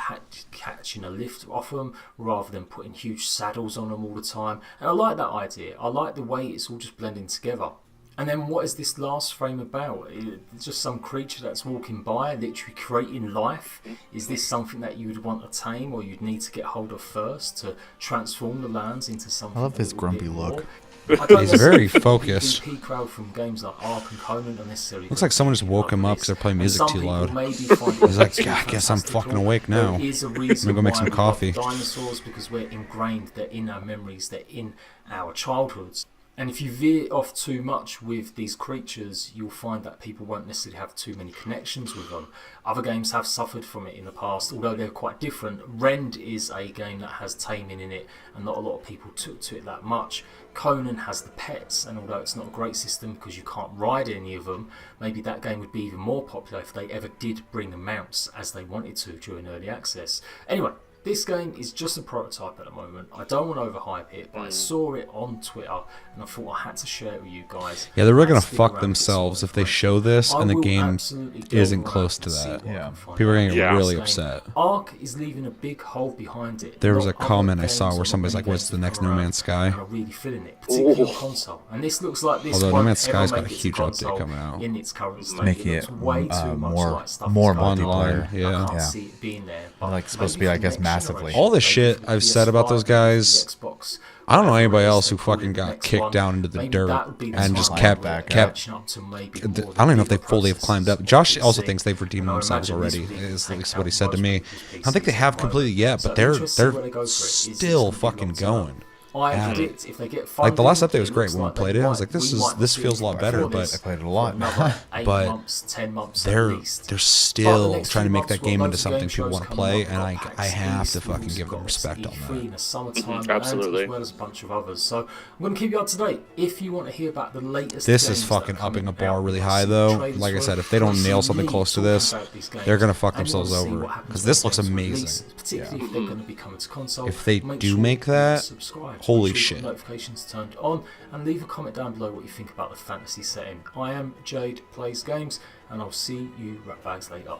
catching a lift off them rather than putting huge saddles on them all the time. And I like that idea. I like the way it's all just blending together. And then what is this last frame about? It's just some creature that's walking by, literally creating life. Is this something that you would want to tame or you'd need to get hold of first to transform the lands into something? I love his a little bit grumpy more? look. I don't He's very necessarily think focused. the PvP crowd from games like Ark and Conan are necessarily. Looks like someone just woke him up because they're playing music And too some people loud. maybe find it He's like, too "Yeah, I guess I'm fucking fantastical." awake now. There is a reason I'm gonna go make why some we love coffee." dinosaurs, because we're ingrained. They're in our memories. They're in our childhoods. And if you veer off too much with these creatures, you'll find that people won't necessarily have too many connections with them. Other games have suffered from it in the past, although they're quite different. Rend is a game that has taming in it, and not a lot of people took to it that much. Conan has the pets, and although it's not a great system because you can't ride any of them, maybe that game would be even more popular if they ever did bring the mounts as they wanted to during early access. Anyway, this game is just a prototype at the moment. I don't want to overhype it, but I saw it on Twitter and I thought I had to share it with you guys. Yeah, they're really gonna And stick fuck around themselves for if they some show this I and the will game absolutely go isn't around close to and see that. what I Yeah. can find People are out. gonna get Yeah. really This upset. game, Ark is leaving a big hole behind it. There was Not a comment other I saw games where or somebody's many like, "What's games the that next come No around Man's Sky?" and are really feeling it, particularly on console. And this looks like this Although No won't Man's ever Sky's got make a it to huge update console coming out. in its current state. Making looks it way too much more- like stuff more that's going multiplayer, on. yeah. I can't Yeah. see it being there. But Like, supposed to maybe be, I for guess, next massively. generation, All the maybe shit for the I've said about PS5, those maybe for the guys, Xbox, I don't know whatever anybody it is else they who call fucking it, got next kicked one. down into the Maybe dirt that would be the and time just where kept they're kept. catching up to maybe I more don't even know if they bigger fully have climbed up. processes Josh that also we thinks see. they've redeemed And I themselves imagine this already. would Is at impact least what he out said to most me. people's I don't think they PCs have at the completely moment. yet, So but they're interesting where they go for it. It's still gonna be fucking long term. going. I at it. predict if they get Like the last funding, update was it great looks when we like they played it. I was might- like, this we is might this see feels a lot better, before but this I played it a lot. for another 8 But months, 10 months they're at least. they're But the still next trying to few make months that we've game got into loads of something game people shows want to coming play, up. and We've got I PAX have East, to we've fucking also give them got respect on E3 that. in the summertime, Absolutely. and as well as a bunch of others. So I'm going to keep you up to date. If you want to hear about the latest, This games is that are fucking coming upping a bar out, really you'll high see though. trailers Like I for said, it. if they don't You'll nail see something me close to talking this, about these games, they're gonna fuck and you'll themselves see over. what happens 'Cause when this looks games amazing. release, particularly if they're going to be coming to console. If they Make do sure make you that, subscribe. Make holy sure you've got shit. notifications turned on, and leave a comment down below what you think about the fantasy setting. I am Jade Plays Games, and I'll see you ratbags later.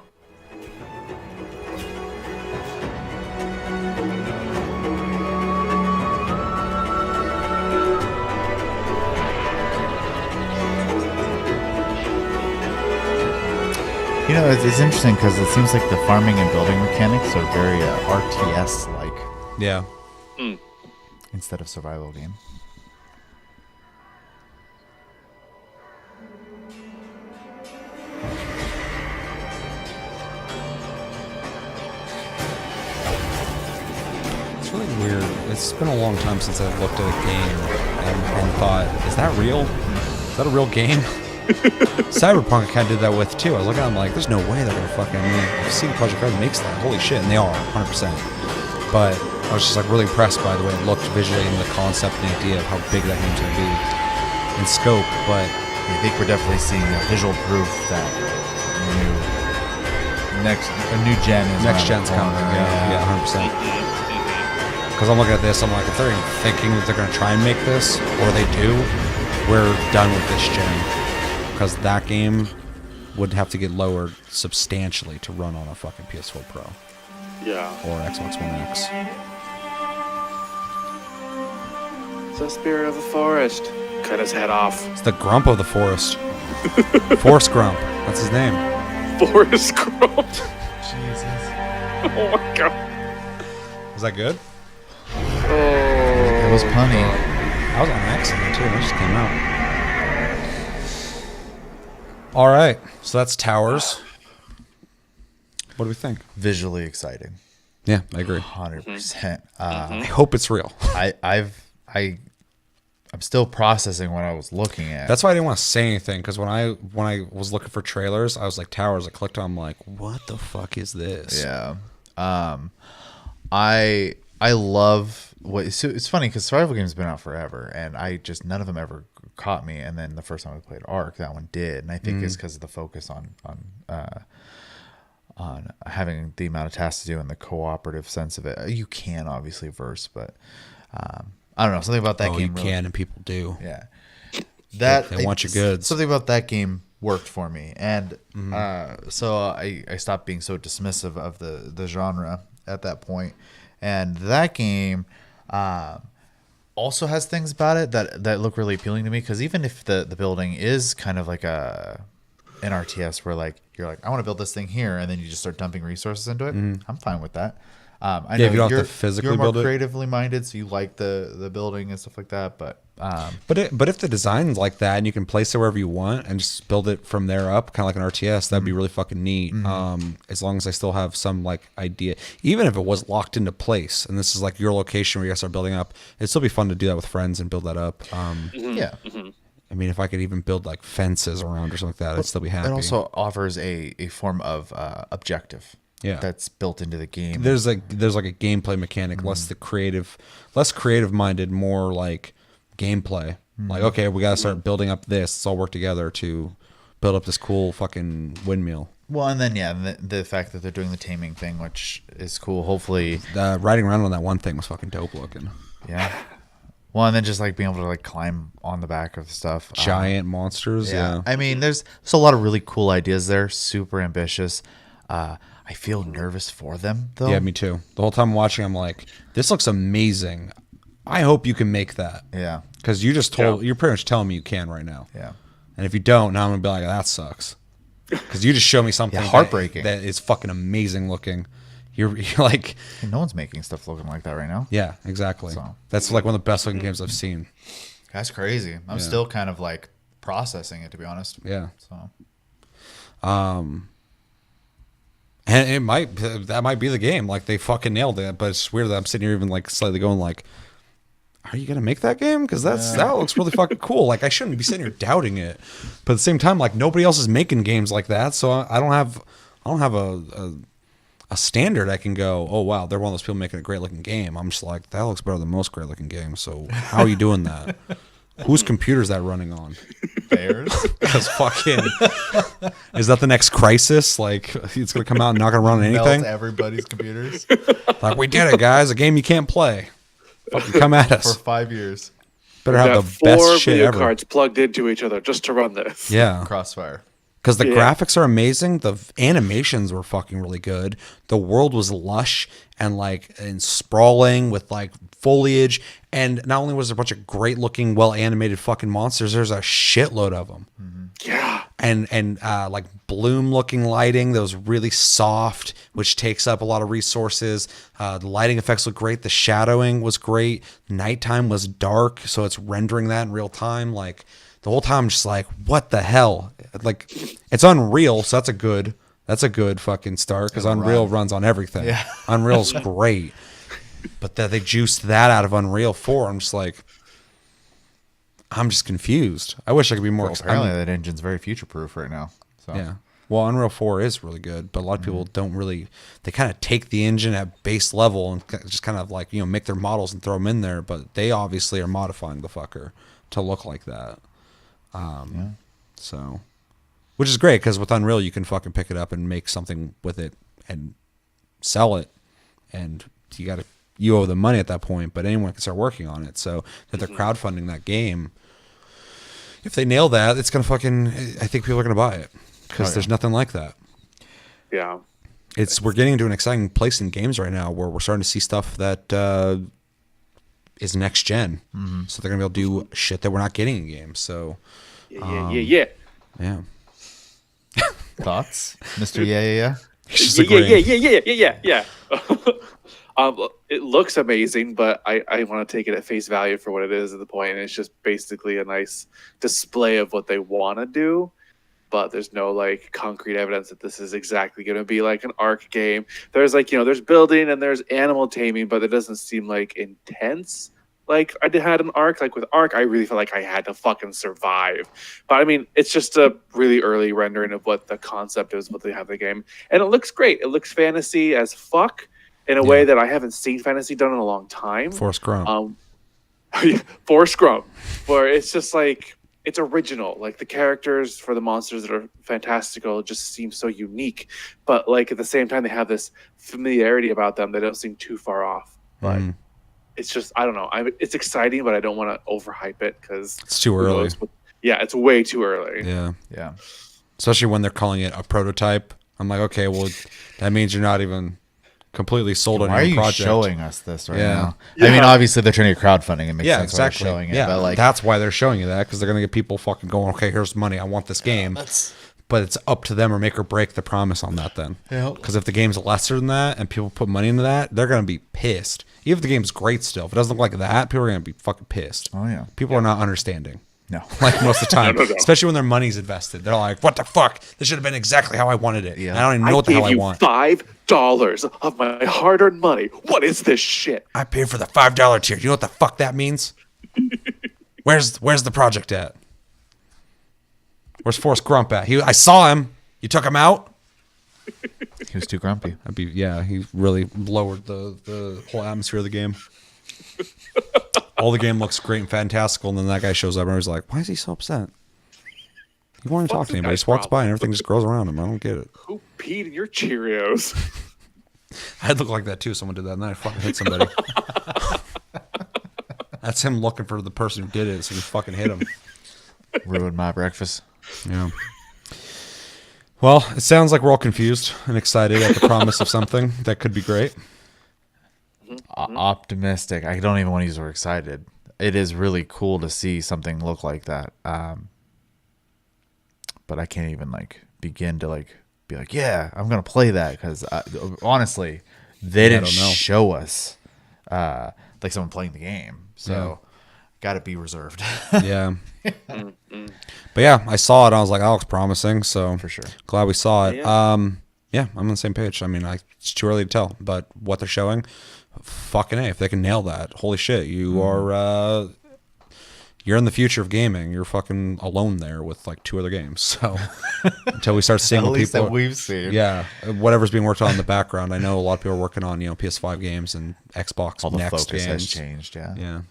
You know, it's interesting because it seems like the farming and building mechanics are very RTS-like Yeah. instead of survival game. It's really weird. It's been a long time since I've looked at a game and thought, is that real? Is that a real game? Cyberpunk kind of did that with too. I was looking at them like, there's no way they're gonna fucking. I mean, if CD Projekt Red makes that, holy shit, and they are 100%. But I was just like really impressed by the way it looked visually and the concept and the idea of how big that game's gonna be in scope. But I think we're definitely seeing a visual proof that a new gen is next around gen's the coming. corner. Yeah, 100%. Because I'm looking at this, I'm like, if they're even thinking that they're gonna try and make this, or they do, we're done with this gen. Because that game would have to get lowered substantially to run on a fucking PS4 Pro Yeah. or Xbox One X. It's the spirit of the forest. Cut his head off. It's the Grump of the Forest. Forest Grump. That's his name. Forest growth. Jesus. Oh my god. Is that good? It was punny. I was on accident too. It just came out. All right, so that's Towers. What do we think? Visually exciting. Yeah, I agree. 100%. I hope it's real. I'm still processing what I was looking at. That's why I didn't want to say anything, because when I was looking for trailers, I was like Towers. I clicked on, I'm like, what the fuck is this? Yeah. I love what. So it's funny because survival games have been out forever, and none of them ever caught me. And then the first time I played Ark, that one did, and I think it's because of the focus on having the amount of tasks to do and the cooperative sense of it. You can obviously verse, but I don't know, something about that game. You really, can, and people do. Yeah, that they want your goods. Something about that game worked for me, and so I stopped being so dismissive of the genre at that point. And that game also has things about it that look really appealing to me, because even if the building is kind of like an RTS where like you're like, I want to build this thing here, and then you just start dumping resources into it, I'm fine with that. I know if you don't have to physically you're more build it. creatively minded, so you like the building and stuff like that. But if the design's like that and you can place it wherever you want and just build it from there up, kind of like an RTS, that'd be really fucking neat. As long as I still have some like idea, even if it was locked into place, and this is like your location where you guys start building up, it'd still be fun to do that with friends and build that up. Yeah. I mean, if I could even build like fences around or something like that, I'd still be happy. It also offers a form of objective. Yeah. That's built into the game. There's like a gameplay mechanic, less creative minded, more like gameplay. Like, okay, we gotta start building up this. Let's all work together to build up this cool fucking windmill. Well, and then the fact that they're doing the taming thing, which is cool. Hopefully, Riding around on that one thing was fucking dope looking. yeah. Well, and then just like being able to like climb on the back of stuff. Giant monsters. Yeah. I mean, there's a lot of really cool ideas there. Super ambitious. I feel nervous for them though. Yeah, me too. The whole time I'm watching, I'm like, this looks amazing. I hope you can make that. Yeah. Because you're pretty much telling me you can right now. Yeah. And if you don't, now I'm gonna be like, that sucks. Because you just show me something heartbreaking. that is fucking amazing looking. You're like, And no one's making stuff looking like that right now. yeah, exactly. So- That's like one of the best looking games I've seen. That's crazy. I'm still kind of like processing it, to be honest. Yeah. So And that might be the game. Like they fucking nailed it. But it's weird that I'm sitting here even like slightly going like, are you gonna make that game? Because that looks really fucking cool. Like I shouldn't be sitting here doubting it. But at the same time, like nobody else is making games like that, so I don't have a standard I can go, oh wow, they're one of those people making a great looking game. I'm just like, that looks better than most great looking games. So how are you doing that? Whose computer is that running on? Bears. Because fucking is that the next Crisis? Like it's gonna come out and not gonna run on anything? Melt everybody's computers Like we did it, guys. A game you can't play. Fucking come at for us. 5 years. Better We have got the four best shit video ever. cards plugged into each other just to run this. Yeah, Crossfire. because the Yeah. graphics are amazing. The animations were fucking really good. The world was lush and sprawling with like foliage. And not only was there a bunch of great looking, well animated fucking monsters, there's a shitload of them. Yeah. And like bloom looking lighting that was really soft, which takes up a lot of resources. The lighting effects look great. The shadowing was great. Nighttime was dark, so it's rendering that in real time. Like the whole time, I'm just like, what the hell? Like it's Unreal, so that's a good fucking start, because Unreal runs on everything. Yeah. Unreal's great. But that they juiced that out of Unreal 4, I'm just confused. I wish I could be more. Well, apparently that engine's very future proof right now. So Yeah. Well, Unreal 4 is really good, but a lot of people don't really. They kind of take the engine at base level and just kind of like make their models and throw them in there, but they obviously are modifying the fucker to look like that. So, which is great, because with Unreal you can fucking pick it up and make something with it and sell it, and you owe them money at that point, but anyone can start working on it. So that they're crowdfunding that game. If they nail that, it's gonna fucking. I think people are gonna buy it, because there's nothing like that. Yeah. We're getting into an exciting place in games right now where we're starting to see stuff that is next gen. So they're gonna be able to do shit that we're not getting in games. So Yeah. yeah. thoughts, Mr. Yeah. He's just yeah, agreeing. yeah. It looks amazing, but I want to take it at face value for what it is at the point. And it's just basically a nice display of what they want to do, but there's no like concrete evidence that this is exactly going to be like an Ark game. There's like, there's building and there's animal taming, but it doesn't seem like intense. Like I had an Ark. Like with Ark, I really felt like I had to fucking survive. But I mean, it's just a really early rendering of what the concept is, what they have the game, and it looks great. It looks fantasy as fuck in a way that I haven't seen fantasy done in a long time. Forrest Gump. Forrest Gump, where it's just like it's original. Like the characters for the monsters that are fantastical just seem so unique, but like at the same time they have this familiarity about them. They don't seem too far off. But it's just I don't know. It's exciting, but I don't want to overhype it because It's too early. Yeah, it's way too early. Yeah. Especially when they're calling it a prototype. I'm like, okay, well, that means you're not even completely sold on Why are your you project. showing us this right now? Yeah. I mean, obviously they're trying to crowdfunding. It makes Yeah, sense why they're exactly. showing it. Yeah, But like, that's why they're showing you that, because they're gonna get people fucking going. Okay, here's money. I want this game. But it's up to them or make or break the promise on that then. Yeah. Because if the game's lesser than that and people put money into that, they're gonna be pissed. Even if the game's great still, if it doesn't look like that, people are gonna be fucking pissed. Oh, yeah. People are not understanding. no. Like most of the time, No. especially when their money's invested, they're like, "What the fuck? This should have been exactly how I wanted it. Yeah. I don't even I know what the gave hell I you want. $5 of my hard-earned money. What is this shit? I paid for the $5 tier. You know what the fuck that means? Where's the project at? Where's Forrest Gump at? I saw him. You took him out? He was too grumpy. He really lowered the whole atmosphere of the game. All the game looks great and fantastical, and then that guy shows up and I was like, why is he so upset? He won't even talk to anybody. He just walks by and everything just grows around him. I don't get it. Who peed in your Cheerios? I'd look like that too. Someone did that, and then I fucking hit somebody. That's him looking for the person who did it, so he fucking hit him. Ruined my breakfast. Yeah. Well, it sounds like we're all confused and excited at the promise of something that could be great. Optimistic. I don't even want to use the word excited. It is really cool to see something look like that. But I can't even like begin to like be like, yeah, I'm gonna play that because honestly, they didn't don't know. show us like someone playing the game, so got to be reserved. Yeah. But yeah, I saw it. And I was like, that looks promising. So For sure. glad we saw it. Yeah. Yeah, I'm on the same page. I mean, it's too early to tell, but what they're showing, fucking A, if they can nail that, holy shit, you are, you're in the future of gaming. You're fucking alone there with like 2 other games. So until we start seeing At what least people, that we've seen. yeah, whatever's being worked on in the background. I know a lot of people are working on, PS5 games and Xbox All the Next focus has games. changed. Yeah.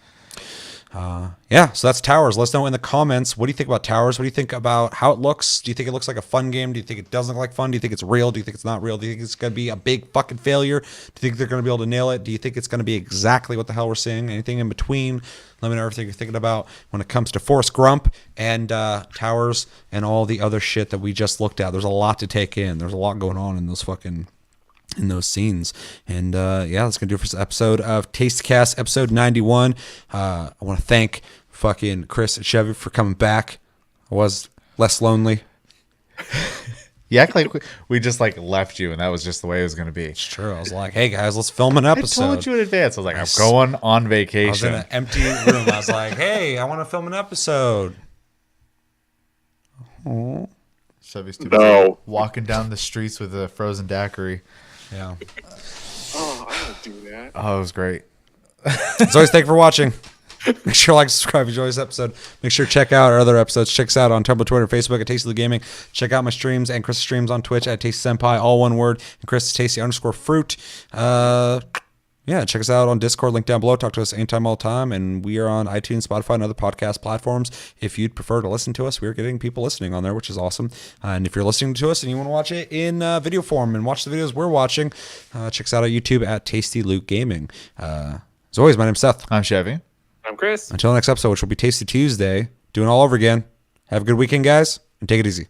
So that's Towers. Let us know in the comments. What do you think about Towers? What do you think about how it looks? Do you think it looks like a fun game? Do you think it doesn't look like fun? Do you think it's real? Do you think it's not real? Do you think it's going to be a big fucking failure? Do you think they're going to be able to nail it? Do you think it's going to be exactly what the hell we're seeing? Anything in between? Let me know everything you're thinking about when it comes to Forrest Gump and Towers and all the other shit that we just looked at. There's a lot to take in. There's a lot going on in those scenes. And that's gonna do it for this episode of Tastecast, episode 91. I want to thank fucking Chris and Chevy for coming back. I was less lonely. You act like we just like left you, and that was just the way it was going to be. It's true. I was like, hey guys, let's film an I episode. told you in advance. I was like, I'm going on I was vacation. in an empty room. I was like, hey, I want to film an episode. Chevy's too No. busy walking down the streets with a frozen daiquiri. Yeah. Oh, I don't do that. Oh, it was great. As always, thank you for watching. Make sure to like, subscribe, enjoy this episode. Make sure to check out our other episodes. Check us out on Tumblr, Twitter, Facebook at Tasty Gaming. Check out my streams and Chris' streams on Twitch at Tasty Senpai, all one word. And Chris is Tasty_fruit. Check us out on Discord, link down below. Talk to us anytime, all the time. And we are on iTunes, Spotify, and other podcast platforms. If you'd prefer to listen to us, we're getting people listening on there, which is awesome. And if you're listening to us and you want to watch it in video form and watch the videos we're watching, check us out on YouTube at Tasty Loot Gaming. As always, my name's Seth. I'm Chevy. I'm Chris. Until next episode, which will be Tasty Tuesday, doing all over again. Have a good weekend, guys, and take it easy.